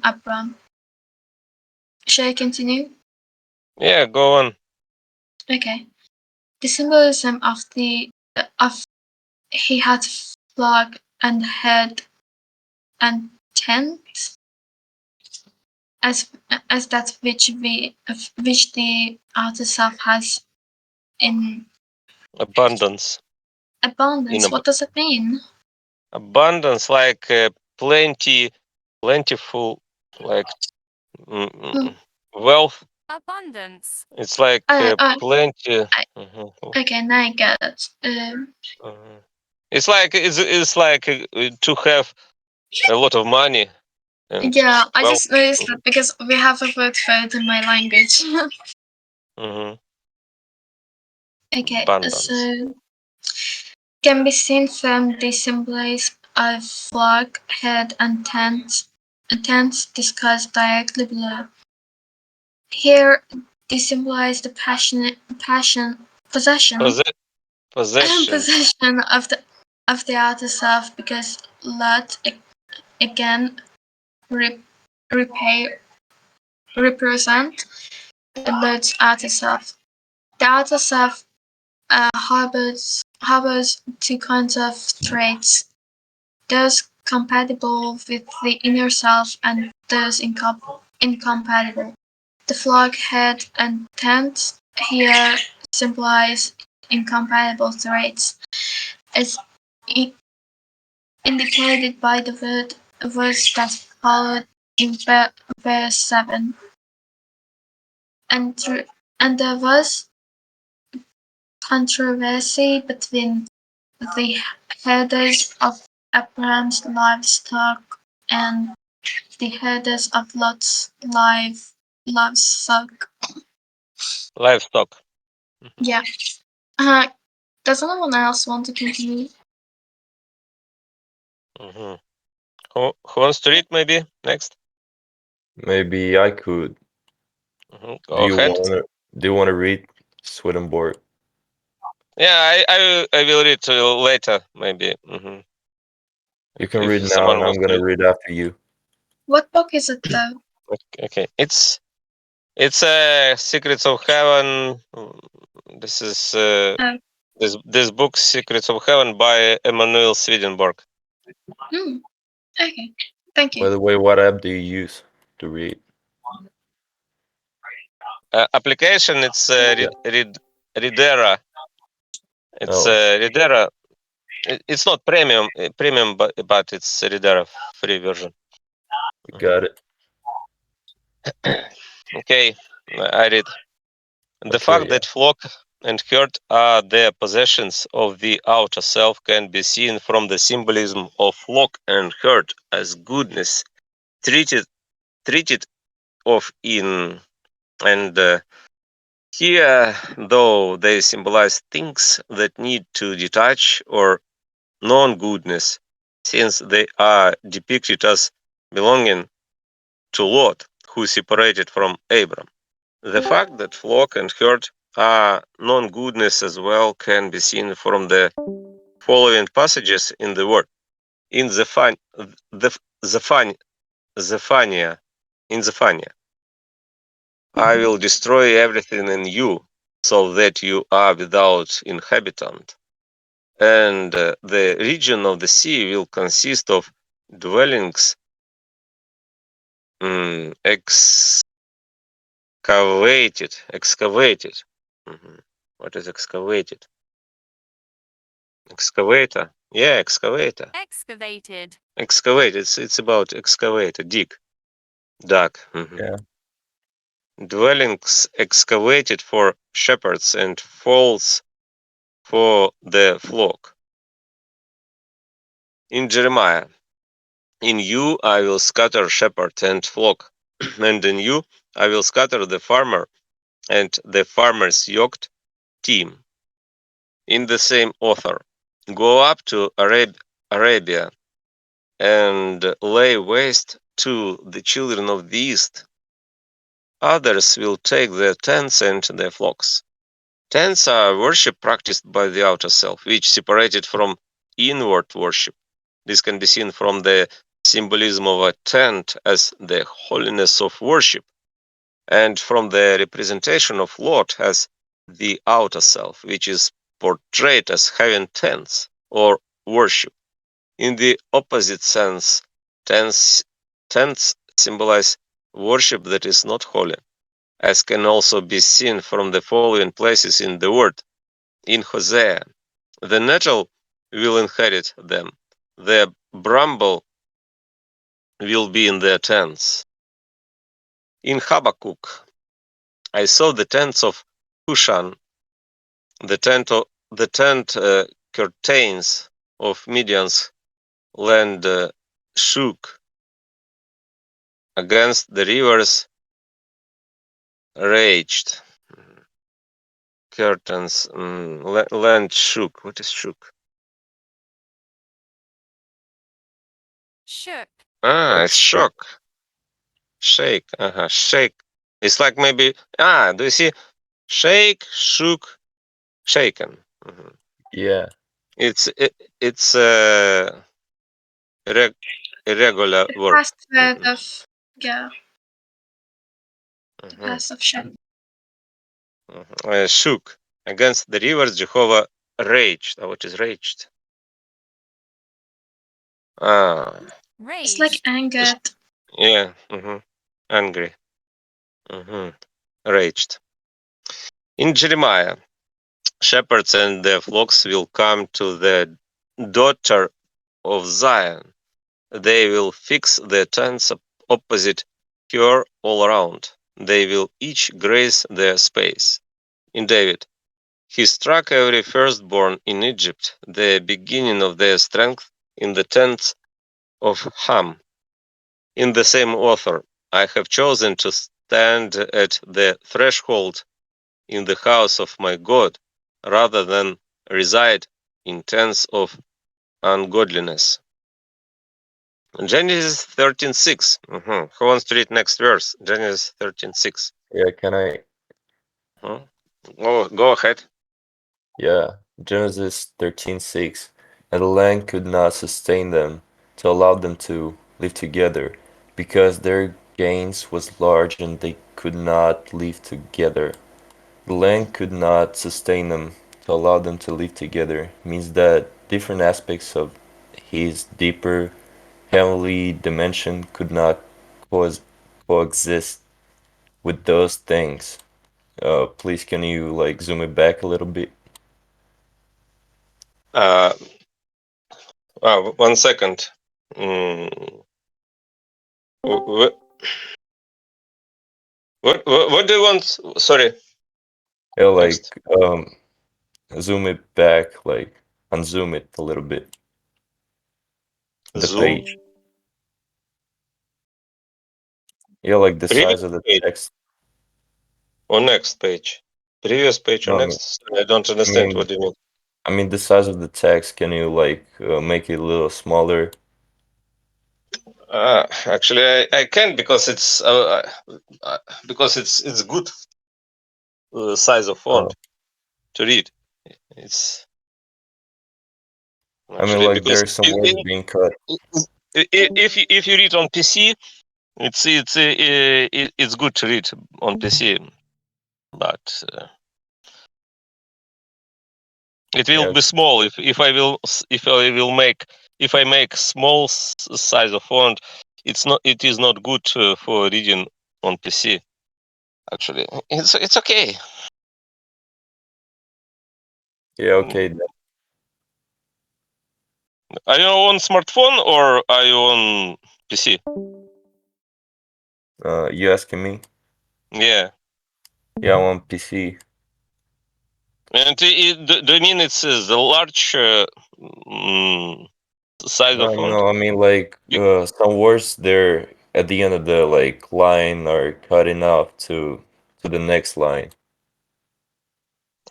[SPEAKER 9] Abram. Shall I continue?
[SPEAKER 1] Yeah, go on.
[SPEAKER 9] Okay. The symbolism of he had flock and head and tent as that which the outer self has in
[SPEAKER 1] Abundance.
[SPEAKER 9] abundance. What does it mean?
[SPEAKER 1] Abundance, like plentiful, like wealth.
[SPEAKER 3] Abundance.
[SPEAKER 1] It's like plenty.
[SPEAKER 9] Okay, now I get it.
[SPEAKER 1] It's like to have a lot of money.
[SPEAKER 9] Yeah, I just noticed that because we have a word for it in my language. Okay,
[SPEAKER 1] Abundance.
[SPEAKER 9] so can be seen from the symbolism of flock, head, and tents discussed directly below. Here, they symbolize the possession
[SPEAKER 1] Possession.
[SPEAKER 9] Possession of the outer self, because Lot again represent Lot's outer self. The outer self harbors two kinds of traits: those compatible with the inner self and those incompatible. The flock, head, and tent here symbolize incompatible traits, as indicated by the verse that followed in verse 7. And there was controversy between the herders of Abraham's livestock and the herders of Lot's livestock.
[SPEAKER 1] Livestock.
[SPEAKER 9] Yeah. Does anyone else want to continue?
[SPEAKER 1] Mm-hmm. Who wants to read maybe next?
[SPEAKER 8] Maybe I could.
[SPEAKER 1] Go
[SPEAKER 8] Do you
[SPEAKER 1] ahead.
[SPEAKER 8] want to read Swedenborg?
[SPEAKER 1] Yeah, I will read later maybe.
[SPEAKER 8] You can
[SPEAKER 1] If
[SPEAKER 8] read now,
[SPEAKER 1] someone
[SPEAKER 8] and I'm
[SPEAKER 1] wants to
[SPEAKER 8] gonna
[SPEAKER 1] read.
[SPEAKER 8] read after you.
[SPEAKER 9] What book is it though?
[SPEAKER 1] Okay, it's Secrets of Heaven. This is
[SPEAKER 9] Oh.
[SPEAKER 1] this book, Secrets of Heaven, by Emanuel Swedenborg.
[SPEAKER 9] Okay, thank
[SPEAKER 8] By
[SPEAKER 9] you.
[SPEAKER 8] the way, what app do you use to read?
[SPEAKER 1] Application, it's Readera. It's
[SPEAKER 8] Oh,
[SPEAKER 1] Readera. It's not premium, but it's Readera free version.
[SPEAKER 8] got it.
[SPEAKER 1] Okay, I read. The
[SPEAKER 8] Okay,
[SPEAKER 1] fact
[SPEAKER 8] yeah.
[SPEAKER 1] that flock and herd are the possessions of the outer self can be seen from the symbolism of flock and herd as goodness treated of in, and here, though they symbolize things that need to detach, or non-goodness, since they are depicted as belonging to Lot, who separated from Abram. The fact that flock and herd are non-goodness as well can be seen from the following passages in the word. In Zephaniah, I will destroy everything in you, so that you are without inhabitant. And the region of the sea will consist of dwellings excavated. What is excavated? Excavator. Yeah, excavator.
[SPEAKER 3] Excavated.
[SPEAKER 1] Excavate. It's about excavator. Dug.
[SPEAKER 8] Yeah.
[SPEAKER 1] Dwellings excavated for shepherds and folds for the flock. In Jeremiah, in you I will scatter shepherd and flock, and in you I will scatter the farmer and the farmer's yoked team. In the same author, go up to Arabia and lay waste to the children of the east. Others will take their tents and their flocks. Tents are worship practiced by the outer self, which separated from inward worship. This can be seen from the symbolism of a tent as the holiness of worship, and from the representation of Lot as the outer self, which is portrayed as having tents or worship. In the opposite sense, tents symbolize worship that is not holy, as can also be seen from the following places in the word. In Hosea, the nettle will inherit them, the bramble will be in their tents. In Habakkuk, I saw the tents of Hushan, the tent curtains of Midian's land shook against the rivers raged. Curtains, land shook. What is shook?
[SPEAKER 3] Shook.
[SPEAKER 1] It's shock. Shake. Shake. It's like maybe, do you see? Shake, shook, shaken.
[SPEAKER 8] Yeah.
[SPEAKER 1] It's irreg- irregular
[SPEAKER 9] The
[SPEAKER 1] verb.
[SPEAKER 9] past verb of go. The
[SPEAKER 1] Mhm,
[SPEAKER 9] past of should.
[SPEAKER 1] Shook against the rivers. Jehovah raged. What is raged? Ah,
[SPEAKER 9] It's like
[SPEAKER 3] Raged.
[SPEAKER 9] angered.
[SPEAKER 1] yeah. Angry. Raged. In Jeremiah, shepherds and their flocks will come to the daughter of Zion. They will fix their tents opposite her all around. They will each graze their space. In David, he struck every firstborn in Egypt, the beginning of their strength, in the tents of Ham. In the same author, I have chosen to stand at the threshold in the house of my God, rather than reside in tents of ungodliness. Genesis 13:6. Who wants to read next verse? Genesis 13:6.
[SPEAKER 8] Yeah, can I?
[SPEAKER 1] Go ahead.
[SPEAKER 8] Yeah. Genesis 13:6. And the land could not sustain them to allow them to live together, because their gains was large and they could not live together. The land could not sustain them to allow them to live together means that different aspects of his deeper heavenly dimension could not coexist with those things. Please, can you like zoom it back a little bit?
[SPEAKER 1] Uh, 1 second. Mm, what, what do you want? Sorry,
[SPEAKER 8] Yeah, like
[SPEAKER 1] next.
[SPEAKER 8] zoom it back, like unzoom it a little bit. The
[SPEAKER 1] Zoom.
[SPEAKER 8] page. Yeah, like the
[SPEAKER 1] Previous
[SPEAKER 8] size of the
[SPEAKER 1] page
[SPEAKER 8] text.
[SPEAKER 1] or next page? Previous page or
[SPEAKER 8] No,
[SPEAKER 1] next? I don't
[SPEAKER 8] I
[SPEAKER 1] understand
[SPEAKER 8] mean,
[SPEAKER 1] what do you mean.
[SPEAKER 8] I mean the size of the text. Can you like make it a little smaller?
[SPEAKER 1] Actually, I can't because it's good size of
[SPEAKER 8] Oh,
[SPEAKER 1] font to read. It's
[SPEAKER 8] I mean,
[SPEAKER 1] actually
[SPEAKER 8] like
[SPEAKER 1] because
[SPEAKER 8] there's some words being cut.
[SPEAKER 1] if you read on PC, it's good to read on PC, but it will
[SPEAKER 8] Yeah,
[SPEAKER 1] be small if I make small size of font. It is not good for reading on PC. Actually, it's okay.
[SPEAKER 8] yeah,
[SPEAKER 1] Mm.
[SPEAKER 8] okay.
[SPEAKER 1] Are you on smartphone or are you on PC?
[SPEAKER 8] You asking me?
[SPEAKER 1] Yeah.
[SPEAKER 8] Yeah, I'm on PC.
[SPEAKER 1] And do you mean it's the large mm, size of
[SPEAKER 8] No,
[SPEAKER 1] font?
[SPEAKER 8] no, I mean like some words there at the end of the like line are cutting off to the next line.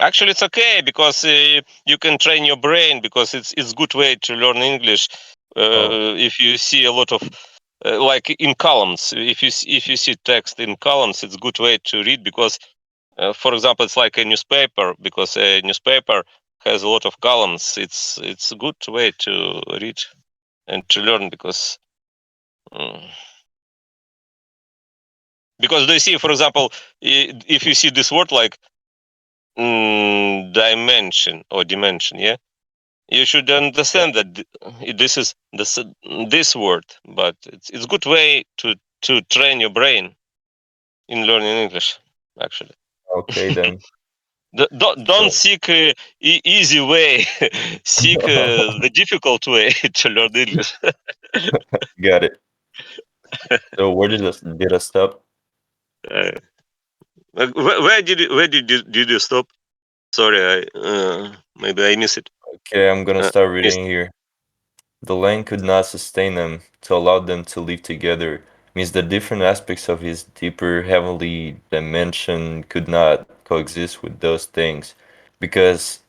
[SPEAKER 1] Actually, it's okay because you can train your brain because it's good way to learn English.
[SPEAKER 8] Oh,
[SPEAKER 1] If you see a lot of like in columns, if you see text in columns, it's good way to read because, for example, it's like a newspaper because a newspaper has a lot of columns. It's a good way to read and to learn mm, because do you see, for example, if you see this word like dimension or dimension, yeah, you should
[SPEAKER 8] yeah.
[SPEAKER 1] understand that this is this word, but it's good way to train your brain in learning English. Actually,
[SPEAKER 8] Okay then.
[SPEAKER 1] don't
[SPEAKER 8] So
[SPEAKER 1] seek easy way, seek the difficult way to learn English.
[SPEAKER 8] got it. So where did I stop?
[SPEAKER 1] uh, where did you stop? Sorry, I maybe I miss it.
[SPEAKER 8] Okay, I'm gonna
[SPEAKER 1] Uh,
[SPEAKER 8] start
[SPEAKER 1] miss.
[SPEAKER 8] reading here. The land could not sustain them to allow them to live together means that different aspects of his deeper heavenly dimension could not coexist with those things because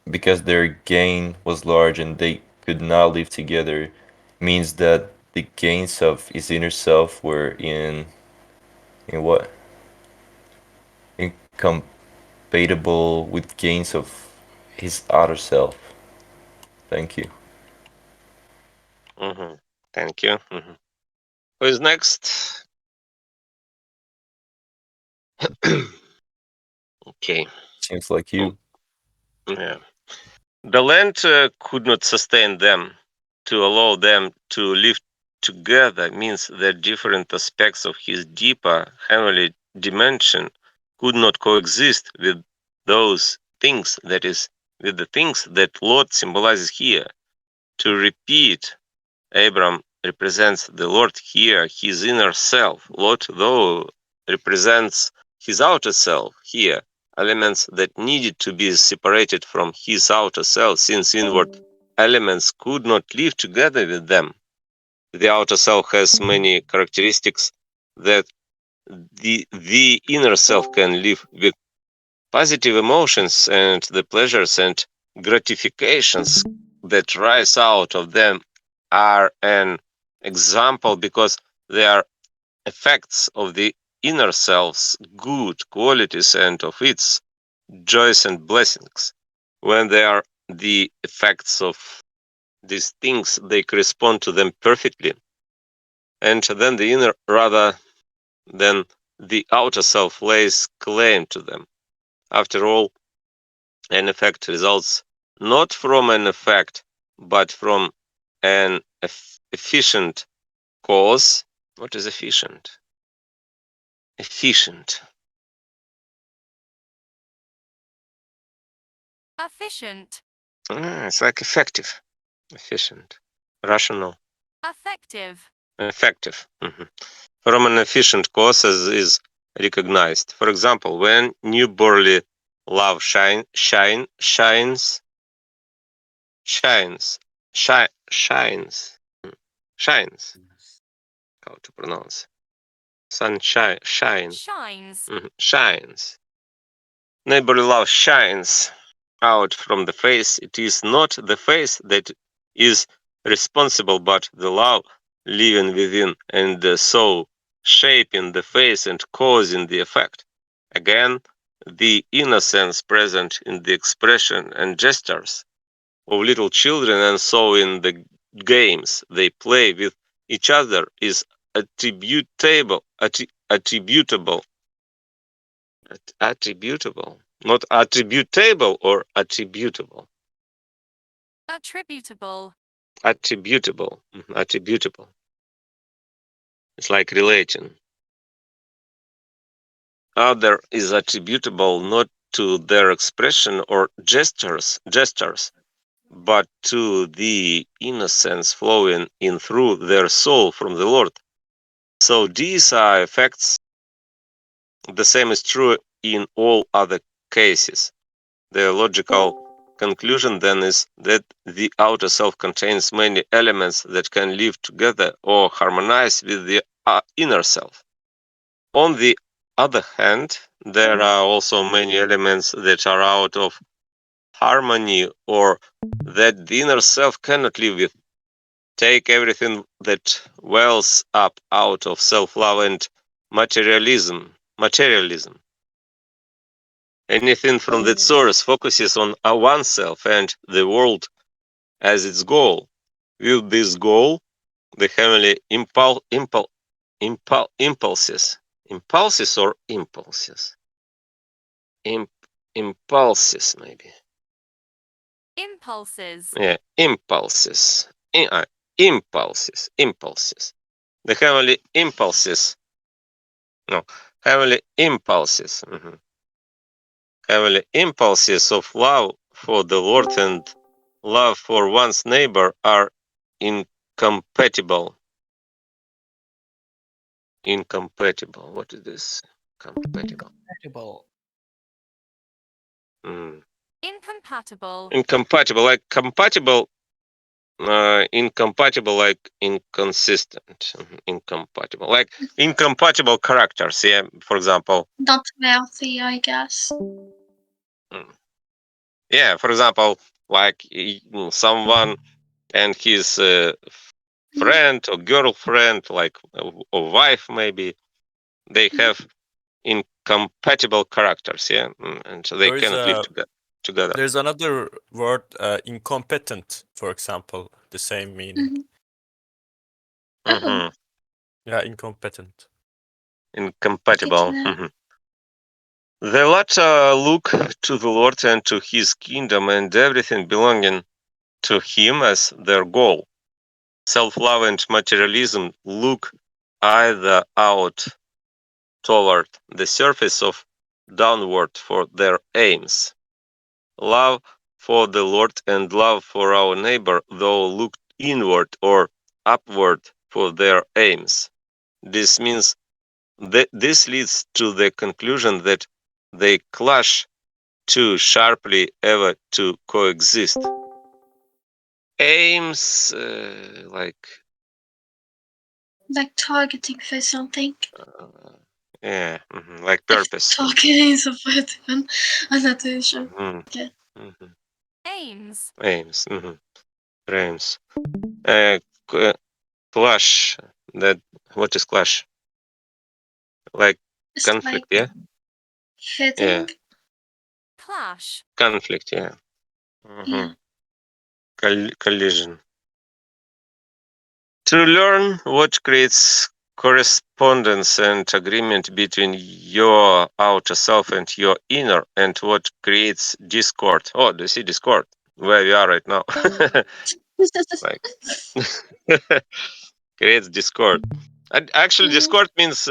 [SPEAKER 8] their gain was large and they could not live together means that the gains of his inner self were in what? Incompatible with gains of his other self. Thank you.
[SPEAKER 1] Thank you. Who is next? Okay.
[SPEAKER 8] Seems like you.
[SPEAKER 1] Yeah. The land could not sustain them. To allow them to live together means that different aspects of his deeper heavenly dimension could not coexist with those things, that is, with the things that Lord symbolizes here. To repeat, Abram represents the Lord here, his inner self. Lord, though, represents his outer self here, elements that needed to be separated from his outer self, since inward elements could not live together with them. The outer self has many characteristics that the inner self can live with. Positive emotions and the pleasures and gratifications that rise out of them are an example because they are effects of the inner self's good qualities and of its joys and blessings. When they are the effects of these things, they correspond to them perfectly. And then the inner, rather than the outer self, lays claim to them. After all, an effect results not from an effect, but from an efficient cause. What is efficient? Efficient.
[SPEAKER 3] Efficient.
[SPEAKER 1] It's like effective. Efficient. Rational.
[SPEAKER 3] Effective.
[SPEAKER 1] Effective. From an efficient cause as is recognized. For example, when new barley love shines, shines, how to pronounce? Sunshine,
[SPEAKER 3] Shines.
[SPEAKER 1] shines. Neighborly love shines out from the face. It is not the face that is responsible, but the love living within, and so shaping the face and causing the effect. Again, the innocence present in the expression and gestures of little children, and so in the games they play with each other, is attributable, attributable, not attributable or attributable.
[SPEAKER 3] Attributable.
[SPEAKER 1] Attributable. It's like relating. Other is attributable not to their expression or gestures, but to the innocence flowing in through their soul from the Lord. So these are effects. The same is true in all other cases. The logical conclusion then is that the outer self contains many elements that can live together or harmonize with the inner self. On the other hand, there are also many elements that are out of harmony or that the inner self cannot live with. Take everything that wells up out of self-love and materialism. Anything from that source focuses on oneself and the world as its goal. With this goal, the heavenly impulses, or impulses, impulses maybe.
[SPEAKER 3] Impulses.
[SPEAKER 1] Yeah, impulses. Impulses. The heavenly impulses. No, heavenly impulses. Heavenly impulses of love for the Lord and love for one's neighbor are incompatible. Incompatible. What is this? Compatible.
[SPEAKER 3] Incompatible.
[SPEAKER 1] Incompatible. Like compatible. Incompatible, like inconsistent. Incompatible. Like incompatible characters. Yeah. For example.
[SPEAKER 9] Not wealthy, I guess.
[SPEAKER 1] Yeah. For example, like someone and his friend or girlfriend, like a wife maybe, they have incompatible characters, yeah, and so they
[SPEAKER 7] There is
[SPEAKER 1] cannot live
[SPEAKER 7] a
[SPEAKER 1] together. together.
[SPEAKER 7] There's another word, incompetent, for example, the same meaning.
[SPEAKER 1] Mhm.
[SPEAKER 7] Yeah, incompetent.
[SPEAKER 1] Incompatible.
[SPEAKER 9] Good to know.
[SPEAKER 1] Mhm. The latter look to the Lord and to his kingdom and everything belonging to him as their goal. Self-love and materialism look either out toward the surface of downward for their aims. Love for the Lord and love for our neighbor, though, look inward or upward for their aims. This means that this leads to the conclusion that they clash too sharply ever to coexist. Aims, like
[SPEAKER 9] Targeting for something.
[SPEAKER 1] yeah, like purpose.
[SPEAKER 9] Targeting is a word even. I'm not too sure.
[SPEAKER 1] Mhm,
[SPEAKER 9] Okay.
[SPEAKER 1] mhm.
[SPEAKER 3] Aims.
[SPEAKER 1] Aims. Aims. Clash. That what is clash? Like
[SPEAKER 9] It's
[SPEAKER 1] conflict, yeah, yeah,
[SPEAKER 9] hitting.
[SPEAKER 3] Clash.
[SPEAKER 1] conflict, yeah.
[SPEAKER 9] Yeah.
[SPEAKER 1] Collision. To learn what creates correspondence and agreement between your outer self and your inner, and what creates discord. Oh, do you see discord? Where we are right now. Like creates discord. Actually, discord means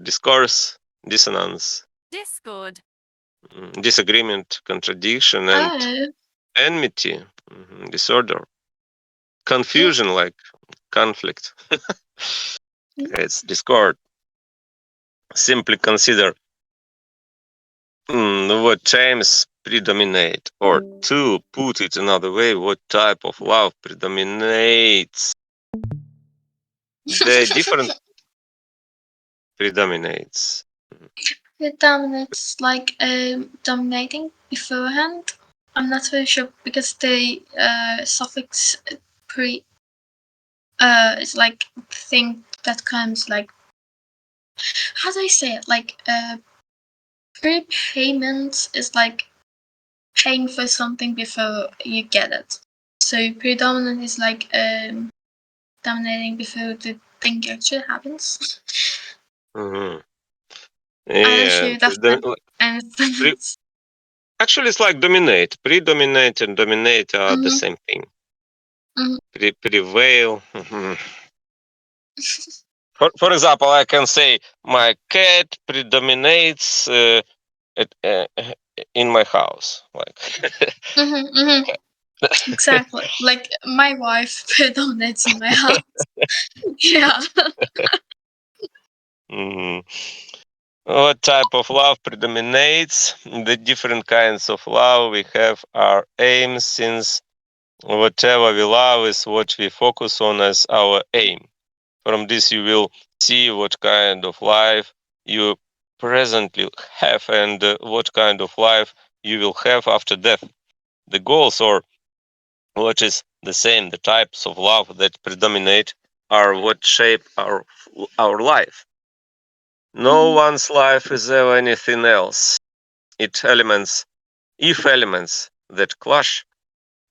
[SPEAKER 1] discourse, dissonance,
[SPEAKER 3] Discord.
[SPEAKER 1] disagreement, contradiction, and
[SPEAKER 9] Oh.
[SPEAKER 1] enmity, disorder, confusion, like conflict. It's discord. Simply consider what times predominate, or to put it another way, what type of love predominates. The different predominates.
[SPEAKER 9] It dominates dominating beforehand. I'm not very sure because the suffix pre is like thing that comes like, how do I say it? Prepayment is like paying for something before you get it. So predominant is like dominating before the thing actually happens.
[SPEAKER 1] Mhm.
[SPEAKER 9] I'm not
[SPEAKER 1] Yeah,
[SPEAKER 9] sure that's the
[SPEAKER 1] pre- actually, it's like dominate. Predominate and dominate are the same thing.
[SPEAKER 9] Mhm.
[SPEAKER 1] Prevail. For example, I can say my cat predominates in my house. Like,
[SPEAKER 9] Exactly. Like my wife predominates in my house. Yeah.
[SPEAKER 1] mhm. What type of love predominates? The different kinds of love we have are aims, since whatever we love is what we focus on as our aim. From this, you will see what kind of life you presently have and what kind of life you will have after death. The goals, or what is the same, the types of love that predominate, are what shape our life. No one's life is ever anything else. It elements, if elements that clash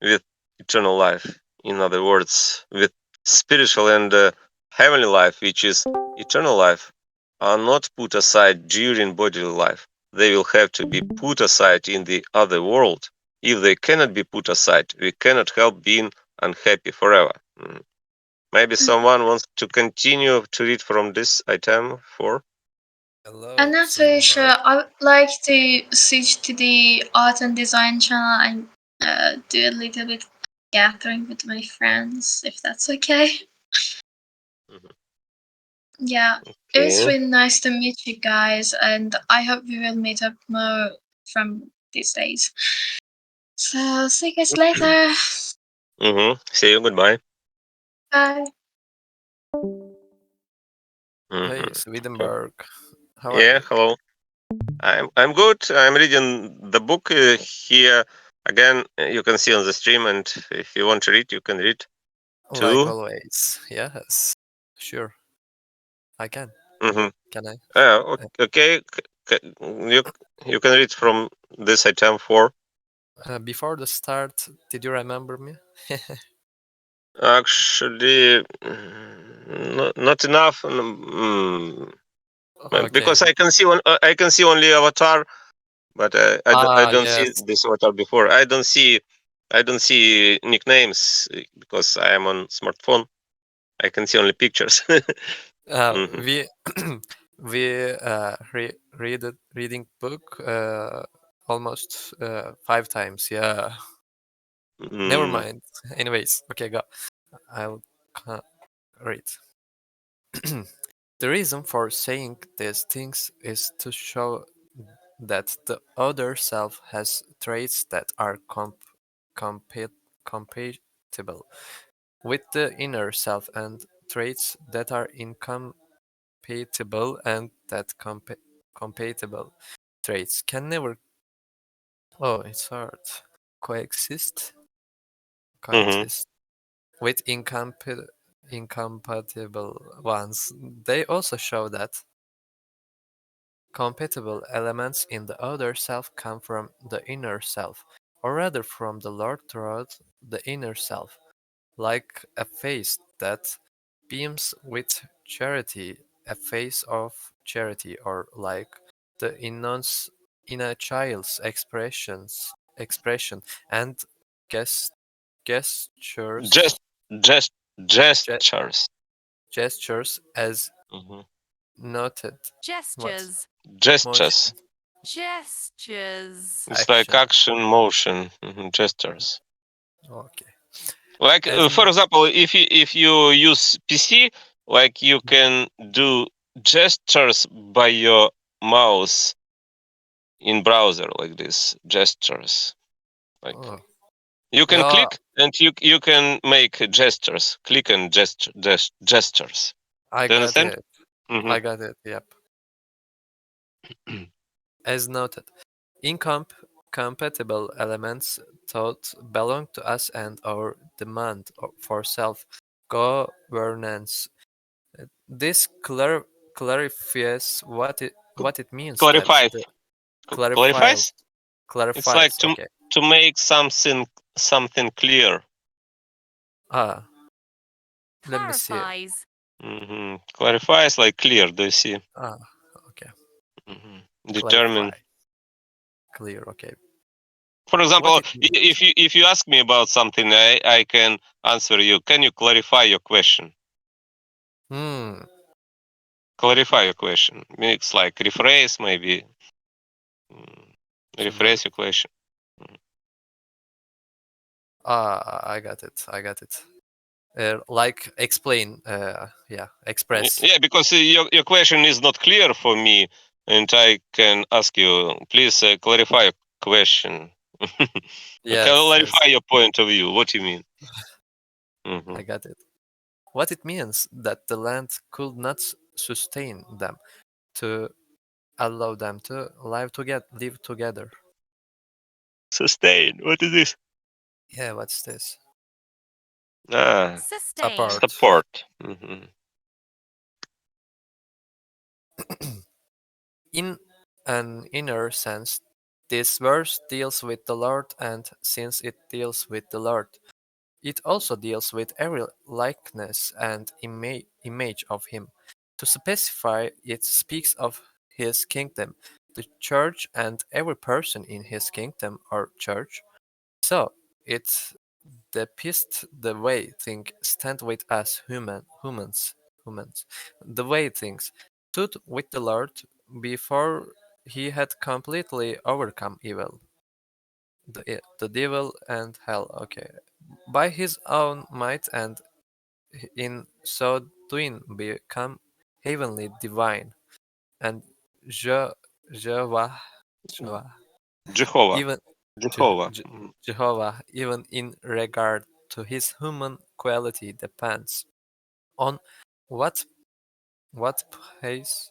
[SPEAKER 1] with eternal life, in other words, with spiritual and heavenly life, which is eternal life, are not put aside during bodily life. They will have to be put aside in the other world. If they cannot be put aside, we cannot help being unhappy forever. Maybe someone wants to continue to read from this item 4.
[SPEAKER 10] Hello,
[SPEAKER 9] I'm not very sure. I would like to switch to the art and design channel and do a little bit gathering with my friends, if that's okay. Yeah, it was
[SPEAKER 1] Okay.
[SPEAKER 9] really nice to meet you guys, and I hope we will meet up more from these days. So, see you guys later.
[SPEAKER 1] See you. Goodbye.
[SPEAKER 9] Bye.
[SPEAKER 10] Hey,
[SPEAKER 1] Okay.
[SPEAKER 10] Swedenborg. How are
[SPEAKER 1] Yeah.
[SPEAKER 10] you?
[SPEAKER 1] Hello. I'm good. I'm reading the book here again. You can see on the stream, and if you want to read, you can read
[SPEAKER 10] Like
[SPEAKER 1] too.
[SPEAKER 10] always. Yes. Sure. I can.
[SPEAKER 1] Mm-hmm.
[SPEAKER 10] Can I?
[SPEAKER 1] Okay. You you can read from this item for?
[SPEAKER 10] Before the start, did you remember me?
[SPEAKER 1] Actually, not enough.
[SPEAKER 10] Okay.
[SPEAKER 1] Because I can see only avatar, but I don't see
[SPEAKER 10] Yes.
[SPEAKER 1] this avatar before. I don't see nicknames because I am on smartphone. I can see only pictures. Mhm.
[SPEAKER 10] We we reading book almost 5 times. Yeah. Never
[SPEAKER 1] Mm.
[SPEAKER 10] mind. Anyways, okay, go. I'll read. The reason for saying these things is to show that the other self has traits that are compatible with the inner self and traits that are incompatible, and that compatible traits can never it's hard coexist
[SPEAKER 1] Mhm.
[SPEAKER 10] with incompatible ones. They also show that compatible elements in the other self come from the inner self, or rather from the Lord throughout the inner self, like a face that beams with charity, a face of charity, or like the in a child's expression and gest,
[SPEAKER 1] Just
[SPEAKER 10] gestures
[SPEAKER 1] just
[SPEAKER 10] ge-
[SPEAKER 1] gestures.
[SPEAKER 10] gestures as
[SPEAKER 1] Mhm.
[SPEAKER 10] noted. What?
[SPEAKER 3] Gestures.
[SPEAKER 1] Gestures.
[SPEAKER 10] Motion.
[SPEAKER 3] Gestures.
[SPEAKER 1] It's like
[SPEAKER 10] Action.
[SPEAKER 1] action, motion, gestures.
[SPEAKER 10] Okay.
[SPEAKER 1] Like
[SPEAKER 10] As
[SPEAKER 1] for
[SPEAKER 10] no-
[SPEAKER 1] example, if you use PC, like you can do gestures by your mouse in browser, like this gestures. Like
[SPEAKER 10] oh.
[SPEAKER 1] you can
[SPEAKER 10] Yeah,
[SPEAKER 1] click and you can make gestures. Click and gestures.
[SPEAKER 10] I
[SPEAKER 1] Do you
[SPEAKER 10] got
[SPEAKER 1] understand?
[SPEAKER 10] it.
[SPEAKER 1] Hmm.
[SPEAKER 10] I got it. Yep. As noted, incompatible elements thought belong to us and our demand for self-governance. This clarifies what it means that
[SPEAKER 1] Clarifies.
[SPEAKER 10] the clarifies
[SPEAKER 1] Clarifies. It's like
[SPEAKER 10] clarifies. Okay.
[SPEAKER 1] to make something clear.
[SPEAKER 10] Ah, let me see.
[SPEAKER 3] Clarifies.
[SPEAKER 1] Clarifies like clear. Do you see?
[SPEAKER 10] Ah, okay.
[SPEAKER 1] Determine.
[SPEAKER 10] Clarify. Clear. Okay.
[SPEAKER 1] For
[SPEAKER 10] What
[SPEAKER 1] example,
[SPEAKER 10] it means?
[SPEAKER 1] if you ask me about something, I can answer you. Can you clarify your question?
[SPEAKER 10] Hmm.
[SPEAKER 1] Clarify your question. It's like rephrase, maybe.
[SPEAKER 10] Clar-
[SPEAKER 1] Rephrase your question.
[SPEAKER 10] I got it. I got it. Like explain. Yeah. Express.
[SPEAKER 1] Yeah, because your question is not clear for me, and I can ask you, please clarify your question.
[SPEAKER 10] Yes. Yes.
[SPEAKER 1] Clarify your point of view. What do you mean?
[SPEAKER 10] I got it. What it means that the land could not sustain them to allow them to live together.
[SPEAKER 1] Sustain. What is this?
[SPEAKER 10] Yeah. What's this?
[SPEAKER 3] Sustain.
[SPEAKER 10] Support.
[SPEAKER 1] Support.
[SPEAKER 10] In an inner sense, this verse deals with the Lord, and since it deals with the Lord, it also deals with every likeness and image of Him. To specify, it speaks of His kingdom, the church, and every person in His kingdom or church. So, it depicts the way things stand with us humans, the way things stood with the Lord before He had completely overcome evil, the devil and hell. Okay, by His own might, and in so doing become heavenly divine and Je- Jehovah, Jehovah,
[SPEAKER 1] Jehovah.
[SPEAKER 10] even
[SPEAKER 1] Jehovah.
[SPEAKER 10] Jehovah, even in regard to his human quality, depends on what what pace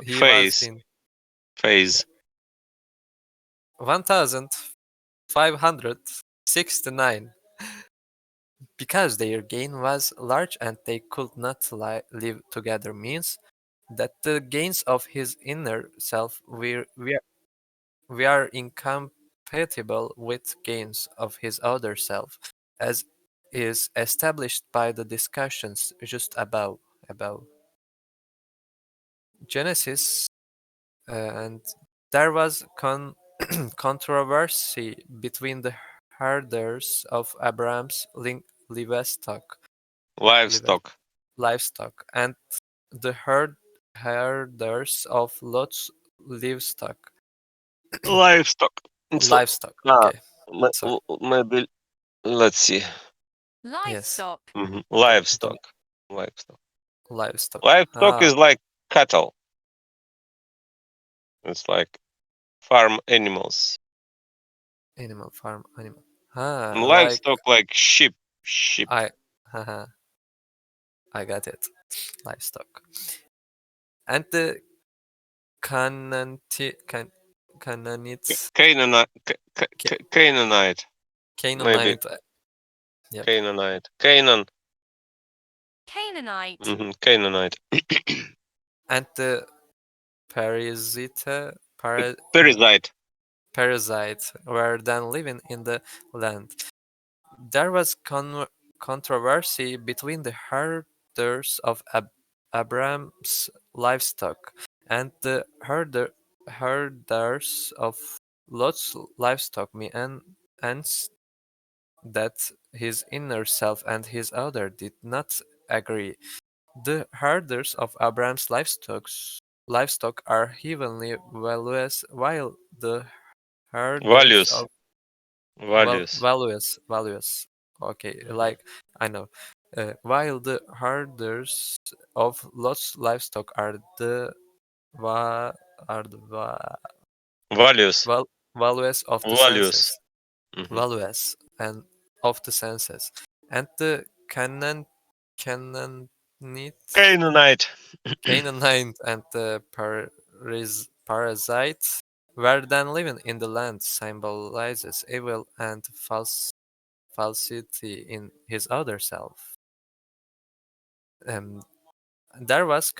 [SPEAKER 10] he was
[SPEAKER 1] Phase.
[SPEAKER 10] in. Okay,
[SPEAKER 1] Phase.
[SPEAKER 10] 1569. Because their gain was large and they could not live together means that the gains of his inner self we are incompatible with gains of his other self, as is established by the discussions just above. Genesis, and there was controversy between the herders of Abraham's livestock livestock and the herders of Lot's livestock.
[SPEAKER 1] Livestock. So,
[SPEAKER 10] Livestock. Okay. Sorry.
[SPEAKER 1] maybe let's see.
[SPEAKER 3] Livestock.
[SPEAKER 1] Livestock.
[SPEAKER 10] Livestock.
[SPEAKER 1] Livestock is like cattle. It's like farm animals.
[SPEAKER 10] Farm animal.
[SPEAKER 1] And
[SPEAKER 10] Like
[SPEAKER 1] livestock like sheep.
[SPEAKER 10] I got it. Livestock. And the Canaanites.
[SPEAKER 1] Canaanite. Maybe
[SPEAKER 10] Canaanite. Yep.
[SPEAKER 1] Canaanite.
[SPEAKER 3] Canaanite.
[SPEAKER 1] Canaanite.
[SPEAKER 10] And the Parasite were then living in the land. There was controversy between the herders of Abraham's livestock and the herders of Lot's livestock, means that his inner self and his other did not agree. The herders of Abraham's livestock are heavenly values, while the herders of values. Okay, like I know. While the herders of Lot's livestock are the
[SPEAKER 1] Values.
[SPEAKER 10] values of the
[SPEAKER 1] Values.
[SPEAKER 10] senses. Values and of the senses, and the Canaanite and the parasites were then living in the land symbolizes evil and falsity in his other self. Um, there was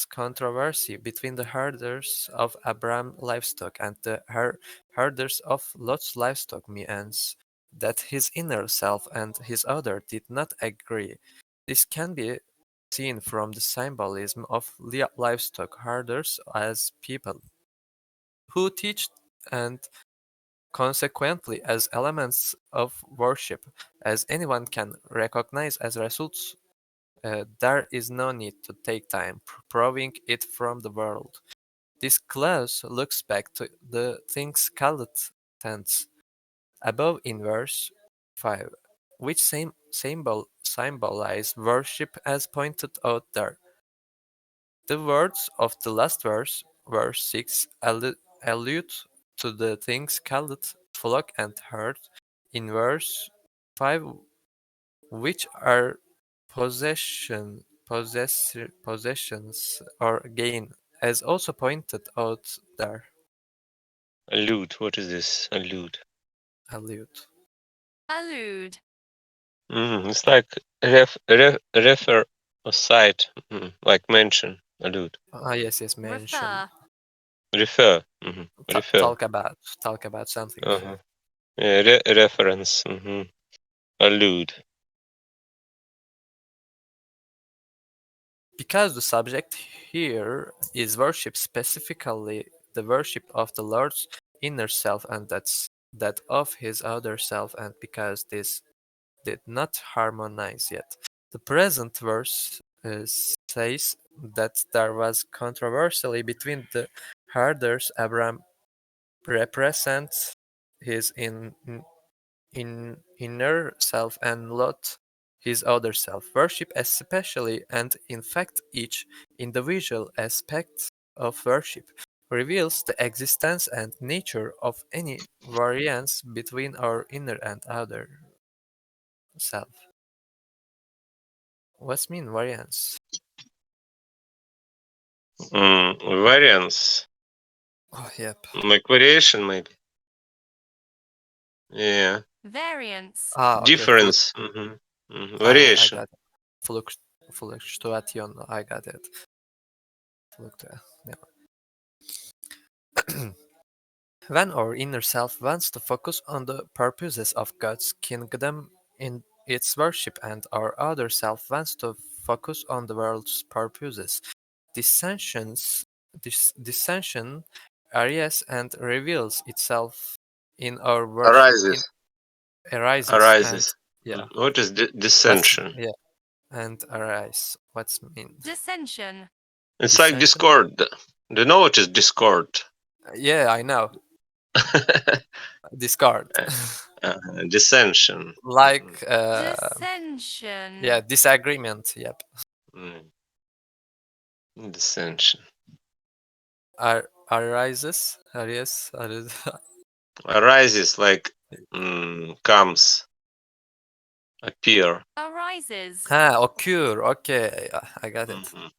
[SPEAKER 10] controversy between the herders of Abraham livestock and the herders of Lot's livestock, means that his inner self and his other did not agree. This can be seen from the symbolism of livestock herders as people who teach and consequently as elements of worship, as anyone can recognize as results. There is no need to take time proving it from the world. This clause looks back to the things called tense above in verse 5, which symbolize worship as pointed out there. The words of the last verse, verse 6, allude to the things called flock and herd in verse 5, which are possessions or gain, as also pointed out there.
[SPEAKER 1] Allude. What is this? Allude.
[SPEAKER 10] Allude.
[SPEAKER 1] It's like refer or cite, like mention. Allude.
[SPEAKER 10] Yes, mention.
[SPEAKER 1] Refer. Refer.
[SPEAKER 10] Talk about something.
[SPEAKER 1] Yeah, reference. Allude.
[SPEAKER 10] Because the subject here is worship, specifically the worship of the Lord's inner self, and that of his other self, and because this did not harmonize yet. The present verse says that there was controversy between the herders. Abraham represents his inner self and Lot his other self. Worship especially, and in fact each individual aspect of worship, reveals the existence and nature of any variance between our inner and outer self. What's mean variance?
[SPEAKER 1] Variance.
[SPEAKER 10] Oh, yep.
[SPEAKER 1] Like variation, maybe. Yeah.
[SPEAKER 3] Variance.
[SPEAKER 10] Okay.
[SPEAKER 1] Difference. Variation.
[SPEAKER 10] I got it. Fluctuation. I got it. Yeah. When our inner self wants to focus on the purposes of God's kingdom in its worship and our other self wants to focus on the world's purposes, dissensions, dissension arises and reveals itself in our worship, arises and
[SPEAKER 1] Arises.
[SPEAKER 10] yeah,
[SPEAKER 1] What is
[SPEAKER 10] what's
[SPEAKER 1] dissension?
[SPEAKER 10] yeah, and arise. What's mean?
[SPEAKER 3] Dissension.
[SPEAKER 1] It's like
[SPEAKER 10] Dissension?
[SPEAKER 1] discord. Do you know what is discord?
[SPEAKER 10] Yeah, I know. Discard.
[SPEAKER 1] Dissension.
[SPEAKER 10] Like
[SPEAKER 3] Dissension.
[SPEAKER 10] yeah, disagreement. Yep.
[SPEAKER 1] Mm. Dissension.
[SPEAKER 10] Arises.
[SPEAKER 1] Arises like comes, appear.
[SPEAKER 3] Arises.
[SPEAKER 10] Occur. Okay, I got it.
[SPEAKER 1] Mhm.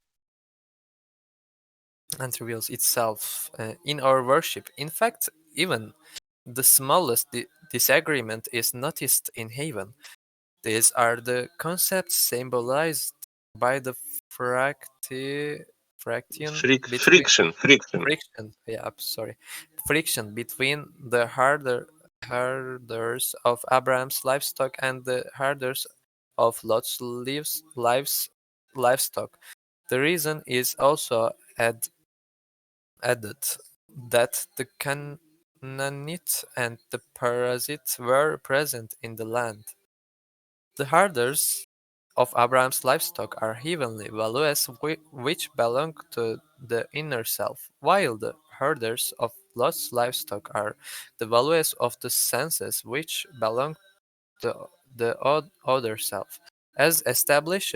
[SPEAKER 10] And reveals itself in our worship. In fact, even the smallest disagreement is noticed in heaven. These are the concepts symbolized by the fraction between
[SPEAKER 1] Friction.
[SPEAKER 10] friction between the herders of Abraham's livestock and the herders of Lot's livestock. The reason is also added that the Canaanite and the Perizzite were present in the land. The herders of Abraham's livestock are heavenly values which belong to the inner self, while the herders of Lot's livestock are the values of the senses which belong to the other self, as established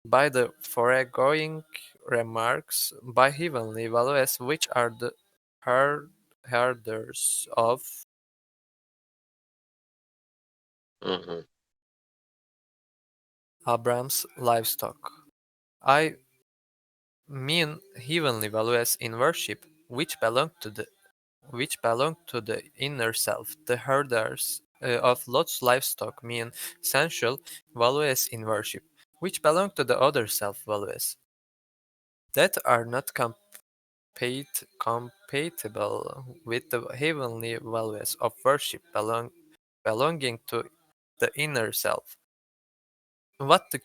[SPEAKER 10] by the foregoing remarks by heavenly values which are the herders of
[SPEAKER 1] Mhm.
[SPEAKER 10] Abraham's livestock. I mean heavenly values in worship, which belong to the inner self. The herders of Lot's livestock mean sensual values in worship, which belong to the other self values that are not compatible with the heavenly values of worship belonging to the inner self. What the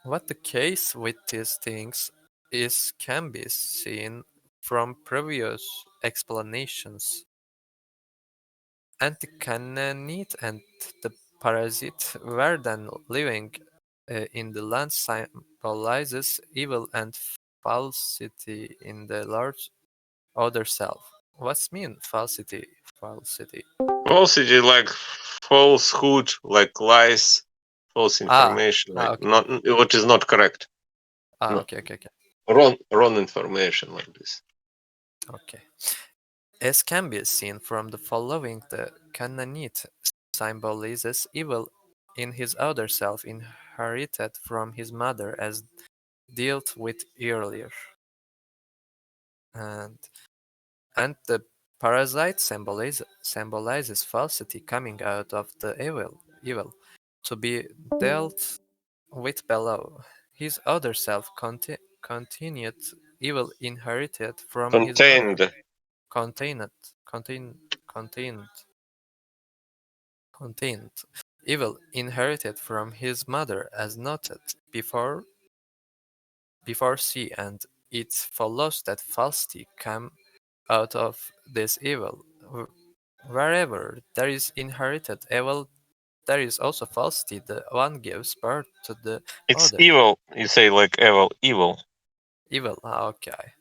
[SPEAKER 10] what the case with these things is can be seen from previous explanations. And the Canaanite and the Parasite were then living in the land symbolizes evil and falsity in the Lord's other self. What's mean falsity? Falsity.
[SPEAKER 1] Falsity like falsehood, like lies, false information, like
[SPEAKER 10] Okay.
[SPEAKER 1] not what is not correct. No,
[SPEAKER 10] Okay.
[SPEAKER 1] wrong information like this.
[SPEAKER 10] Okay. As can be seen from the following, the Canaanite symbolizes evil in his other self inherited from his mother as dealt with earlier. And and the parasite symbolizes falsity coming out of the evil to be dealt with below. His other self continued evil inherited from his mother.
[SPEAKER 1] Contained.
[SPEAKER 10] Contained, contained, contained, contained. Evil inherited from his mother as noted before C, and it follows that falsity came out of this evil. Wherever there is inherited evil, there is also falsity. The one gives birth to the
[SPEAKER 1] It's
[SPEAKER 10] other.
[SPEAKER 1] evil. You say like evil.
[SPEAKER 10] Evil, okay.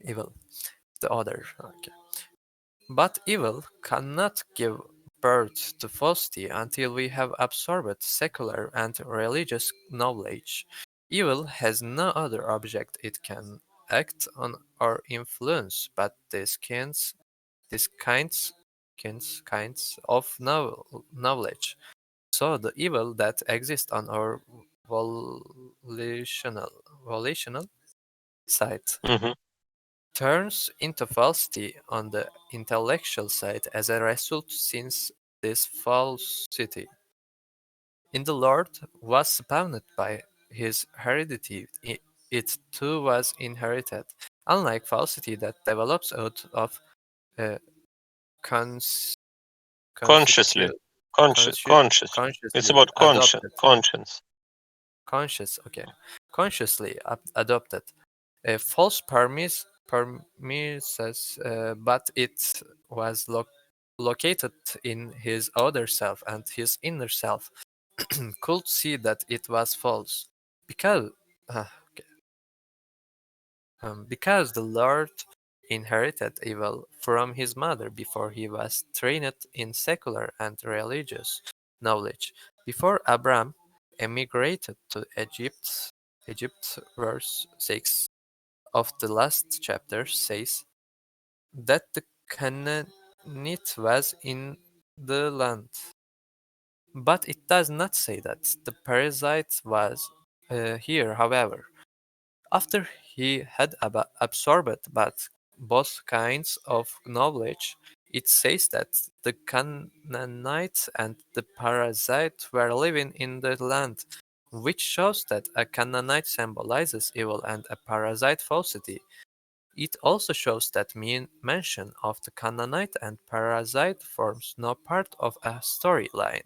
[SPEAKER 10] Evil, the other, okay. But evil cannot give birth to falsity until we have absorbed secular and religious knowledge. Evil has no other object it can act on or influence but these kinds of knowledge. So the evil that exists on our volitional side
[SPEAKER 1] Hmm.
[SPEAKER 10] turns into falsity on the intellectual side as a result, since this falsity in the Lord was spawned by his heredity, it too was inherited. Unlike falsity that develops out of cons-
[SPEAKER 1] Consciously.
[SPEAKER 10] constitu-
[SPEAKER 1] Conscious. It's
[SPEAKER 10] consciously
[SPEAKER 1] about
[SPEAKER 10] adopted.
[SPEAKER 1] conscience.
[SPEAKER 10] Consciously adopted false premises, but it was located in his other self, and his inner self could see that it was false because okay, because the Lord inherited evil from his mother before he was trained in secular and religious knowledge. Before Abraham emigrated to Egypt, verse 6 of the last chapter says that the Canaanite was in the land. But it does not say that the parasite was here, however. After he had absorbed both kinds of knowledge, it says that the Canaanites and the parasite were living in the land, which shows that a Canaanite symbolizes evil and a parasite falsity. It also shows that mention of the Canaanite and parasite forms no part of a storyline,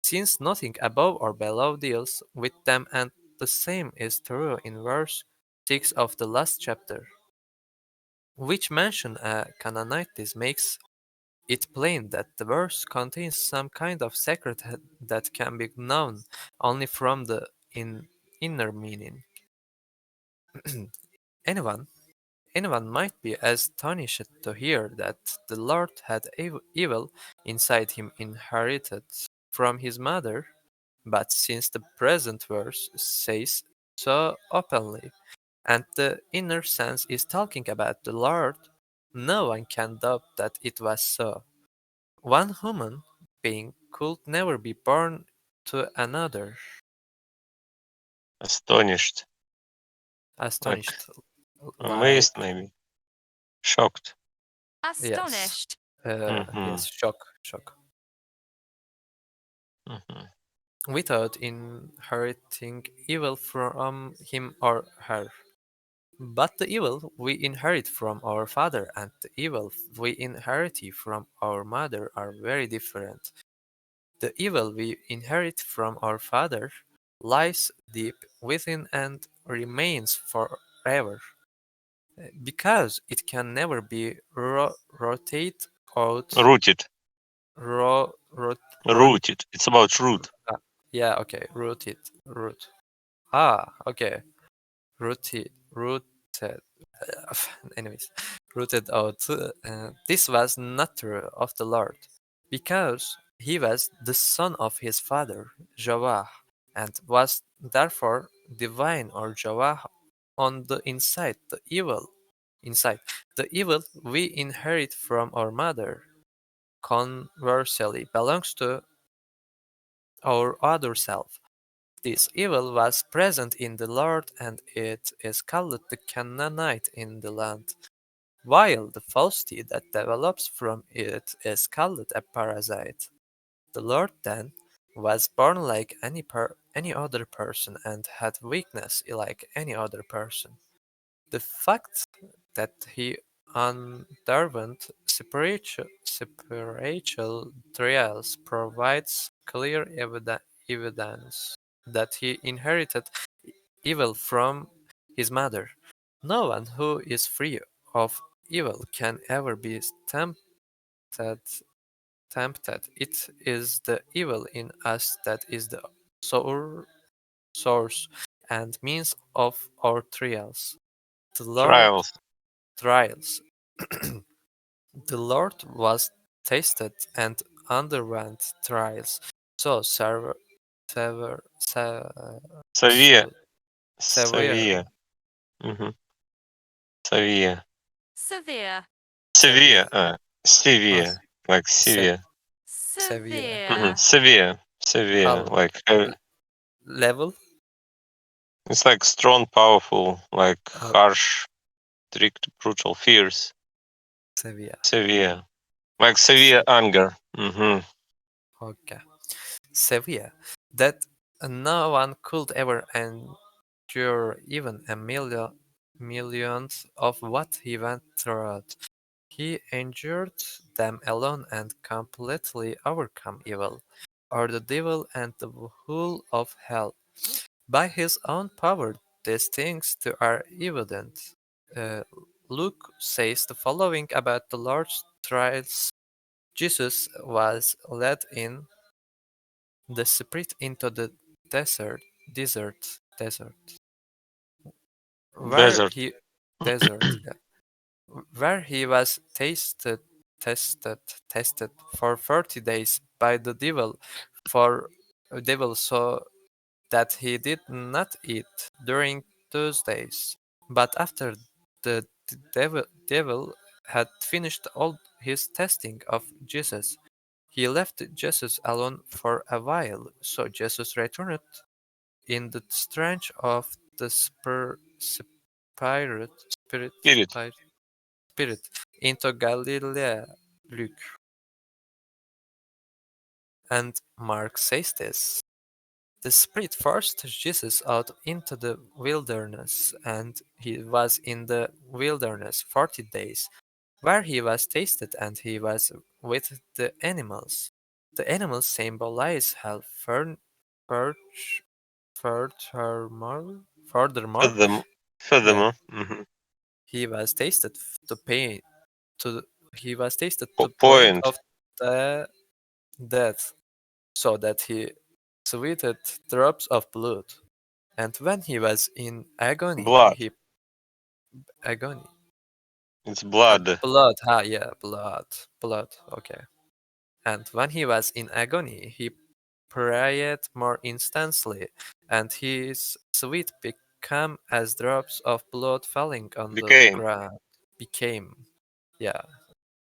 [SPEAKER 10] since nothing above or below deals with them, and the same is true in verse 6 of the last chapter, which mention a Canaanite makes it plain that the verse contains some kind of secret that can be known only from the inner meaning. Anyone Anyone might be astonished to hear that the Lord had evil inside him inherited from his mother, but since the present verse says so openly, and the inner sense is talking about the Lord, no one can doubt that it was so. One human being could never be born to another.
[SPEAKER 1] Astonished.
[SPEAKER 10] Astonished.
[SPEAKER 1] Amazed,
[SPEAKER 10] Like,
[SPEAKER 1] maybe. Shocked.
[SPEAKER 10] yes.
[SPEAKER 3] Astonished.
[SPEAKER 10] Yes, shock.
[SPEAKER 1] Mhm.
[SPEAKER 10] Without inheriting evil from him or her. But the evil we inherit from our father and the evil we inherit from our mother are very different. The evil we inherit from our father lies deep within and remains forever, because it can never be rotated out.
[SPEAKER 1] Rooted.
[SPEAKER 10] Ro, rot, rot,
[SPEAKER 1] Rooted. It's about root.
[SPEAKER 10] yeah, okay, rooted, root. Okay. Rooted. Anyways, rooted out. This was not true of the Lord, because he was the son of his father, Jehovah, and was therefore divine or Jehovah on the inside. Inside the evil we inherit from our mother, conversely, belongs to our other self. This evil was present in the Lord, and it is called the Canaanite in the land, while the falsity that develops from it is called a parasite. The Lord, then, was born like any other person and had weakness like any other person. The fact that he underwent spiritual trials provides clear evidence that he inherited evil from his mother. No one who is free of evil can ever be tempted. It is the evil in us that is the source and means of our trials. The Lord
[SPEAKER 1] Trials.
[SPEAKER 10] trials. The Lord was tested and underwent trials. So sever, se-
[SPEAKER 1] Severe.
[SPEAKER 10] so severe,
[SPEAKER 1] Severe. Mhm. Severe.
[SPEAKER 3] Severe.
[SPEAKER 10] severe,
[SPEAKER 1] Severe. Severe. Like
[SPEAKER 10] se-
[SPEAKER 1] severe.
[SPEAKER 10] severe.
[SPEAKER 3] Severe.
[SPEAKER 1] Severe. Severe.
[SPEAKER 10] How
[SPEAKER 1] Like
[SPEAKER 10] level?
[SPEAKER 1] it's like strong, powerful, like
[SPEAKER 10] Uh,
[SPEAKER 1] harsh, strict, brutal, fierce.
[SPEAKER 10] severe.
[SPEAKER 1] Severe. Like severe anger.
[SPEAKER 10] Okay. Severe. That no one could ever endure even a millionth of what he went through. He endured them alone and completely overcome evil, or the devil and the whole of hell. By his own power these things too are evident. Uh, Luke says the following about the Lord's trials. Jesus was led in the Spirit into the desert, where
[SPEAKER 1] Desert.
[SPEAKER 10] he desert, yeah, where he was tested, tested for 40 days by the devil, so that he did not eat during those days. But after the devil had finished all his testing of Jesus, he left Jesus alone for a while. So Jesus returned in the strength of the
[SPEAKER 1] Spirit.
[SPEAKER 10] spirit into Galilee. Luke and Mark says this. The Spirit forced Jesus out into the wilderness, and he was in the wilderness 40 days, where he was tasted and he was with the animals. The animals symbolize hell. Fur- Furthermore,
[SPEAKER 1] Furthermore.
[SPEAKER 10] yeah,
[SPEAKER 1] Furthermore. Mhm.
[SPEAKER 10] he was tasted to pain to he was tasted to point
[SPEAKER 1] Point.
[SPEAKER 10] of the death, so that he sweated drops of blood. And when he was in agony,
[SPEAKER 1] Blood.
[SPEAKER 10] agony,
[SPEAKER 1] It's blood.
[SPEAKER 10] blood, yeah, blood, okay. And when he was in agony, he prayed more instantly, and his sweat became as drops of blood falling on the
[SPEAKER 1] Became.
[SPEAKER 10] ground. Became, yeah,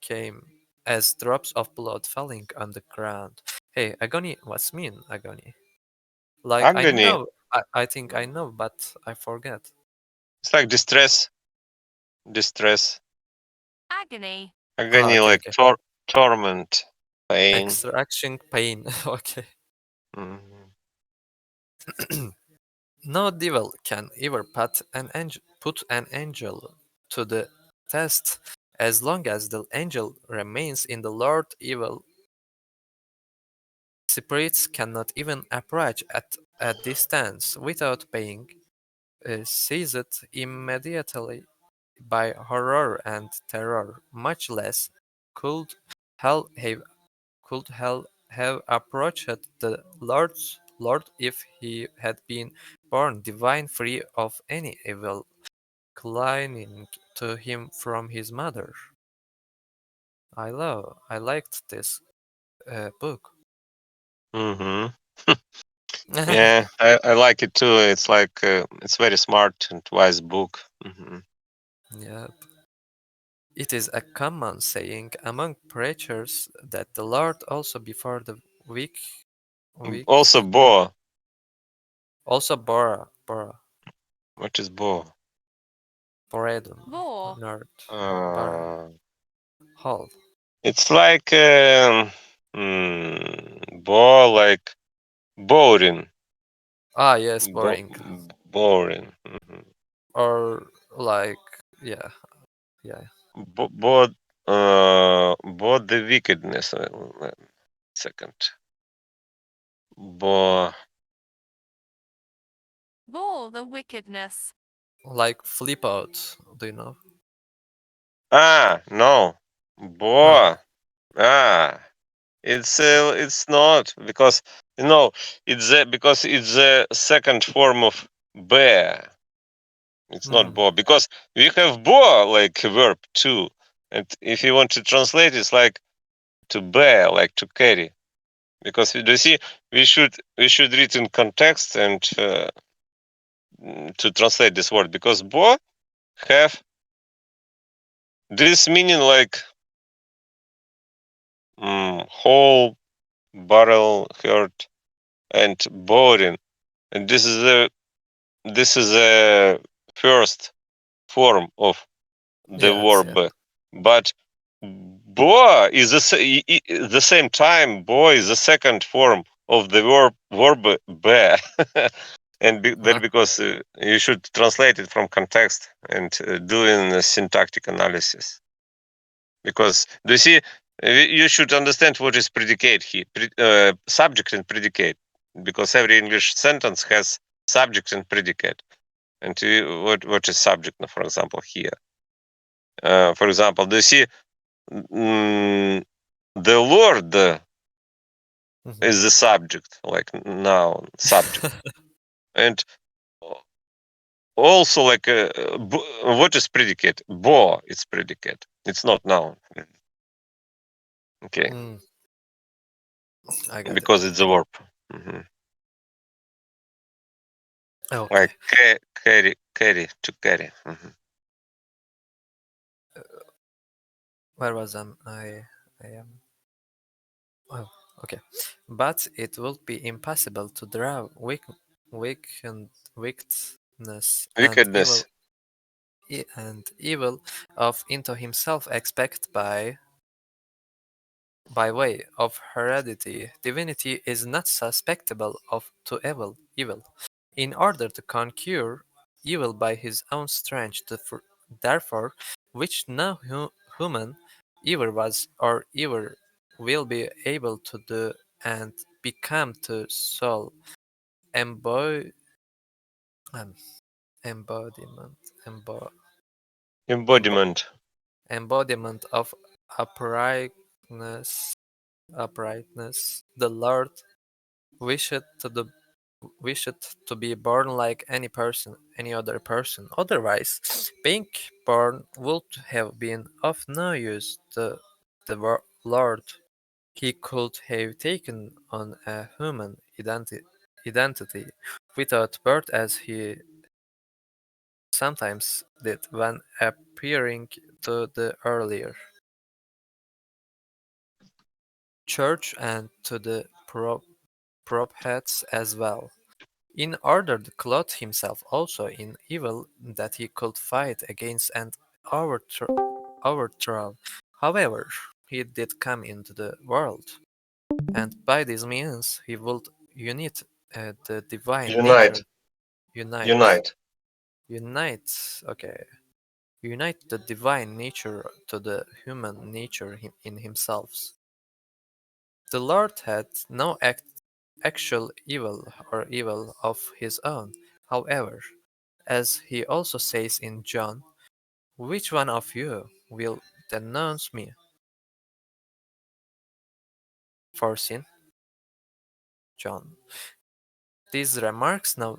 [SPEAKER 10] came as drops of blood falling on the ground. Hey, agony, what's mean agony? Like I
[SPEAKER 1] Agony.
[SPEAKER 10] know, I think I know, but I forget.
[SPEAKER 1] It's like distress. Distress.
[SPEAKER 3] Agony.
[SPEAKER 1] Agony
[SPEAKER 10] Okay,
[SPEAKER 1] like
[SPEAKER 10] okay.
[SPEAKER 1] torment. Pain.
[SPEAKER 10] Extraction pain. Okay.
[SPEAKER 1] Mhm.
[SPEAKER 10] No devil can ever put an angel to the test. As long as the angel remains in the Lord, evil spirits cannot even approach at a distance without being seized immediately by horror and terror. Much less could hell have approached the Lord if he had been born divine, free of any evil clinging to him from his mother. I liked this book.
[SPEAKER 1] Mhm. Yeah, I like it too. It's like it's very smart and wise book. Mhm.
[SPEAKER 10] Yeah. It is a common saying among preachers that the Lord also before the week
[SPEAKER 1] Also, Bo.
[SPEAKER 10] also
[SPEAKER 1] What is Bo?
[SPEAKER 10] Boredom,
[SPEAKER 3] Vor.
[SPEAKER 10] nerd, bara,
[SPEAKER 1] Uh,
[SPEAKER 10] hall.
[SPEAKER 1] it's like Bo, like boring.
[SPEAKER 10] Ah, yes, boring.
[SPEAKER 1] Boring. Mhm.
[SPEAKER 10] Or like, yeah, yeah.
[SPEAKER 1] Bo, Bo the wickedness. Second. Bo.
[SPEAKER 3] Vor the wickedness.
[SPEAKER 10] Like flip out, do you know?
[SPEAKER 1] No.
[SPEAKER 10] No.
[SPEAKER 1] Bo. Ah. It's not because because it's the second form of bear. It's not
[SPEAKER 10] Hmm.
[SPEAKER 1] bo because we have bo like a verb too, and if you want to translate, it's like to bear, like to carry. Because you see, we should read in context and to translate this word because bo have this meaning like whole barrel hurt and boring, and this is the first form of the
[SPEAKER 10] Yes,
[SPEAKER 1] verb,
[SPEAKER 10] yes.
[SPEAKER 1] but boa is the same time. Boa is the second form of the verb be, and that
[SPEAKER 10] Uh,
[SPEAKER 1] because you should translate it from context and doing a syntactic analysis. Because do you see, you should understand what is predicate here, subject and predicate, because every English sentence has subject and predicate. And what is subject, for example, here? For example, do you see the Lord is the subject, like noun subject, and also like what is predicate? Bo, it's predicate. It's not noun. Okay,
[SPEAKER 10] I got
[SPEAKER 1] because
[SPEAKER 10] it.
[SPEAKER 1] it's a verb. Hmm.
[SPEAKER 10] Okay.
[SPEAKER 1] Like carry to carry. Hmm.
[SPEAKER 10] Where was I am. Oh, okay. But it would be impossible to draw wickedness
[SPEAKER 1] Wickedness.
[SPEAKER 10] and evil of into himself except by way of heredity. Divinity is not susceptible of to evil. In order to conquer evil by his own strength, therefore, which no human ever was or ever will be able to do, and become to soul embody, um, embodiment,
[SPEAKER 1] Embodiment.
[SPEAKER 10] embodiment of uprightness, uprightness. The Lord wished to the wished to be born like any other person. Otherwise, being born would have been of no use to the Lord. He could have taken on a human identity without birth, as he sometimes did when appearing to the earlier church and to the prophets as well, in order to clothe himself also in evil, that he could fight against and overthrow. However, he did come into the world, and by this means he would unite the divine nature,
[SPEAKER 1] Unite.
[SPEAKER 10] unite,
[SPEAKER 1] Unite.
[SPEAKER 10] okay, unite the divine nature to the human nature in himself. The Lord had no actual evil or evil of his own, however, as he also says in John, which one of you will denounce me for sin? John. These remarks now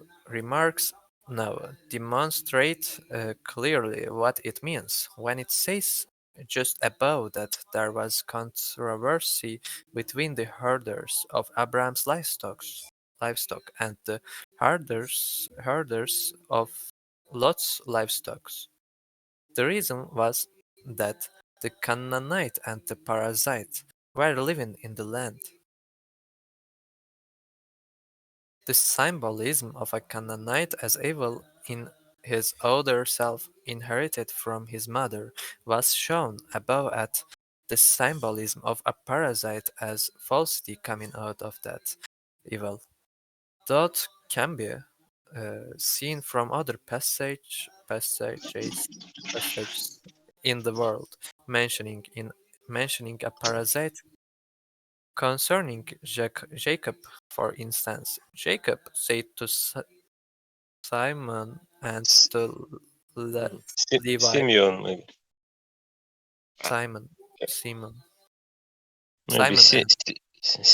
[SPEAKER 10] demonstrate clearly what it means when it says just above that there was controversy between the herders of Abraham's livestock and the herders of Lot's livestock. The reason was that the Canaanite and the Perizzite were living in the land. The symbolism of a Canaanite as evil in his other self, inherited from his mother, was shown above at the symbolism of a parasite as falsity coming out of that evil. That can be seen from other passages in the world, mentioning a parasite concerning Jacob, for instance. Jacob said to Simon and to Levi,
[SPEAKER 1] Simeon, maybe.
[SPEAKER 10] Simon, Simon,
[SPEAKER 1] Maybe
[SPEAKER 10] Simon and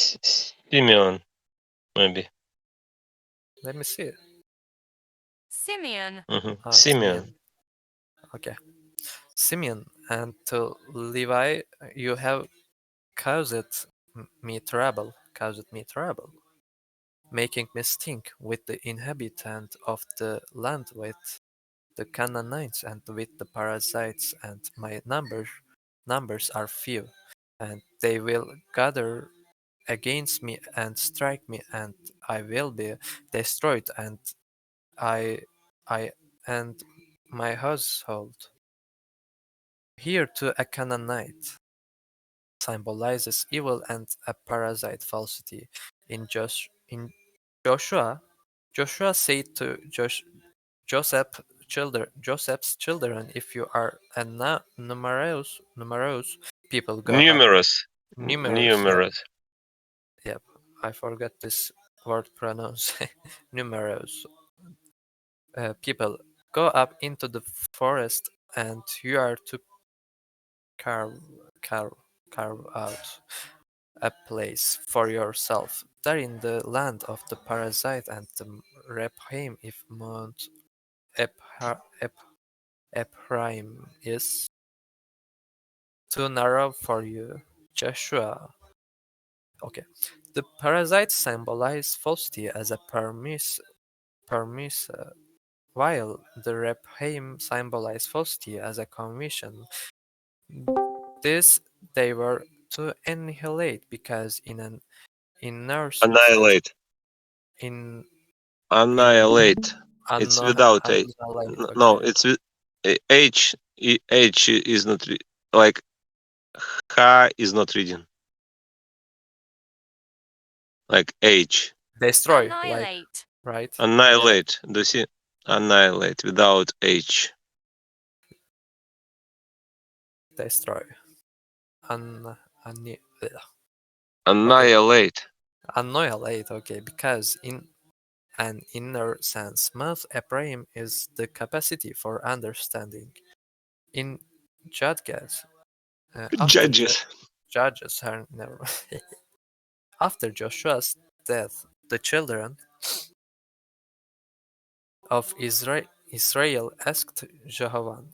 [SPEAKER 1] Simeon, maybe.
[SPEAKER 10] let me see.
[SPEAKER 3] Simeon.
[SPEAKER 1] Simeon.
[SPEAKER 10] Simeon. Okay, Simeon and to Levi, you have caused me trouble, making me stink with the inhabitant of the land, with the Canaanites and with the Perizzites, and my numbers are few, and they will gather against me and strike me, and I will be destroyed, and I and my household. Here too a Canaanite symbolizes evil and a parasite falsity. In Joshua, Joshua said to Joseph, Joseph's children, if you are a numerous people go up.
[SPEAKER 1] Numerous.
[SPEAKER 10] Numerous. Yep, I forgot this word pronounce. Numerous people go up into the forest, and you are to carve out a place for yourself there in the land of the parasite and the Rephaim, if Mount Ephraim is too narrow for you. Joshua. Okay. The parasites symbolize falsity as a permiss, while the Rephaim symbolize falsity as a conviction. This they were to annihilate because in an inner sense,
[SPEAKER 1] Annihilate.
[SPEAKER 10] in
[SPEAKER 1] Annihilate. It's without a.
[SPEAKER 10] annihilate,
[SPEAKER 1] No,
[SPEAKER 10] okay.
[SPEAKER 1] it's with H. H is not like H is not reading. Like H.
[SPEAKER 10] Destroy,
[SPEAKER 3] Annihilate.
[SPEAKER 10] right?
[SPEAKER 1] Annihilate. Do you see? Annihilate without H.
[SPEAKER 10] Destroy. Annihilate.
[SPEAKER 1] Annihilate.
[SPEAKER 10] Annihilate, okay, because in an inner sense, Mount Ephraim is the capacity for understanding. In Judges,
[SPEAKER 1] Judges.
[SPEAKER 10] Judges are never. After Joshua's death, the children of Israel asked Jehovah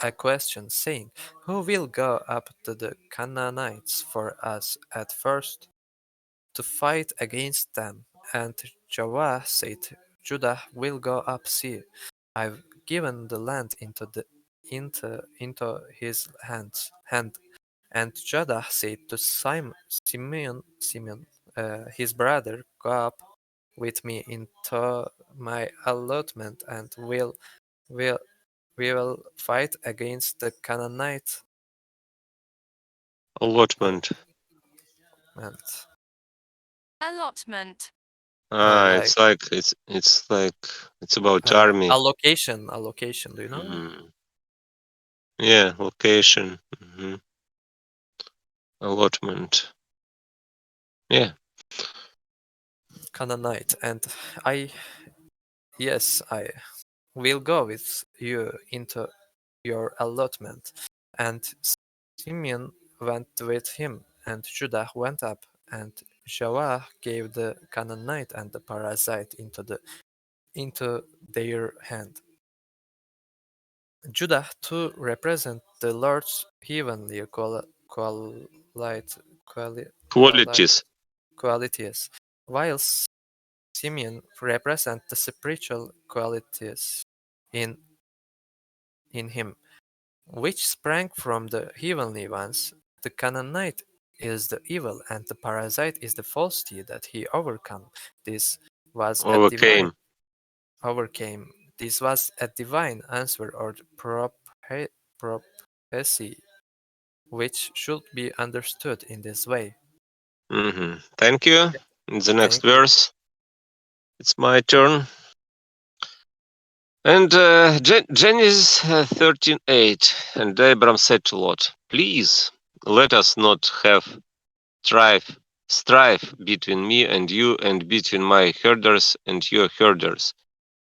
[SPEAKER 10] a question, saying, "Who will go up to the Canaanites for us at first to fight against them?" And Jehovah said, "Judah will go up. See, I've given the land into his hand." And Judah said to Simeon, his brother, "Go up with me into my allotment, and we will fight against the Canaanite."
[SPEAKER 1] Allotment.
[SPEAKER 10] And
[SPEAKER 3] Allotment.
[SPEAKER 10] like
[SPEAKER 1] it's about army.
[SPEAKER 10] allocation. Do you know?
[SPEAKER 1] Mm. Yeah, location. Allotment. Yeah.
[SPEAKER 10] Canaanite, and I will go with you into your allotment. And Simeon went with him, and Judah went up, and Jehovah gave the Canaanite and the Perizzite into their hand. Judah too represent the Lord's heavenly qualities, while Simeon represent the spiritual qualities in him, which sprang from the heavenly ones. The Canaanite is the evil, and the parasite is the falsity that he overcame. This was
[SPEAKER 1] Overcame.
[SPEAKER 10] This was a divine answer or prophecy, which should be understood in this way.
[SPEAKER 1] Thank you. In the next verse, it's my turn. And Genesis 13:8, and Abram said to Lot, "Please let us not have strife between me and you, and between my herders and your herders,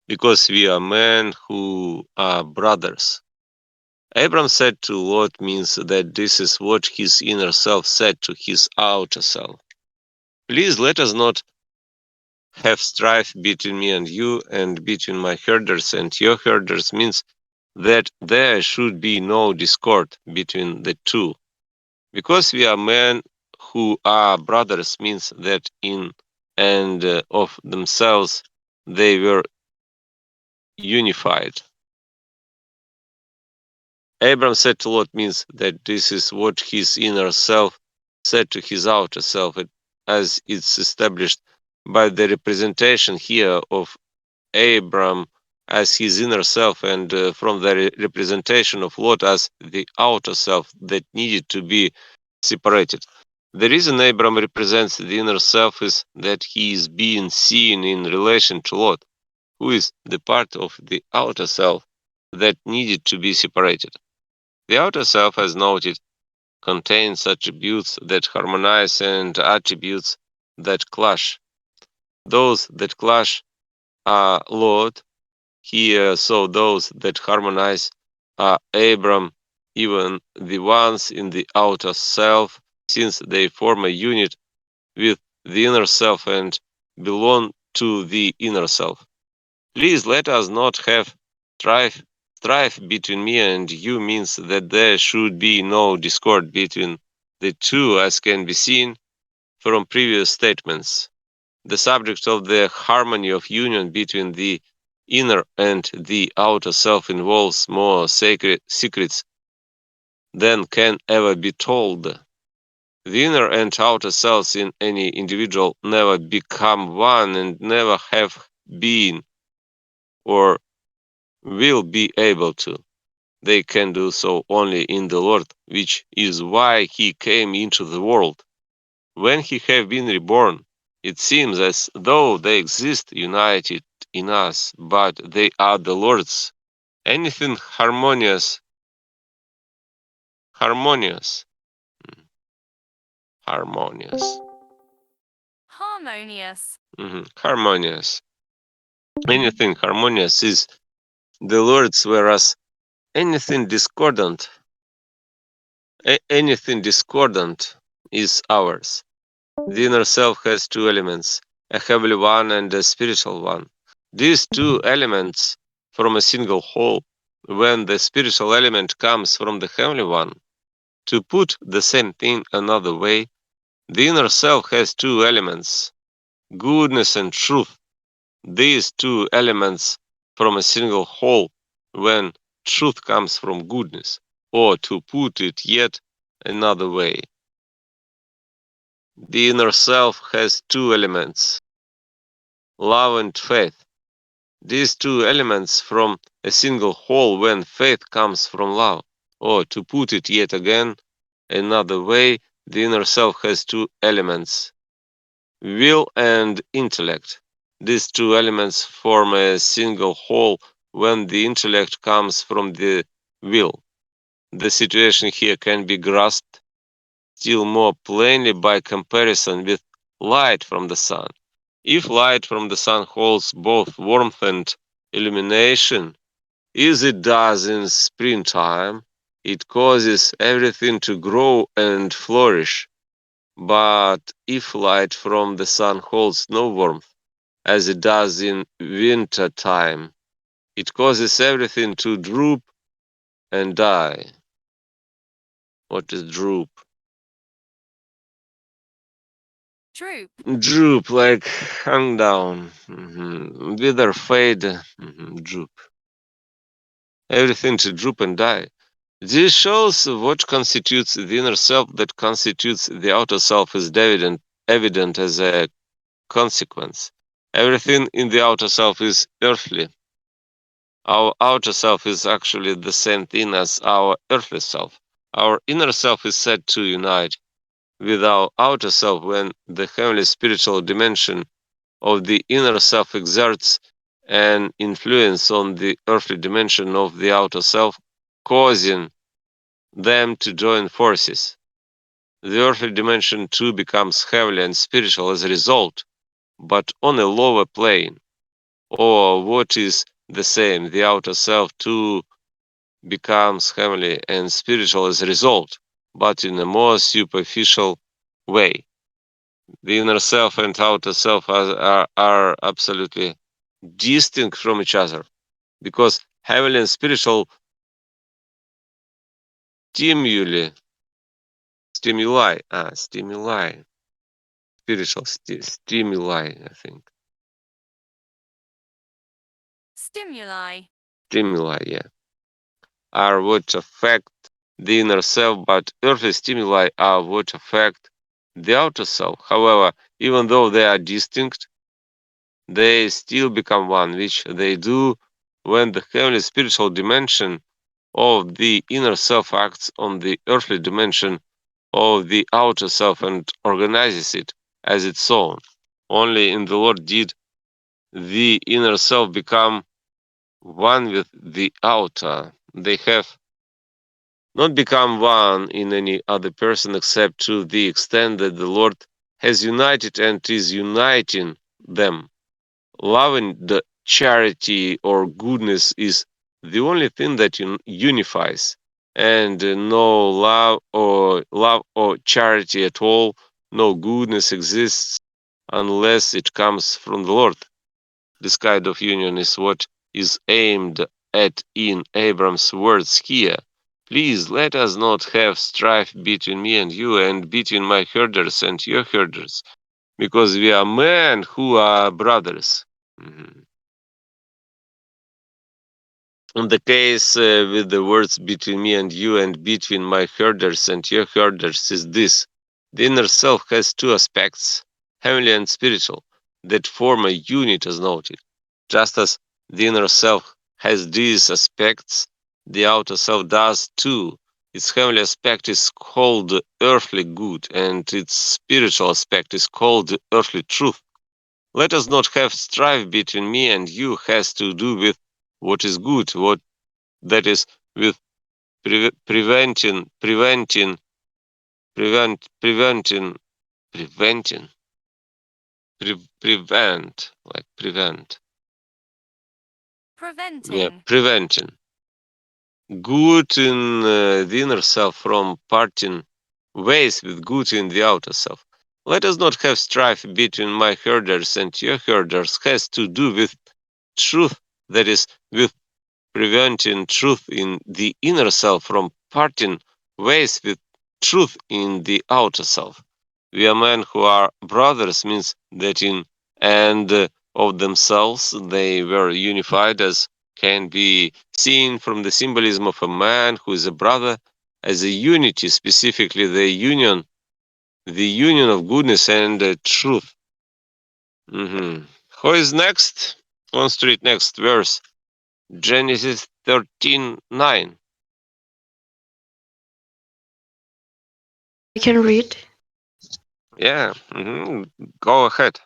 [SPEAKER 1] because we are men who are brothers." Abram said to Lot means that this is what his inner self said to his outer self. "Please let us not have strife between me and you, and between my herders and your herders," means that there should be no discord between the two. Because we are men who are brothers means that in and of themselves they were unified. Abram said to Lot means that this is what his inner self said to his outer self, as it's established by the representation here of Abram as his inner self, and from the representation of Lot as the outer self that needed to be separated. The reason Abram represents the inner self is that he is being seen in relation to Lot, who is the part of the outer self that needed to be separated. The outer self, as noted, contains attributes that harmonize and attributes that clash. Those that clash are Lord here, so those that harmonize are Abram, even the ones in the outer self, since they form a unit with the inner self and belong to the inner self. Please let us not have strife. Strife between me and you means that there should be no discord between the two, as can be seen from previous statements. The subject of the harmony of union between the inner and the outer self involves more sacred secrets than can ever be told. The inner and outer selves in any individual never become one and never have been or will be able to. They can do so only in the Lord, which is why he came into the world. When he have been reborn, it seems as though they exist united in us, but they are the Lord's. Anything harmonious, harmonious, harmonious,
[SPEAKER 3] Harmonious.
[SPEAKER 1] harmonious. Anything harmonious is the Lord's, whereas anything discordant, anything discordant is ours. The inner self has two elements, a heavenly one and a spiritual one. These two elements form a single whole. When the spiritual element comes from the heavenly one, to put the same thing another way, the inner self has two elements, goodness and truth. These two elements form a single whole when truth comes from goodness, or to put it yet another way, the inner self has two elements, love and faith. These two elements form a single whole when faith comes from love, or to put it yet again another way, the inner self has two elements, will and intellect. These two elements form a single whole when the intellect comes from the will. The situation here can be grasped still more plainly by comparison with light from the sun. If light from the sun holds both warmth and illumination, as it does in springtime, it causes everything to grow and flourish. But if light from the sun holds no warmth, as it does in winter time, it causes everything to droop and die. What is droop?
[SPEAKER 3] Droop.
[SPEAKER 1] Droop, like hung down, wither, fade, droop. Everything to droop and die. This shows what constitutes the inner self that constitutes the outer self is evident as a consequence. Everything in the outer self is earthly. Our outer self is actually the same thing as our earthly self. Our inner self is said to unite with our outer self when the heavenly spiritual dimension of the inner self exerts an influence on the earthly dimension of the outer self, causing them to join forces. The earthly dimension too becomes heavenly and spiritual as a result, but on a lower plane, or what is the same, the outer self too becomes heavenly and spiritual as a result, but in a more superficial way. The inner self and outer self are absolutely distinct from each other because heavenly and spiritual stimuli, spiritual stimuli, I think.
[SPEAKER 3] Stimuli.
[SPEAKER 1] Stimuli, yeah, are what affect the inner self, but earthly stimuli are what affect the outer self. However, even though they are distinct, they still become one, which they do when the heavenly spiritual dimension of the inner self acts on the earthly dimension of the outer self and organizes it as its own. Only in the Lord did the inner self become one with the outer. They have not become one in any other person except to the extent that the Lord has united and is uniting them. Loving the charity or goodness is the only thing that unifies, and no love or charity at all, no goodness exists unless it comes from the Lord. This kind of union is what is aimed at in Abram's words here. Please let us not have strife between me and you, and between my herders and your herders, because we are men who are brothers. Mhm. In the case with the words between me and you, and between my herders and your herders, is this: the inner self has two aspects, heavenly and spiritual, that form a unit as noted. Just as the inner self has these aspects, the outer self does too. Its heavenly aspect is called earthly good, and its spiritual aspect is called earthly truth. Let us not have strife between me and you has to do with what is good, what that is with preventing, preventing, prevent, like prevent, yeah,
[SPEAKER 3] Preventing.
[SPEAKER 1] preventing good in the inner self from parting ways with good in the outer self. Let us not have strife between my herders and your herders has to do with truth, that is, with preventing truth in the inner self from parting ways with truth in the outer self. We are men who are brothers means that in and of themselves they were unified, as can be seen from the symbolism of a man who is a brother as a unity, specifically the union of goodness and truth. Who is next? Who wants to read next verse? Genesis 13:9.
[SPEAKER 11] I can read
[SPEAKER 1] Yeah, go ahead.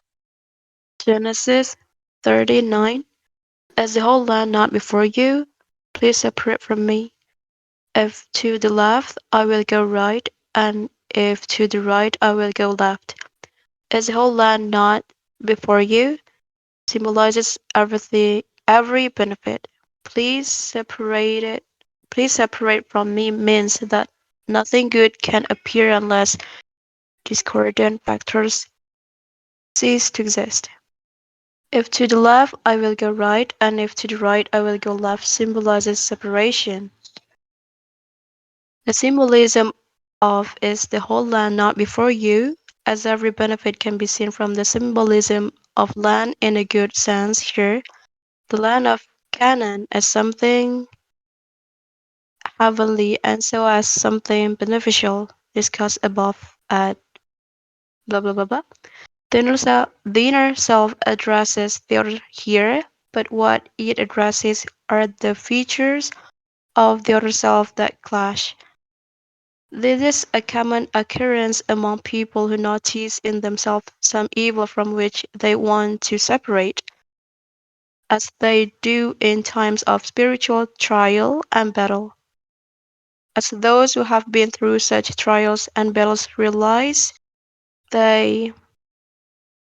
[SPEAKER 11] Genesis 39. Is the whole land not before you? Please separate from me. If to the left, I will go right, and if to the right, I will go left. Is the whole land not before you? Symbolizes everything, every benefit. Please separate it. Please separate from me means that nothing good can appear unless discordant factors cease to exist. If to the left, I will go right, and if to the right, I will go left symbolizes separation. The symbolism of is the whole land not before you, as every benefit can be seen from the symbolism of land in a good sense here. The land of Canaan as something heavenly and so as something beneficial, discussed above at blah blah blah blah. The inner self addresses the other here, but what it addresses are the features of the other self that clash. This is a common occurrence among people who notice in themselves some evil from which they want to separate, as they do in times of spiritual trial and battle. As those who have been through such trials and battles realize, they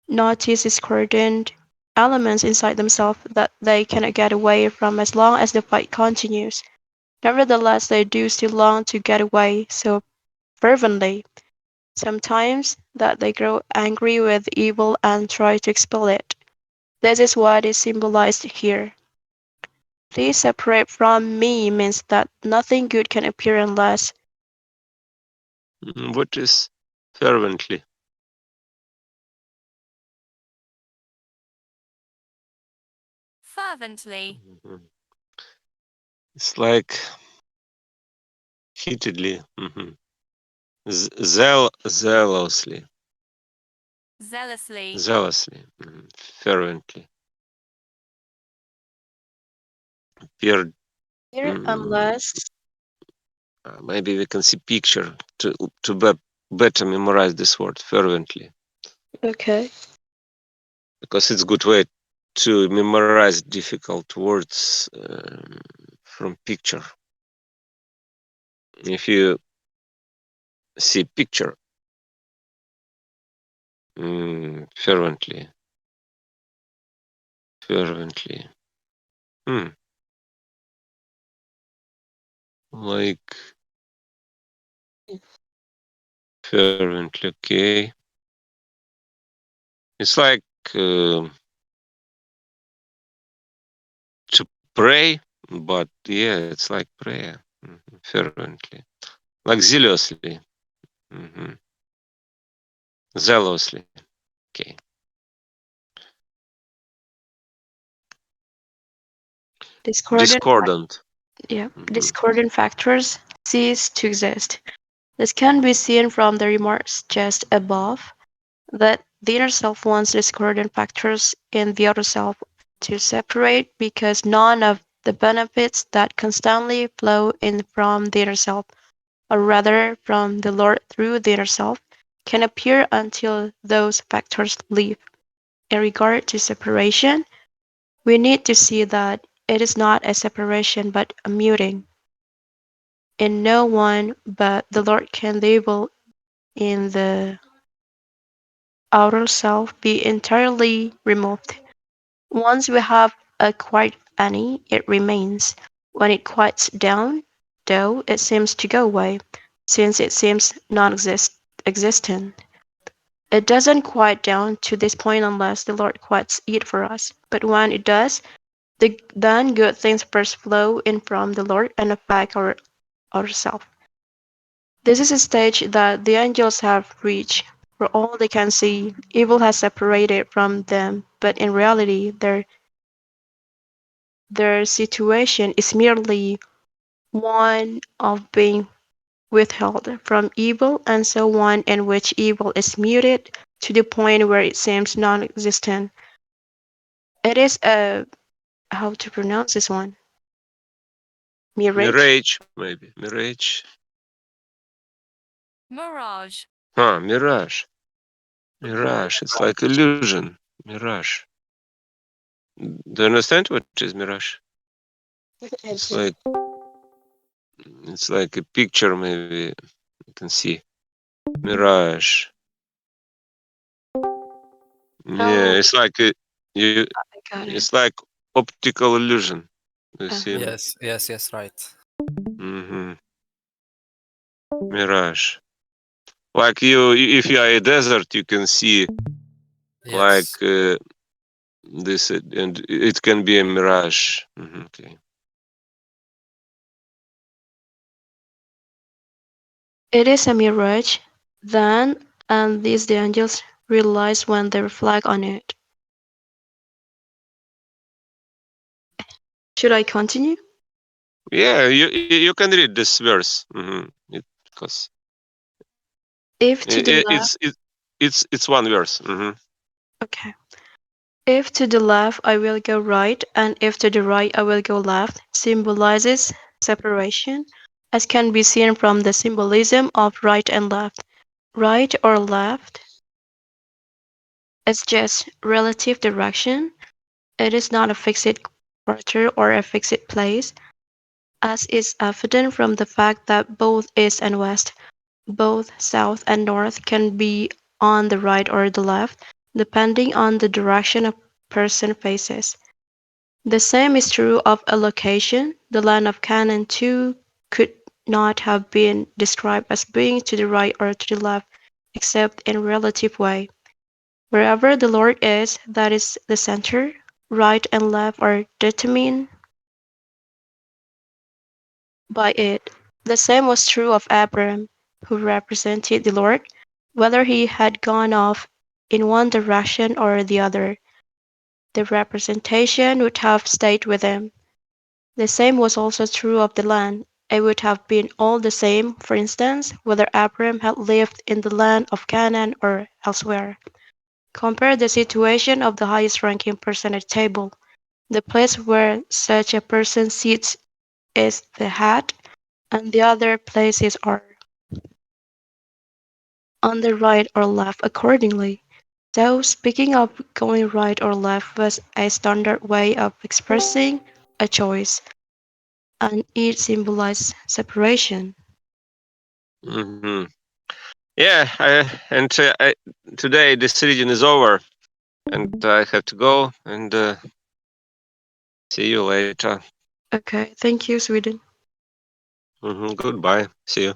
[SPEAKER 11] notice discordant elements inside themselves that they cannot get away from as long as the fight continues. Nevertheless, they do still long to get away so fervently, sometimes that they grow angry with evil and try to expel it. This is what is symbolized here. Please separate from me means that nothing good can appear unless
[SPEAKER 1] What is fervently?
[SPEAKER 3] Fervently.
[SPEAKER 1] Mhm. It's like heatedly, zealously,
[SPEAKER 3] Zealously.
[SPEAKER 1] zealously, fervently. Peer,
[SPEAKER 11] here
[SPEAKER 1] mm,
[SPEAKER 11] unless
[SPEAKER 1] maybe we can see picture to better memorize this word fervently,
[SPEAKER 11] okay.
[SPEAKER 1] because it's good way to memorize difficult words from picture. If you see picture fervently, fervently, hmm, like fervently, okay. It's like to pray, but yeah, it's like prayer, fervently, like zealously, hmm zealously. Okay.
[SPEAKER 11] Discordant,
[SPEAKER 1] Discordant. Mhm.
[SPEAKER 11] discordant factors cease to exist. This can be seen from the remarks just above that the inner self wants discordant factors in the outer self to separate because none of the benefits that constantly flow in from the inner self, or rather from the Lord through the inner self, can appear until those factors leave. In regard to separation, we need to see that it is not a separation but a muting. In no one but the Lord can the evil in the outer self be entirely removed. Once we have acquired any, it remains. When it quiets down, though, it seems to go away, since it seems non-existent. It doesn't quiet down to this point unless the Lord quiets it for us. But when it does, then good things first flow in from the Lord and affect our outer self. This is a stage that the angels have reached. For all they can see, evil has separated from them, but in reality, their situation is merely one of being withheld from evil, and so one in which evil is muted to the point where it seems non-existent. It is a how to pronounce this one? Mirage?
[SPEAKER 1] Mirage, maybe. Mirage.
[SPEAKER 3] Mirage.
[SPEAKER 1] Mirage. Mirage. It's like illusion. Mirage. Do you understand what is mirage? It's like a picture. Maybe you can see mirage. Yeah,
[SPEAKER 11] Oh,
[SPEAKER 1] it's like you.
[SPEAKER 11] I got it.
[SPEAKER 1] It's like optical illusion. You see me?
[SPEAKER 10] Yes, yes, yes, right.
[SPEAKER 1] Mm-hmm. Mirage. Like you, if you are a desert, you can see like
[SPEAKER 10] Yes.
[SPEAKER 1] this, and it can be a mirage. Okay.
[SPEAKER 11] It is a mirage, then, and these the angels realize when they reflect on it. Should I continue?
[SPEAKER 1] Yeah, you can read this verse. Because
[SPEAKER 11] If to the left,
[SPEAKER 1] it's it's one verse.
[SPEAKER 11] okay. If to the left I will go right, and if to the right I will go left, symbolizes separation, as can be seen from the symbolism of right and left. Right or left is just relative direction. It is not a fixed quarter or a fixed place, as is evident from the fact that both east and west, both south and north can be on the right or the left, depending on the direction a person faces. The same is true of a location. The land of Canaan too could not have been described as being to the right or to the left, except in relative way. Wherever the Lord is, that is the center. Right and left are determined by it. The same was true of Abram, who represented the Lord, whether he had gone off in one direction or the other. The representation would have stayed with him. The same was also true of the land. It would have been all the same, for instance, whether Abram had lived in the land of Canaan or elsewhere. Compare the situation of the highest ranking person at table. The place where such a person sits is the head, and the other places are on the right or left accordingly. So, speaking of going right or left was a standard way of expressing a choice, and it symbolized separation.
[SPEAKER 1] Hmm. Yeah, today this reading is over, and I have to go. And see you later.
[SPEAKER 11] Okay, thank you, Sweden.
[SPEAKER 1] Goodbye. See you.